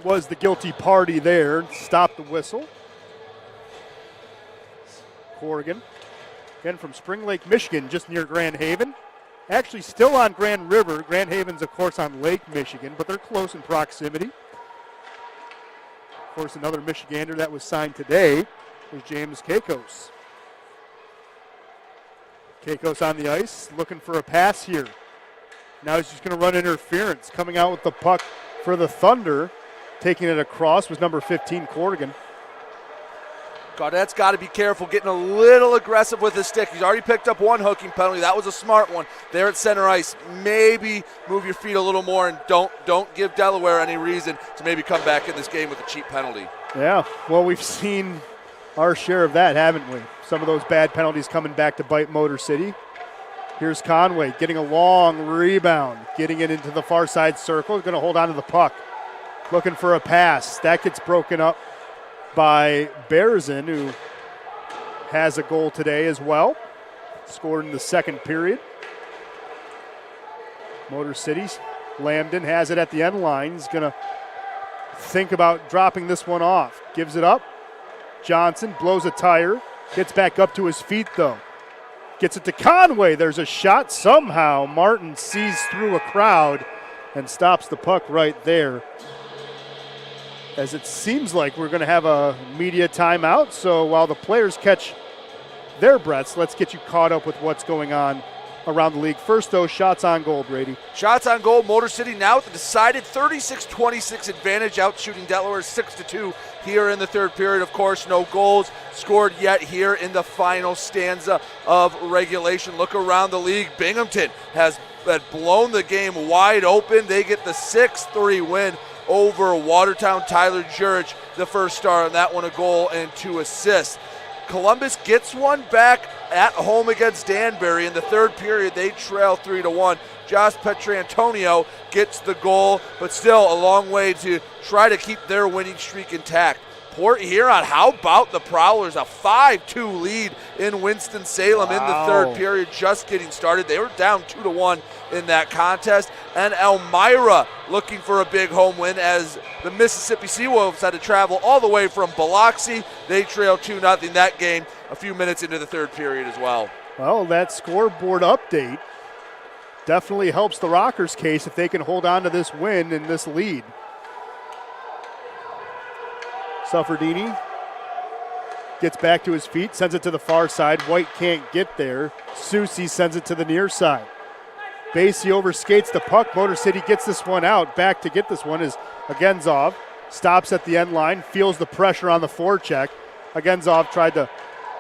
Speaker 1: was the guilty party there. Stop the whistle. Corrigan, again from Spring Lake, Michigan, just near Grand Haven. Actually still on Grand River. Grand Haven's, of course, on Lake Michigan, but they're close in proximity. Of course, another Michigander that was signed today is James Kakos. Kakos on the ice, looking for a pass here. Now he's just going to run interference. Coming out with the puck for the Thunder. Taking it across was number 15, Corrigan.
Speaker 2: Gaudette's got to be careful, getting a little aggressive with his stick. He's already picked up one hooking penalty. That was a smart one. There at center ice, maybe move your feet a little more and don't give Delaware any reason to maybe come back in this game with a cheap penalty.
Speaker 1: Yeah, well, we've seen our share of that, haven't we? Some of those bad penalties coming back to bite Motor City. Here's Conway getting a long rebound, getting it into the far side circle. He's going to hold on to the puck. Looking for a pass. That gets broken up by Berzin, who has a goal today as well. Scored in the second period. Motor City's Lambden has it at the end line. He's going to think about dropping this one off. Gives it up. Johnson blows a tire. Gets back up to his feet, though. Gets it to Conway. There's a shot. Somehow Martin sees through a crowd and stops the puck right there. As it seems like we're going to have a media timeout. So while the players catch their breaths, let's get you caught up with what's going on around the league. First, though, shots on goal, Brady.
Speaker 2: Shots on goal. Motor City now with the decided 36-26 advantage, out shooting Delaware 6-2 here in the third period. Of course, no goals scored yet here in the final stanza of regulation. Look around the league. Binghamton has blown the game wide open. They get the 6-3 win over Watertown. Tyler Jurich, the first star on that one, a goal and 2 assists. Columbus gets one back at home against Danbury. In the third period, they trail 3-1. Josh Petrantonio gets the goal, but still a long way to try to keep their winning streak intact. Port Huron, how about the Prowlers? A 5-2 lead in Winston-Salem in the third period, just getting started. They were down 2-1 in that contest. And Elmira looking for a big home win as the Mississippi Seawolves had to travel all the way from Biloxi. They trail 2-0 that game a few minutes into the third period as well.
Speaker 1: Well, that scoreboard update definitely helps the Rockers' case if they can hold on to this win and this lead. Sufferdini gets back to his feet, sends it to the far side. White can't get there. Susi sends it to the near side. Basie overskates the puck. Motor City gets this one out. Back to get this one is Agenzov. Stops at the end line, feels the pressure on the forecheck. Agenzov tried to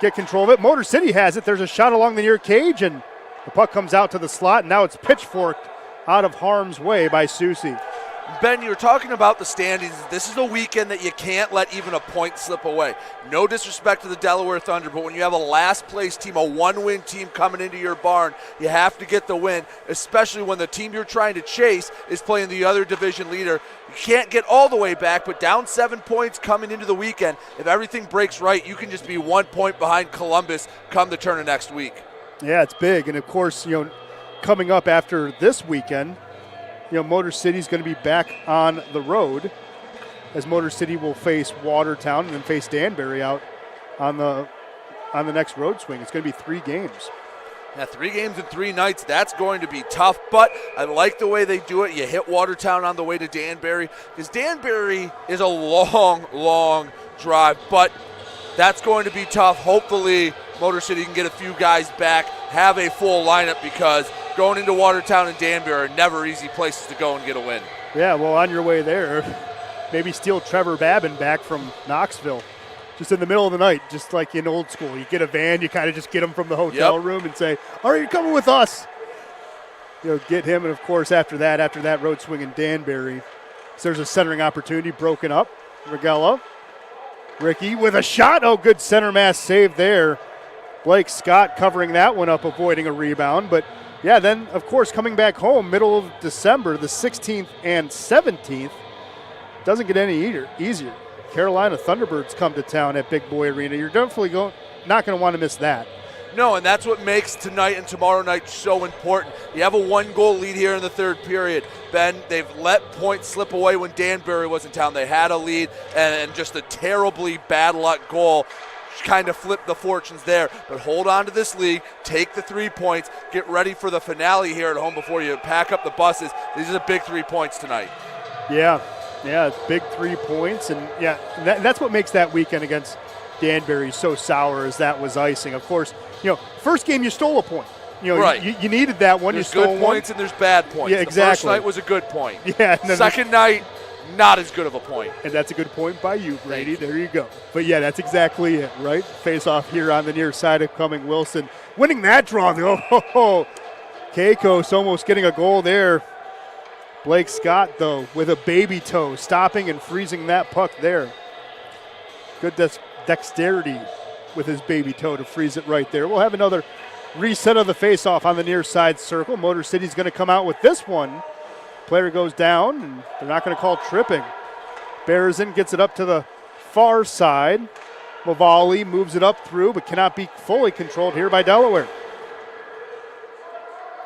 Speaker 1: get control of it. Motor City has it. There's a shot along the near cage, and the puck comes out to the slot. And now it's pitchforked out of harm's way by Susi.
Speaker 2: Ben, you were talking about the standings. This is a weekend that you can't let even a point slip away. No disrespect to the Delaware Thunder, but when you have a last-place team, a one-win team coming into your barn, you have to get the win, especially when the team you're trying to chase is playing the other division leader. You can't get all the way back, but down 7 points coming into the weekend, if everything breaks right, you can just be 1 point behind Columbus come the turn of next week.
Speaker 1: Yeah, it's big. And, of course, coming up after this weekend, Motor City's going to be back on the road as Motor City will face Watertown and then face Danbury out on the next road swing. It's going to be 3 games.
Speaker 2: Yeah, 3 games in 3 nights. That's going to be tough, but I like the way they do it. You hit Watertown on the way to Danbury because Danbury is a long, long drive, but that's going to be tough. Hopefully, Motor City can get a few guys back, have a full lineup because going into Watertown and Danbury are never easy places to go and get a win.
Speaker 1: Yeah, well, on your way there, maybe steal Trevor Babin back from Knoxville. Just in the middle of the night, just like in old school. You get a van, you kind of just get him from the hotel room and say, all right, you're coming with us. Get him, and of course, after that road swing in Danbury, so there's a centering opportunity broken up. Regella. Ricky with a shot. Oh, good center mass save there. Blake Scott covering that one up, avoiding a rebound. But, yeah, then, of course, coming back home, middle of December, the 16th and 17th, doesn't get any easier. Carolina Thunderbirds come to town at Big Boy Arena. You're definitely not going to want to miss that.
Speaker 2: No, and that's what makes tonight and tomorrow night so important. You have a 1-goal lead here in the third period. Ben, they've let points slip away when Danbury was in town. They had a lead, and just a terribly bad luck goal kind of flipped the fortunes there. But hold on to this league, take the 3 points, get ready for the finale here at home before you pack up the buses. These are the big 3 points tonight.
Speaker 1: Yeah, big 3 points, and that's what makes that weekend against Danbury so sour, as that was icing. Of course, first game you stole a point.
Speaker 2: Right.
Speaker 1: You needed that one.
Speaker 2: There's
Speaker 1: you stole
Speaker 2: good points and there's bad points.
Speaker 1: Yeah, exactly.
Speaker 2: The first night was a good point.
Speaker 1: Yeah.
Speaker 2: Second night, not as good of a point.
Speaker 1: And that's a good point by you, Brady. There you go. But yeah, that's exactly it, right? Face off here on the near side of Cumming Wilson. Winning that draw. Keikos almost getting a goal there. Blake Scott, though, with a baby toe, stopping and freezing that puck there. Good dexterity with his baby toe to freeze it right there. We'll have another reset of the face-off on the near side circle. Motor City's going to come out with this one. Player goes down, and they're not going to call tripping. Berezin gets it up to the far side. Mavali moves it up through, but cannot be fully controlled here by Delaware.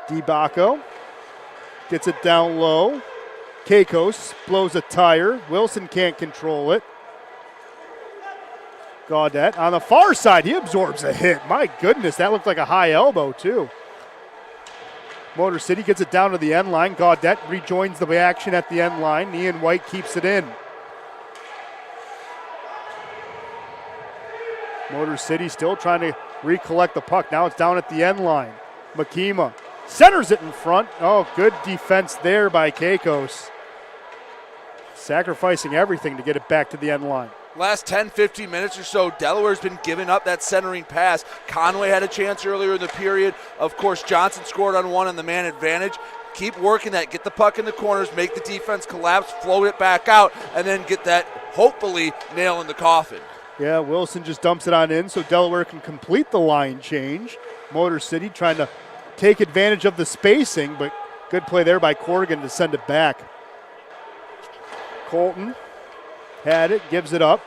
Speaker 1: DiBacco gets it down low. Keikos blows a tire. Wilson can't control it. Gaudette on the far side, he absorbs a hit. My goodness, that looked like a high elbow too. Motor City gets it down to the end line. Gaudette rejoins the action at the end line. Ian White keeps it in. Motor City still trying to recollect the puck. Now it's down at the end line. Makima centers it in front. Oh, good defense there by Keikos. Sacrificing everything to get it back to the end line.
Speaker 2: Last 10, 15 minutes or so, Delaware's been giving up that centering pass. Conway had a chance earlier in the period. Of course, Johnson scored on one on the man advantage. Keep working that. Get the puck in the corners, make the defense collapse, float it back out, and then get that, hopefully, nail in the coffin.
Speaker 1: Yeah, Wilson just dumps it on in so Delaware can complete the line change. Motor City trying to take advantage of the spacing, but good play there by Corrigan to send it back. Colton had it, gives it up.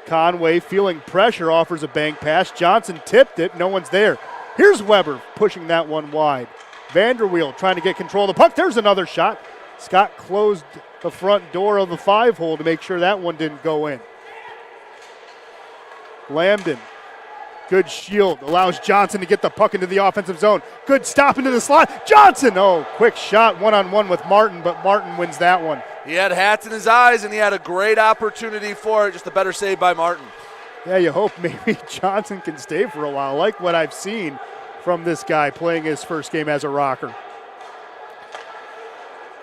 Speaker 1: Conway feeling pressure, offers a bank pass. Johnson tipped it, no one's there. Here's Weber pushing that one wide. Vanderweel trying to get control of the puck. There's another shot. Scott closed the front door of the 5-hole to make sure that one didn't go in. Lambden, good shield, allows Johnson to get the puck into the offensive zone. Good stop into the slot. Johnson, quick shot one-on-one with Martin, but Martin wins that one.
Speaker 2: He had hats in his eyes, and he had a great opportunity for it. Just a better save by Martin.
Speaker 1: Yeah, you hope maybe Johnson can stay for a while. Like what I've seen from this guy playing his first game as a Rocker.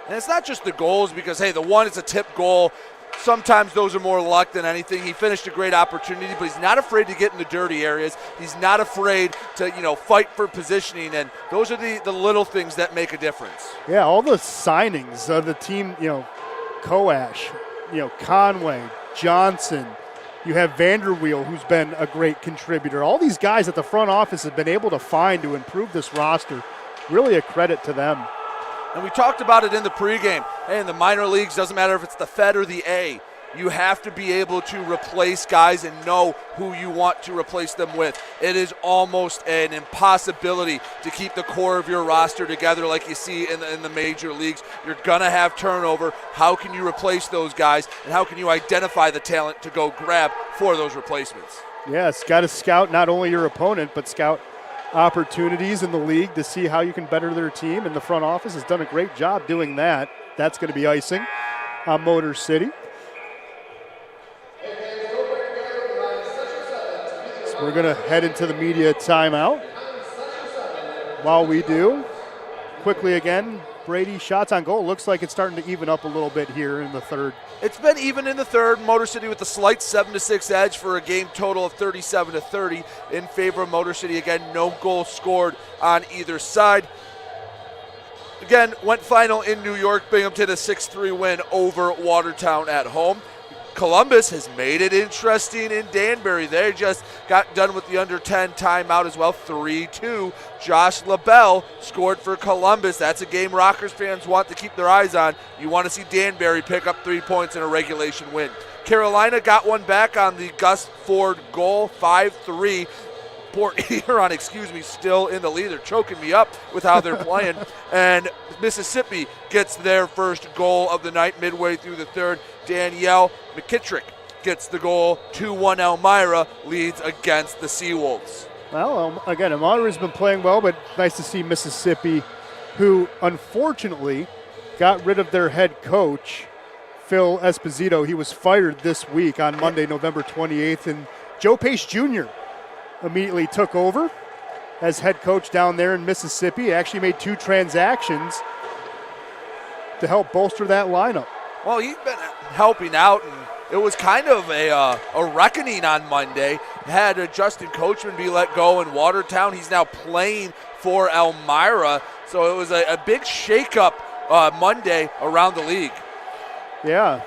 Speaker 2: And it's not just the goals because, hey, the one is a tip goal. Sometimes those are more luck than anything. He finished a great opportunity, but he's not afraid to get in the dirty areas. He's not afraid to, fight for positioning, and those are the little things that make a difference.
Speaker 1: Yeah, all the signings of the team, Koash, Conway, Johnson. You have Vanderweel, who's been a great contributor. All these guys at the front office have been able to find to improve this roster. Really a credit to them.
Speaker 2: And we talked about it in the pregame. Hey, in the minor leagues, doesn't matter if it's the Fed or the A, you have to be able to replace guys and know who you want to replace them with. It is almost an impossibility to keep the core of your roster together like you see in the major leagues. You're going to have turnover. How can you replace those guys, and how can you identify the talent to go grab for those replacements?
Speaker 1: Yes, got to scout not only your opponent, but scout opportunities in the league to see how you can better their team, and the front office has done a great job doing that. That's going to be icing on Motor City. So we're going to head into the media timeout. While we do, quickly again, Brady, shots on goal. Looks like it's starting to even up a little bit here in the third.
Speaker 2: It's been even in the third. Motor City with a slight 7-6 edge for a game total of 37-30 in favor of Motor City. Again, no goal scored on either side. Again, went final in New York. Binghamton a 6-3 win over Watertown at home. Columbus has made it interesting in Danbury. They just got done with the under 10 timeout as well, 3-2. Josh LaBelle scored for Columbus. That's a game Rockers fans want to keep their eyes on. You want to see Danbury pick up 3 points in a regulation win. Carolina got one back on the Gus Ford goal, 5-3. Port Huron, still in the lead. They're choking me up with how they're playing. And Mississippi gets their first goal of the night midway through the third. Danielle McKittrick gets the goal. 2-1 Elmira leads against the Seawolves.
Speaker 1: Well, again, Elmira's been playing well, but nice to see Mississippi, who unfortunately got rid of their head coach, Phil Esposito. He was fired this week on Monday, November 28th, and Joe Pace Jr. immediately took over as head coach down there in Mississippi. He actually made 2 transactions to help bolster that lineup.
Speaker 2: Well, he's been helping out, and it was kind of a reckoning on Monday. Had Justin Coachman be let go in Watertown. He's now playing for Elmira, so it was a big shakeup Monday around the league.
Speaker 1: Yeah,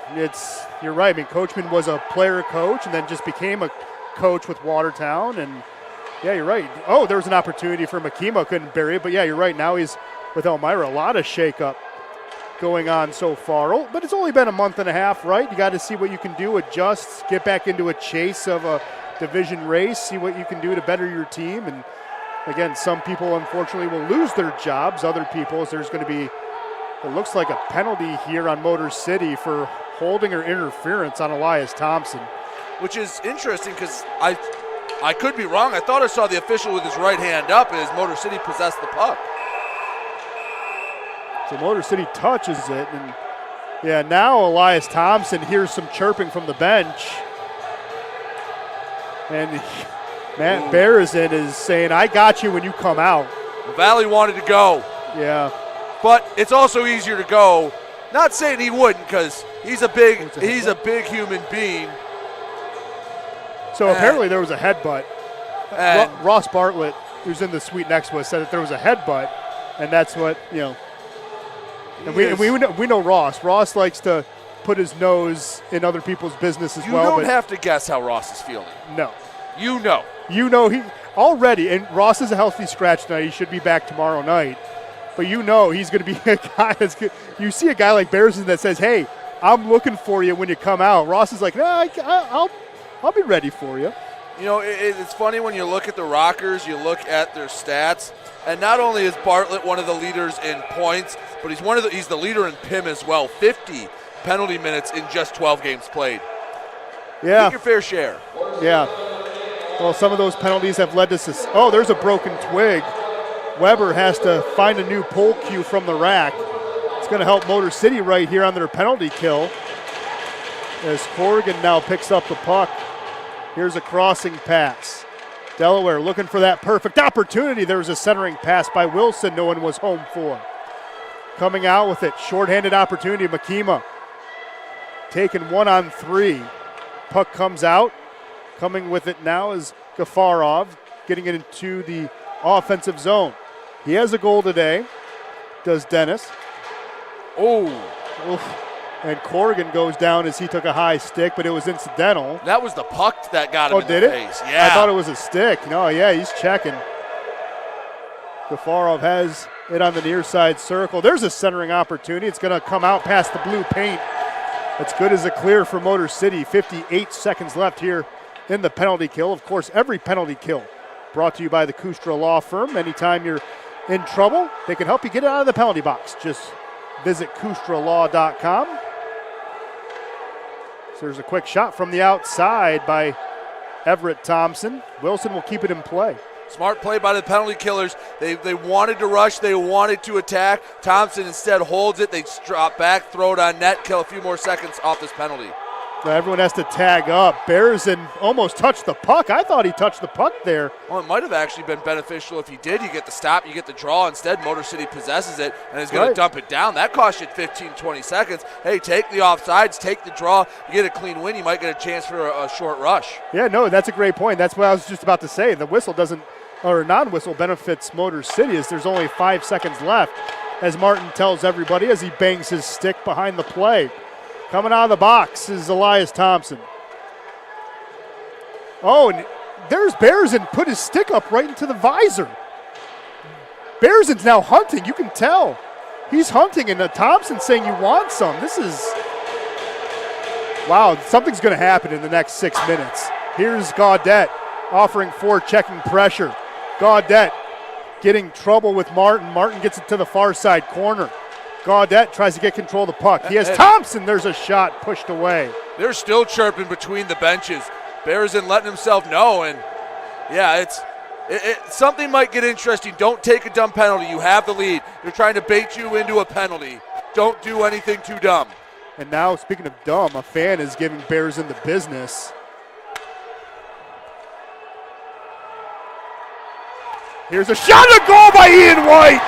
Speaker 1: you're right. I mean, Coachman was a player coach and then just became a coach with Watertown. And, yeah, you're right. Oh, there was an opportunity for Makima, couldn't bury it. But, yeah, you're right. Now he's with Elmira. A lot of shakeup going on so far. Oh, but it's only been a month and a half, right? You got to see what you can do, adjust, get back into a chase of a division race, see what you can do to better your team. And, again, some people, unfortunately, will lose their jobs. Other people, there's going to be, it looks like a penalty here on Motor City for holding or interference on Elias Thompson.
Speaker 2: Which is interesting because I could be wrong. I thought I saw the official with his right hand up as Motor City possessed the puck.
Speaker 1: So Motor City touches it. And, yeah, now Elias Thompson hears some chirping from the bench. And Matt Berezin is saying, I got you when you come out.
Speaker 2: Valley wanted to go.
Speaker 1: Yeah.
Speaker 2: But it's also easier to go. Not saying he wouldn't, because he's a big human being.
Speaker 1: So apparently there was a headbutt. Ross Bartlett, who's in the suite next to us, said that there was a headbutt, and that's what, you know. And we know Ross. Ross likes to put his nose in other people's business as well.
Speaker 2: You don't have to guess how Ross is feeling.
Speaker 1: No.
Speaker 2: You know.
Speaker 1: You know he already, and Ross is a healthy scratch tonight. He should be back tomorrow night. But you know he's going to be a guy that's good. You see a guy like Berezin that says, hey, I'm looking for you when you come out. Ross is like, nah, I'll be ready for you.
Speaker 2: You know, it's funny when you look at the Rockers, you look at their stats, and not only is Bartlett one of the leaders in points, but he's the leader in PIM as well. 50 penalty minutes in just 12 games played.
Speaker 1: Yeah.
Speaker 2: Take your fair share.
Speaker 1: Yeah. Well, some of those penalties have led to oh, there's a broken twig. Weber has to find a new pole cue from the rack. It's going to help Motor City right here on their penalty kill as Corrigan now picks up the puck. Here's a crossing pass. Delaware looking for that perfect opportunity. There was a centering pass by Wilson no one was home for. Coming out with it, shorthanded opportunity, Makima. Taking 1-on-3. Puck comes out. Coming with it now is Gafarov, getting it into the offensive zone. He has a goal today, does Dennis. Oh. And Corrigan goes down as he took a high stick, but it was incidental.
Speaker 2: That was the puck that got him in
Speaker 1: the face.
Speaker 2: Yeah.
Speaker 1: I thought it was a stick. No, yeah, he's checking. Gafarov has it on the near side circle. There's a centering opportunity. It's going to come out past the blue paint. That's good as a clear for Motor City. 58 seconds left here in the penalty kill. Of course, every penalty kill brought to you by the Kustra Law Firm. Anytime you're in trouble, they can help you get out of the penalty box. Just visit KustraLaw.com. So there's a quick shot from the outside by Everett Thompson. Wilson will keep it in play.
Speaker 2: Smart play by the penalty killers. They wanted to rush. They wanted to attack. Thompson instead holds it. They drop back, throw it on net, kill a few more seconds off this penalty.
Speaker 1: So everyone has to tag up. Berezin almost touched the puck. I thought he touched the puck there.
Speaker 2: Well, it might have actually been beneficial if he did. You get the stop, you get the draw. Instead, Motor City possesses it and is going to dump it down. That cost you 15, 20 seconds. Hey, take the offsides, take the draw. You get a clean win, you might get a chance for a short rush.
Speaker 1: Yeah, no, that's a great point. That's what I was just about to say. The whistle doesn't, or non-whistle benefits Motor City as there's only 5 seconds left, as Martin tells everybody as he bangs his stick behind the play. Coming out of the box is Elias Thompson. Oh, and there's Berezin, put his stick up right into the visor. Berezin's now hunting, you can tell. He's hunting, and Thompson's saying you want some. This is, wow, something's going to happen in the next 6 minutes. Here's Gaudette offering checking pressure. Gaudette getting trouble with Martin. Martin gets it to the far side corner. Gaudette tries to get control of the puck. He has Thompson. There's a shot pushed away.
Speaker 2: They're still chirping between the benches. Berezin letting himself know, and yeah, something might get interesting. Don't take a dumb penalty. You have the lead. They're trying to bait you into a penalty. Don't do anything too dumb.
Speaker 1: And now, speaking of dumb, a fan is giving Berezin the business. Here's a shot and a goal by Ian White.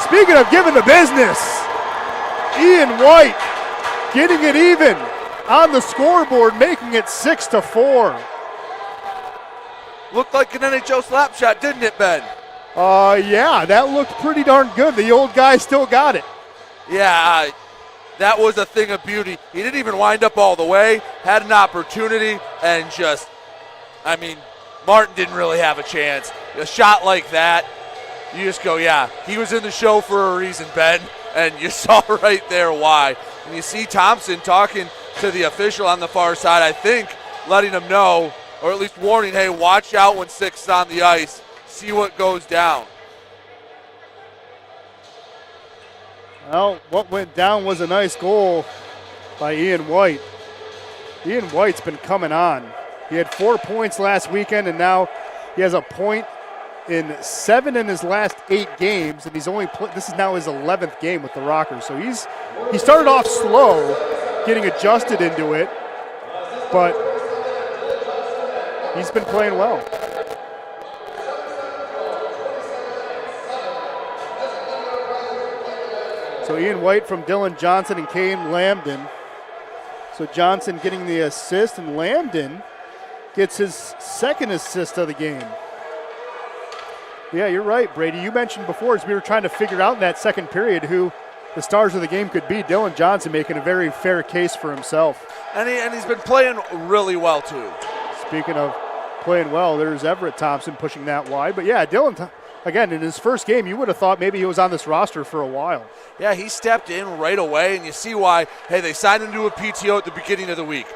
Speaker 1: Speaking of giving the business, Ian White getting it even on the scoreboard, making it 6-4.
Speaker 2: Looked like an NHL slap shot, didn't it, Ben?
Speaker 1: Yeah, that looked pretty darn good. The old guy still got it.
Speaker 2: Yeah, that was a thing of beauty. He didn't even wind up all the way, had an opportunity, and Martin didn't really have a chance. A shot like that, you just go, yeah, he was in the show for a reason, Ben, and you saw right there why. And you see Thompson talking to the official on the far side, I think, letting him know, or at least warning, hey, watch out when 6 is on the ice. See what goes down.
Speaker 1: Well, what went down was a nice goal by Ian White. Ian White's been coming on. He had 4 points last weekend, and now he has a point in 7 in his last 8 games, and this is now his 11th game with the Rockers. So he started off slow, getting adjusted into it, but he's been playing well. So Ian White from Dylan Johnson and Kane Lambden. So Johnson getting the assist, and Lambden gets his second assist of the game. Yeah, you're right, Brady. You mentioned before, as we were trying to figure out in that second period who the stars of the game could be, Dylan Johnson making a very fair case for himself.
Speaker 2: And he's been playing really well, too.
Speaker 1: Speaking of playing well, there's Everett Thompson pushing that wide. But yeah, Dylan, again, in his first game, you would have thought maybe he was on this roster for a while.
Speaker 2: Yeah, he stepped in right away, and you see why. Hey, they signed him to a PTO at the beginning of the week.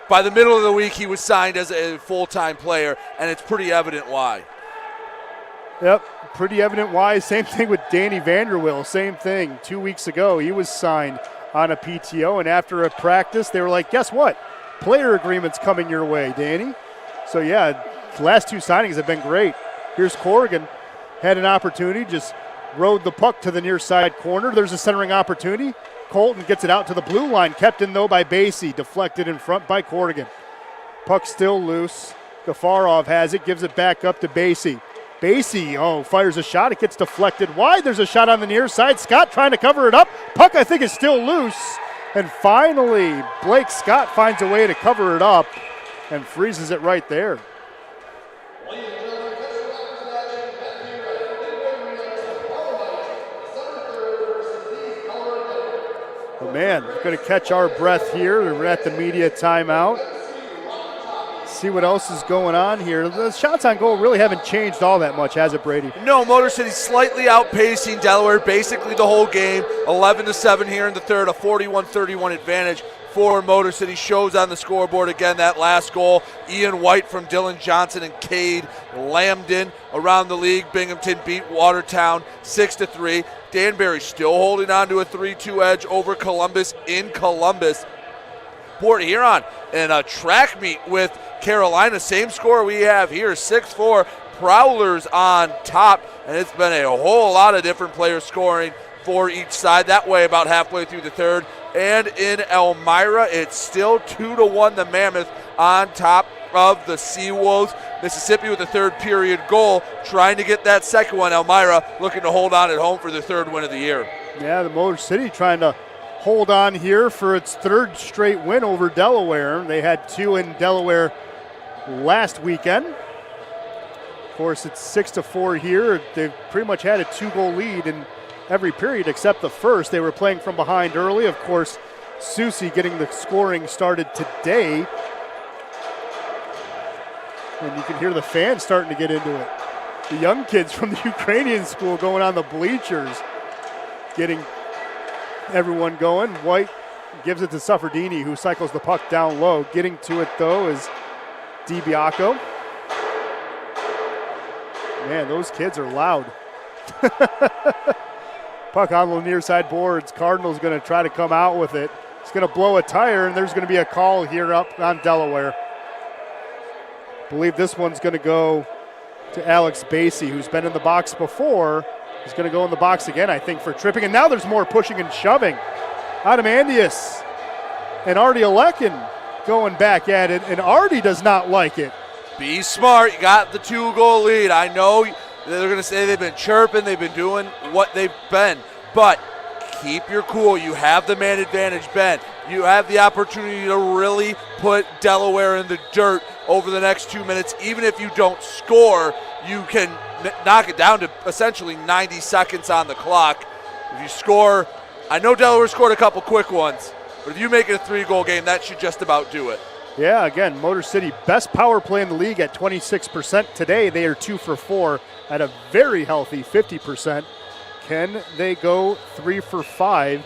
Speaker 2: By the middle of the week, he was signed as a full-time player, and it's pretty evident why.
Speaker 1: Yep, pretty evident why. Same thing with Danny Vanderwill. Same thing. 2 weeks ago, he was signed on a PTO, and after a practice, they were like, guess what? Player agreement's coming your way, Danny. So, yeah, the last 2 signings have been great. Here's Corrigan. Had an opportunity, just rode the puck to the near side corner. There's a centering opportunity. Colton gets it out to the blue line. Kept in, though, by Basie. Deflected in front by Corrigan. Puck still loose. Gafarov has it, gives it back up to Basie. Basie, fires a shot. It gets deflected wide. There's a shot on the near side. Scott trying to cover it up. Puck, I think, is still loose. And finally, Blake Scott finds a way to cover it up and freezes it right there. Oh, man, we're going to catch our breath here. We're at the media timeout. See what else is going on here. The shots on goal really haven't changed all that much, has it, Brady?
Speaker 2: No, Motor City slightly outpacing Delaware basically the whole game. 11-7 here in the third, a 41-31 advantage for Motor City. Shows on the scoreboard again that last goal. Ian White from Dylan Johnson and Cade Lambden around the league. Binghamton beat Watertown 6-3. Danbury still holding on to a 3-2 edge over Columbus in Columbus. Port Huron in a track meet with Carolina. Same score we have here, 6-4. Prowlers on top, and it's been a whole lot of different players scoring for each side. That way about halfway through the third. And in Elmira, it's still 2-1 the Mammoth on top of the Seawolves. Mississippi with the third period goal, trying to get that second one. Elmira looking to hold on at home for the third win of the year.
Speaker 1: Yeah, the Motor City trying to hold on here for its third straight win over Delaware. They had 2 in Delaware last weekend. Of course, it's 6-4 here. They've pretty much had a 2-goal lead in every period except the first. They were playing from behind early. Of course, Susie getting the scoring started today. And you can hear the fans starting to get into it. The young kids from the Ukrainian school going on the bleachers, getting everyone going. White gives it to Sufferdini, who cycles the puck down low. Getting to it, though, is DiBiaco. Man, those kids are loud. Puck on the near side boards. Cardinals going to try to come out with it. It's going to blow a tire, and there's going to be a call here up on Delaware. I believe this one's going to go to Alex Basie, who's been in the box before. He's going to go in the box again, I think, for tripping. And now there's more pushing and shoving. Adamandius and Artie Alekin going back at it, and Artie does not like it.
Speaker 2: Be smart. You got the 2-goal lead. I know they're going to say they've been chirping, they've been doing what they've been, but keep your cool. You have the man advantage, Ben. You have the opportunity to really put Delaware in the dirt over the next 2 minutes. Even if you don't score, you can knock it down to essentially 90 seconds on the clock. If you score, I know Delaware scored a couple quick ones, but if you make it a 3-goal game, that should just about do it.
Speaker 1: Yeah, again, Motor City, best power play in the league at 26%. Today, they are 2 for 4 at a very healthy 50%. Can they go 3 for 5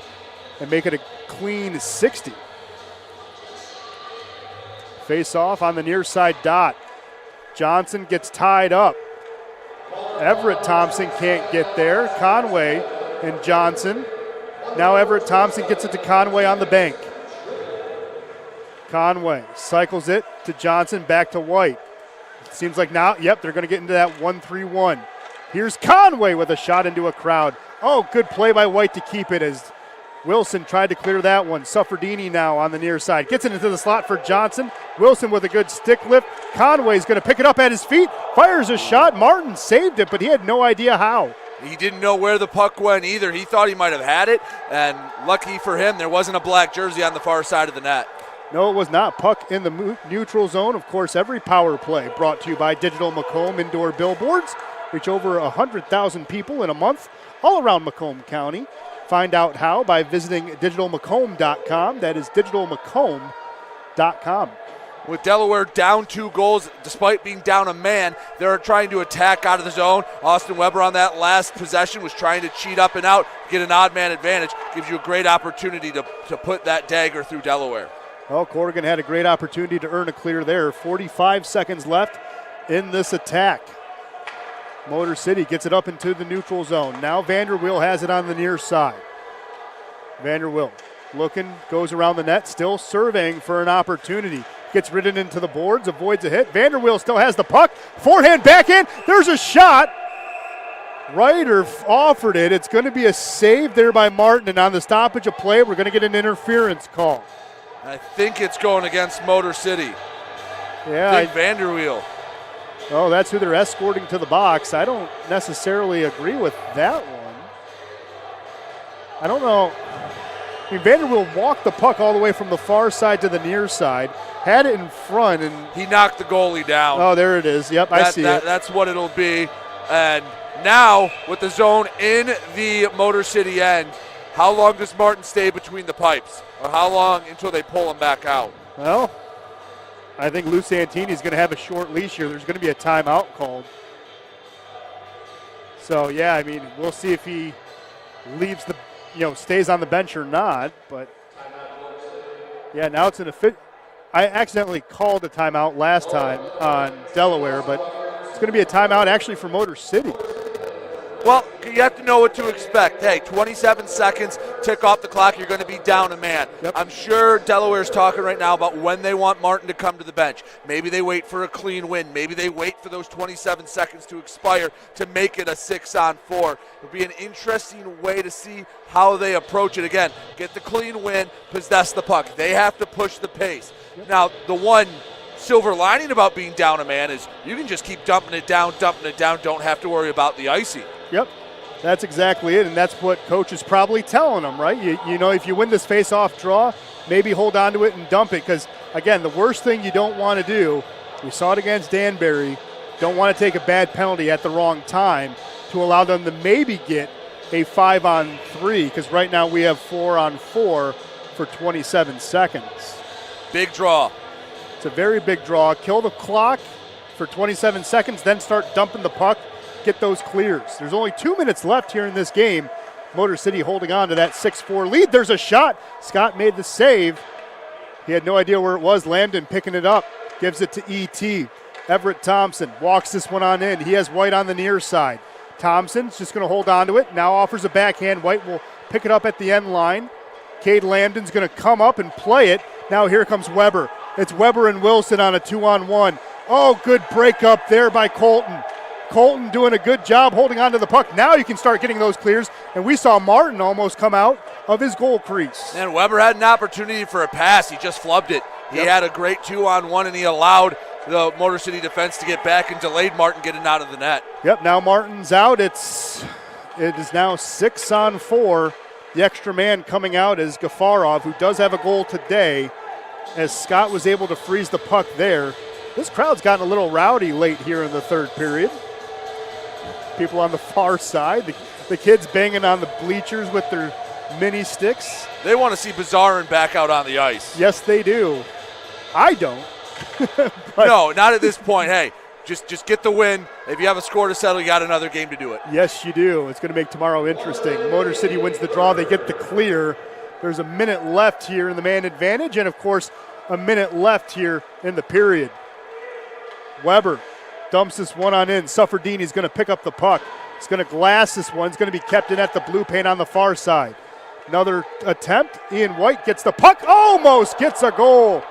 Speaker 1: and make it a clean 60? Face off on the near side dot. Johnson gets tied up. Everett Thompson can't get there. Conway and Johnson. Now Everett Thompson gets it to Conway on the bank. Conway cycles it to Johnson, back to White. It seems like now, yep, they're going to get into that 1-3-1. Here's Conway with a shot into a crowd. Oh, good play by White to keep it as Wilson tried to clear that one. Suffredini now on the near side. Gets it into the slot for Johnson. Wilson with a good stick lift. Conway's going to pick it up at his feet. Fires a shot. Martin saved it, but he had no idea how.
Speaker 2: He didn't know where the puck went either. He thought he might have had it, and lucky for him, there wasn't a black jersey on the far side of the net.
Speaker 1: No, it was not. Puck in the neutral zone. Of course, every power play brought to you by Digital Macomb Indoor Billboards. Reach over 100,000 people in a month all around Macomb County. Find out how by visiting digitalmacomb.com. That is digitalmacomb.com.
Speaker 2: With Delaware down 2 goals, despite being down a man, they're trying to attack out of the zone. Austin Weber on that last possession was trying to cheat up and out, get an odd man advantage. Gives you a great opportunity to put that dagger through Delaware.
Speaker 1: Well, Corrigan had a great opportunity to earn a clear there. 45 seconds left in this attack. Motor City gets it up into the neutral zone. Now Vanderwill has it on the near side. Vanderwill looking, goes around the net, still surveying for an opportunity. Gets ridden into the boards, avoids a hit. Vanderwill still has the puck. Forehand, backhand. There's a shot. Ryder offered it. It's going to be a save there by Martin, and on the stoppage of play, we're going to get an interference call.
Speaker 2: I think it's going against Motor City.
Speaker 1: Yeah.
Speaker 2: I think Vanderweel.
Speaker 1: Oh, that's who they're escorting to the box. I don't necessarily agree with that one. I don't know. I mean, Vanderweel walked the puck all the way from the far side to the near side, had it in front, and
Speaker 2: he knocked the goalie down.
Speaker 1: Oh, there it is. Yep, I see it.
Speaker 2: That's what it'll be. And now, with the zone in the Motor City end, how long does Martin stay between the pipes? Or how long until they pull him back out?
Speaker 1: Well, I think Lou Santini's going to have a short leash here. There's going to be a timeout called. So, yeah, I mean, we'll see if he leaves the, stays on the bench or not. But, yeah, now it's I accidentally called a timeout last time on Delaware, but it's going to be a timeout actually for Motor City.
Speaker 2: Well, you have to know what to expect. Hey, 27 seconds, tick off the clock, you're going to be down a man.
Speaker 1: Yep.
Speaker 2: I'm sure Delaware's talking right now about when they want Martin to come to the bench. Maybe they wait for a clean win. Maybe they wait for those 27 seconds to expire to make it a 6-on-4. It'll be an interesting way to see how they approach it. Again, get the clean win, possess the puck. They have to push the pace. Yep. Now, the one silver lining about being down a man is you can just keep dumping it down, don't have to worry about the icing.
Speaker 1: Yep, that's exactly it, and that's what coach is probably telling them, right? You know, if you win this face-off draw, maybe hold on to it and dump it, because, again, the worst thing you don't want to do, we saw it against Danbury, don't want to take a bad penalty at the wrong time to allow them to maybe get a 5-on-3, because right now we have 4-on-4 for 27 seconds.
Speaker 2: Big draw.
Speaker 1: It's a very big draw. Kill the clock for 27 seconds, then start dumping the puck. Get those clears. There's only 2 minutes left here in this game. Motor City holding on to that 6-4 lead. There's a shot. Scott made the save. He had no idea where it was. Landon picking it up. Gives it to E.T. Everett Thompson walks this one on in. He has White on the near side. Thompson's just going to hold on to it. Now offers a backhand. White will pick it up at the end line. Cade Lambden's going to come up and play it. Now here comes Weber. It's Weber and Wilson on a 2-on-1. Oh, good break up there by Colton. Colton doing a good job holding on to the puck. Now you can start getting those clears. And we saw Martin almost come out of his goal crease.
Speaker 2: And Weber had an opportunity for a pass. He just flubbed it. He had a great 2-on-1, and he allowed the Motor City defense to get back and delayed Martin getting out of the net.
Speaker 1: Yep, now Martin's out. It is now 6-on-4. The extra man coming out is Gafarov, who does have a goal today, as Scott was able to freeze the puck there. This crowd's gotten a little rowdy late here in the third period. People on the far side, the kids banging on the bleachers with their mini sticks.
Speaker 2: They want to see Bazarin back out on the ice.
Speaker 1: Yes, they do. I don't.
Speaker 2: No, not at this point. Hey, just get the win. If you have a score to settle, you got another game to do it.
Speaker 1: Yes, you do. It's going to make tomorrow interesting. Motor City wins the draw. They get the clear. There's a minute left here in the man advantage, and, of course, a minute left here in the period. Weber dumps this one on in. Suffredini's going to pick up the puck. He's going to glass this one. It's going to be kept in at the blue paint on the far side. Another attempt. Ian White gets the puck. Almost gets a goal.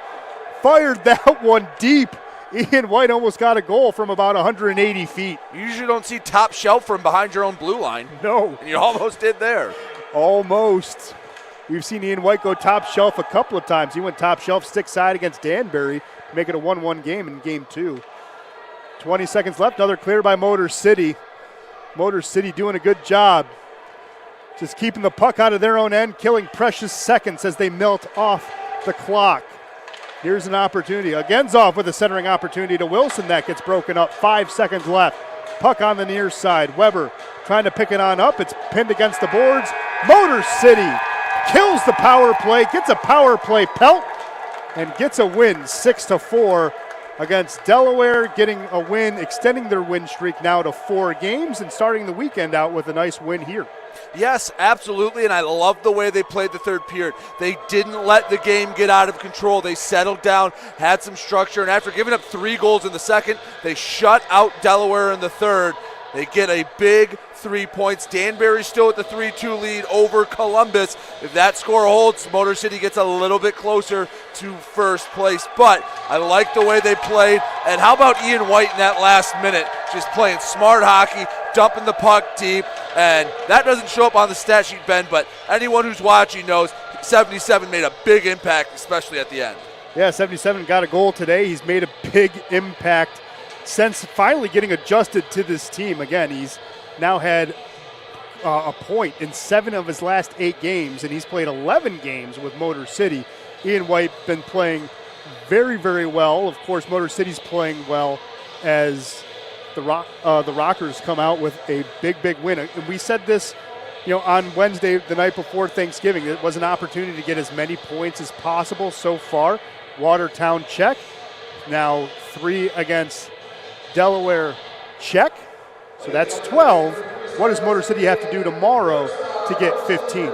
Speaker 1: Fired that one deep. Ian White almost got a goal from about 180 feet.
Speaker 2: You usually don't see top shelf from behind your own blue line.
Speaker 1: No.
Speaker 2: And you almost did there.
Speaker 1: Almost. We've seen Ian White go top shelf a couple of times. He went top shelf stick side against Danbury to make it a 1-1 game in game 2. 20 seconds left. Another clear by Motor City. Motor City doing a good job. Just keeping the puck out of their own end, killing precious seconds as they melt off the clock. Here's an opportunity. Agenzov with a centering opportunity to Wilson. That gets broken up. 5 seconds left. Puck on the near side. Weber trying to pick it on up. It's pinned against the boards. Motor City kills the power play, gets a power play pelt, and gets a win 6-4 against Delaware, getting a win, extending their win streak now to 4 games and starting the weekend out with a nice win here.
Speaker 2: Yes, absolutely, and I love the way they played the third period. They didn't let the game get out of control. They settled down, had some structure, and after giving up 3 goals in the second, they shut out Delaware in the third. They get a big 3 points. Danbury still at the 3-2 lead over Columbus. If that score holds, Motor City gets a little bit closer to first place. But I like the way they played. And how about Ian White in that last minute? Just playing smart hockey, dumping the puck deep. And that doesn't show up on the stat sheet, Ben, but anyone who's watching knows 77 made a big impact, especially at the end.
Speaker 1: Yeah, 77 got a goal today. He's made a big impact since finally getting adjusted to this team. Again, he's now had a point in 7 of his last 8 games, and he's played 11 games with Motor City. Ian White been playing very, very well. Of course, Motor City's playing well as the Rockers come out with a big, big win. And we said this, on Wednesday, the night before Thanksgiving. It was an opportunity to get as many points as possible so far. Watertown check. Now 3 against Delaware check. So that's 12. What does Motor City have to do tomorrow to get 15?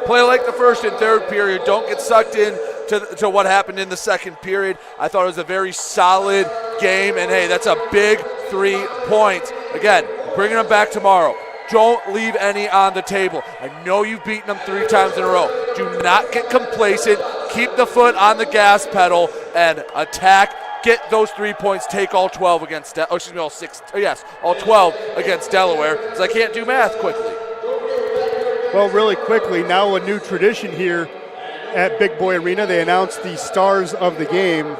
Speaker 2: Play like the first and third period. Don't get sucked in to what happened in the second period. I thought it was a very solid game, and hey, that's a big 3 points. Again, bringing them back tomorrow. Don't leave any on the table. I know you've beaten them 3 times in a row. Do not get complacent. Keep the foot on the gas pedal and attack. Get those 3 points. Take all 12 against, all 12 against Delaware, because I can't do math quickly.
Speaker 1: Well, really quickly, now a new tradition here at Big Boy Arena. They announced the stars of the game.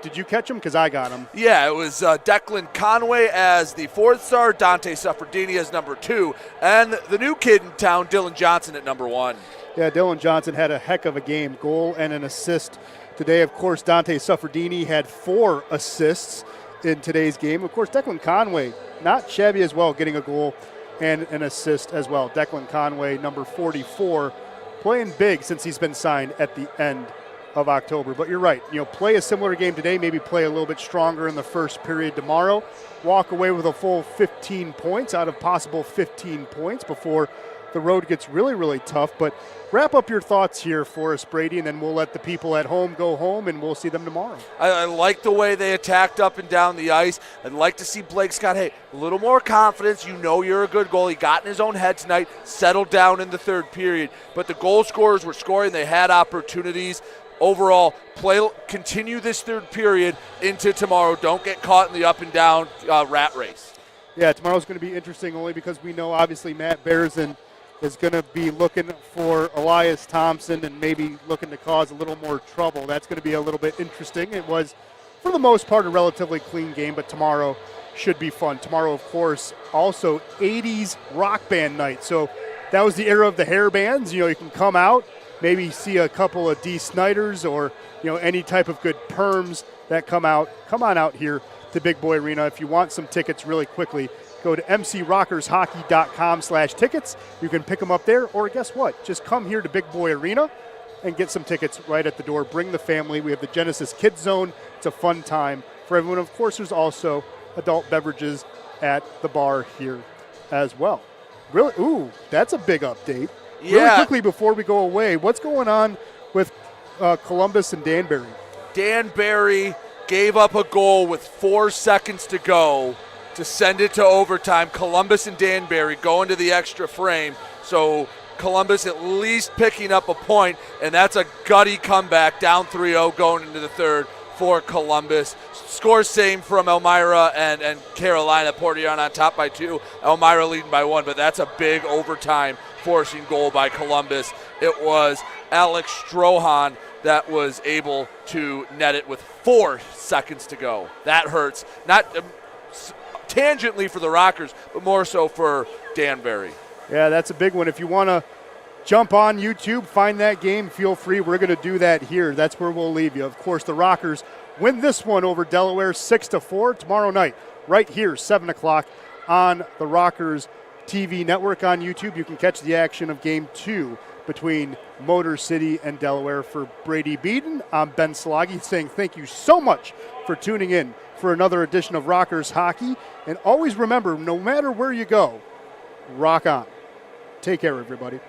Speaker 1: Did you catch them? Because I got them.
Speaker 2: Yeah, it was Declan Conway as the 4th star, Dante Suffredini as number 2, and the new kid in town, Dylan Johnson, at number 1.
Speaker 1: Yeah, Dylan Johnson had a heck of a game, goal and an assist today. Of course, Dante Suffredini had 4 assists in today's game. Of course, Declan Conway, not shabby as well, getting a goal and an assist as well. Declan Conway, number 44, playing big since he's been signed at the end of October. But you're right, play a similar game today, maybe play a little bit stronger in the first period tomorrow, walk away with a full 15 points out of possible 15 points before the road gets really, really tough. But wrap up your thoughts here for us, Brady, and then we'll let the people at home go home, and we'll see them tomorrow.
Speaker 2: I like the way they attacked up and down the ice. I'd like to see Blake Scott, a little more confidence. You know you're a good goalie. Got in his own head tonight, settled down in the third period. But the goal scorers were scoring. They had opportunities. Overall, continue this third period into tomorrow. Don't get caught in the up and down rat race.
Speaker 1: Yeah, tomorrow's going to be interesting only because we know obviously Matt Bearson is going to be looking for Elias Thompson and maybe looking to cause a little more trouble. That's going to be a little bit interesting. It was, for the most part, a relatively clean game, but tomorrow should be fun. Tomorrow, of course, also 80s rock band night. So that was the era of the hair bands. You can come out, maybe see a couple of Dee Snyders or, any type of good perms that come out. Come on out here to Big Boy Arena. If you want some tickets really quickly, go to mcrockershockey.com/tickets. You can pick them up there, or guess what? Just come here to Big Boy Arena and get some tickets right at the door. Bring the family. We have the Genesis Kids Zone. It's a fun time for everyone. Of course, there's also adult beverages at the bar here as well. Really? Ooh, that's a big update.
Speaker 2: Yeah.
Speaker 1: Really quickly before we go away, what's going on with Columbus and Danbury?
Speaker 2: Danbury gave up a goal with 4 seconds to go to send it to overtime. Columbus and Danbury go into the extra frame. So Columbus at least picking up a point, and that's a gutty comeback, down 3-0 going into the third for Columbus. Scores same from Elmira and Carolina. Portion on top by 2. Elmira leading by 1, but that's a big overtime forcing goal by Columbus. It was Alex Strohan that was able to net it with 4 seconds to go. That hurts. Not tangentially for the Rockers, but more so for Danbury.
Speaker 1: Yeah, that's a big one. If you want to jump on YouTube, find that game, feel free. We're going to do that here. That's where we'll leave you. Of course, the Rockers win this one over Delaware 6-4 tomorrow night, right here, 7 o'clock on the Rockers TV network on YouTube. You can catch the action of Game 2 between Motor City and Delaware. For Brady Beaton, I'm Ben Sloggy saying thank you so much for tuning in for another edition of Rockers Hockey. And always remember, no matter where you go, rock on. Take care, everybody.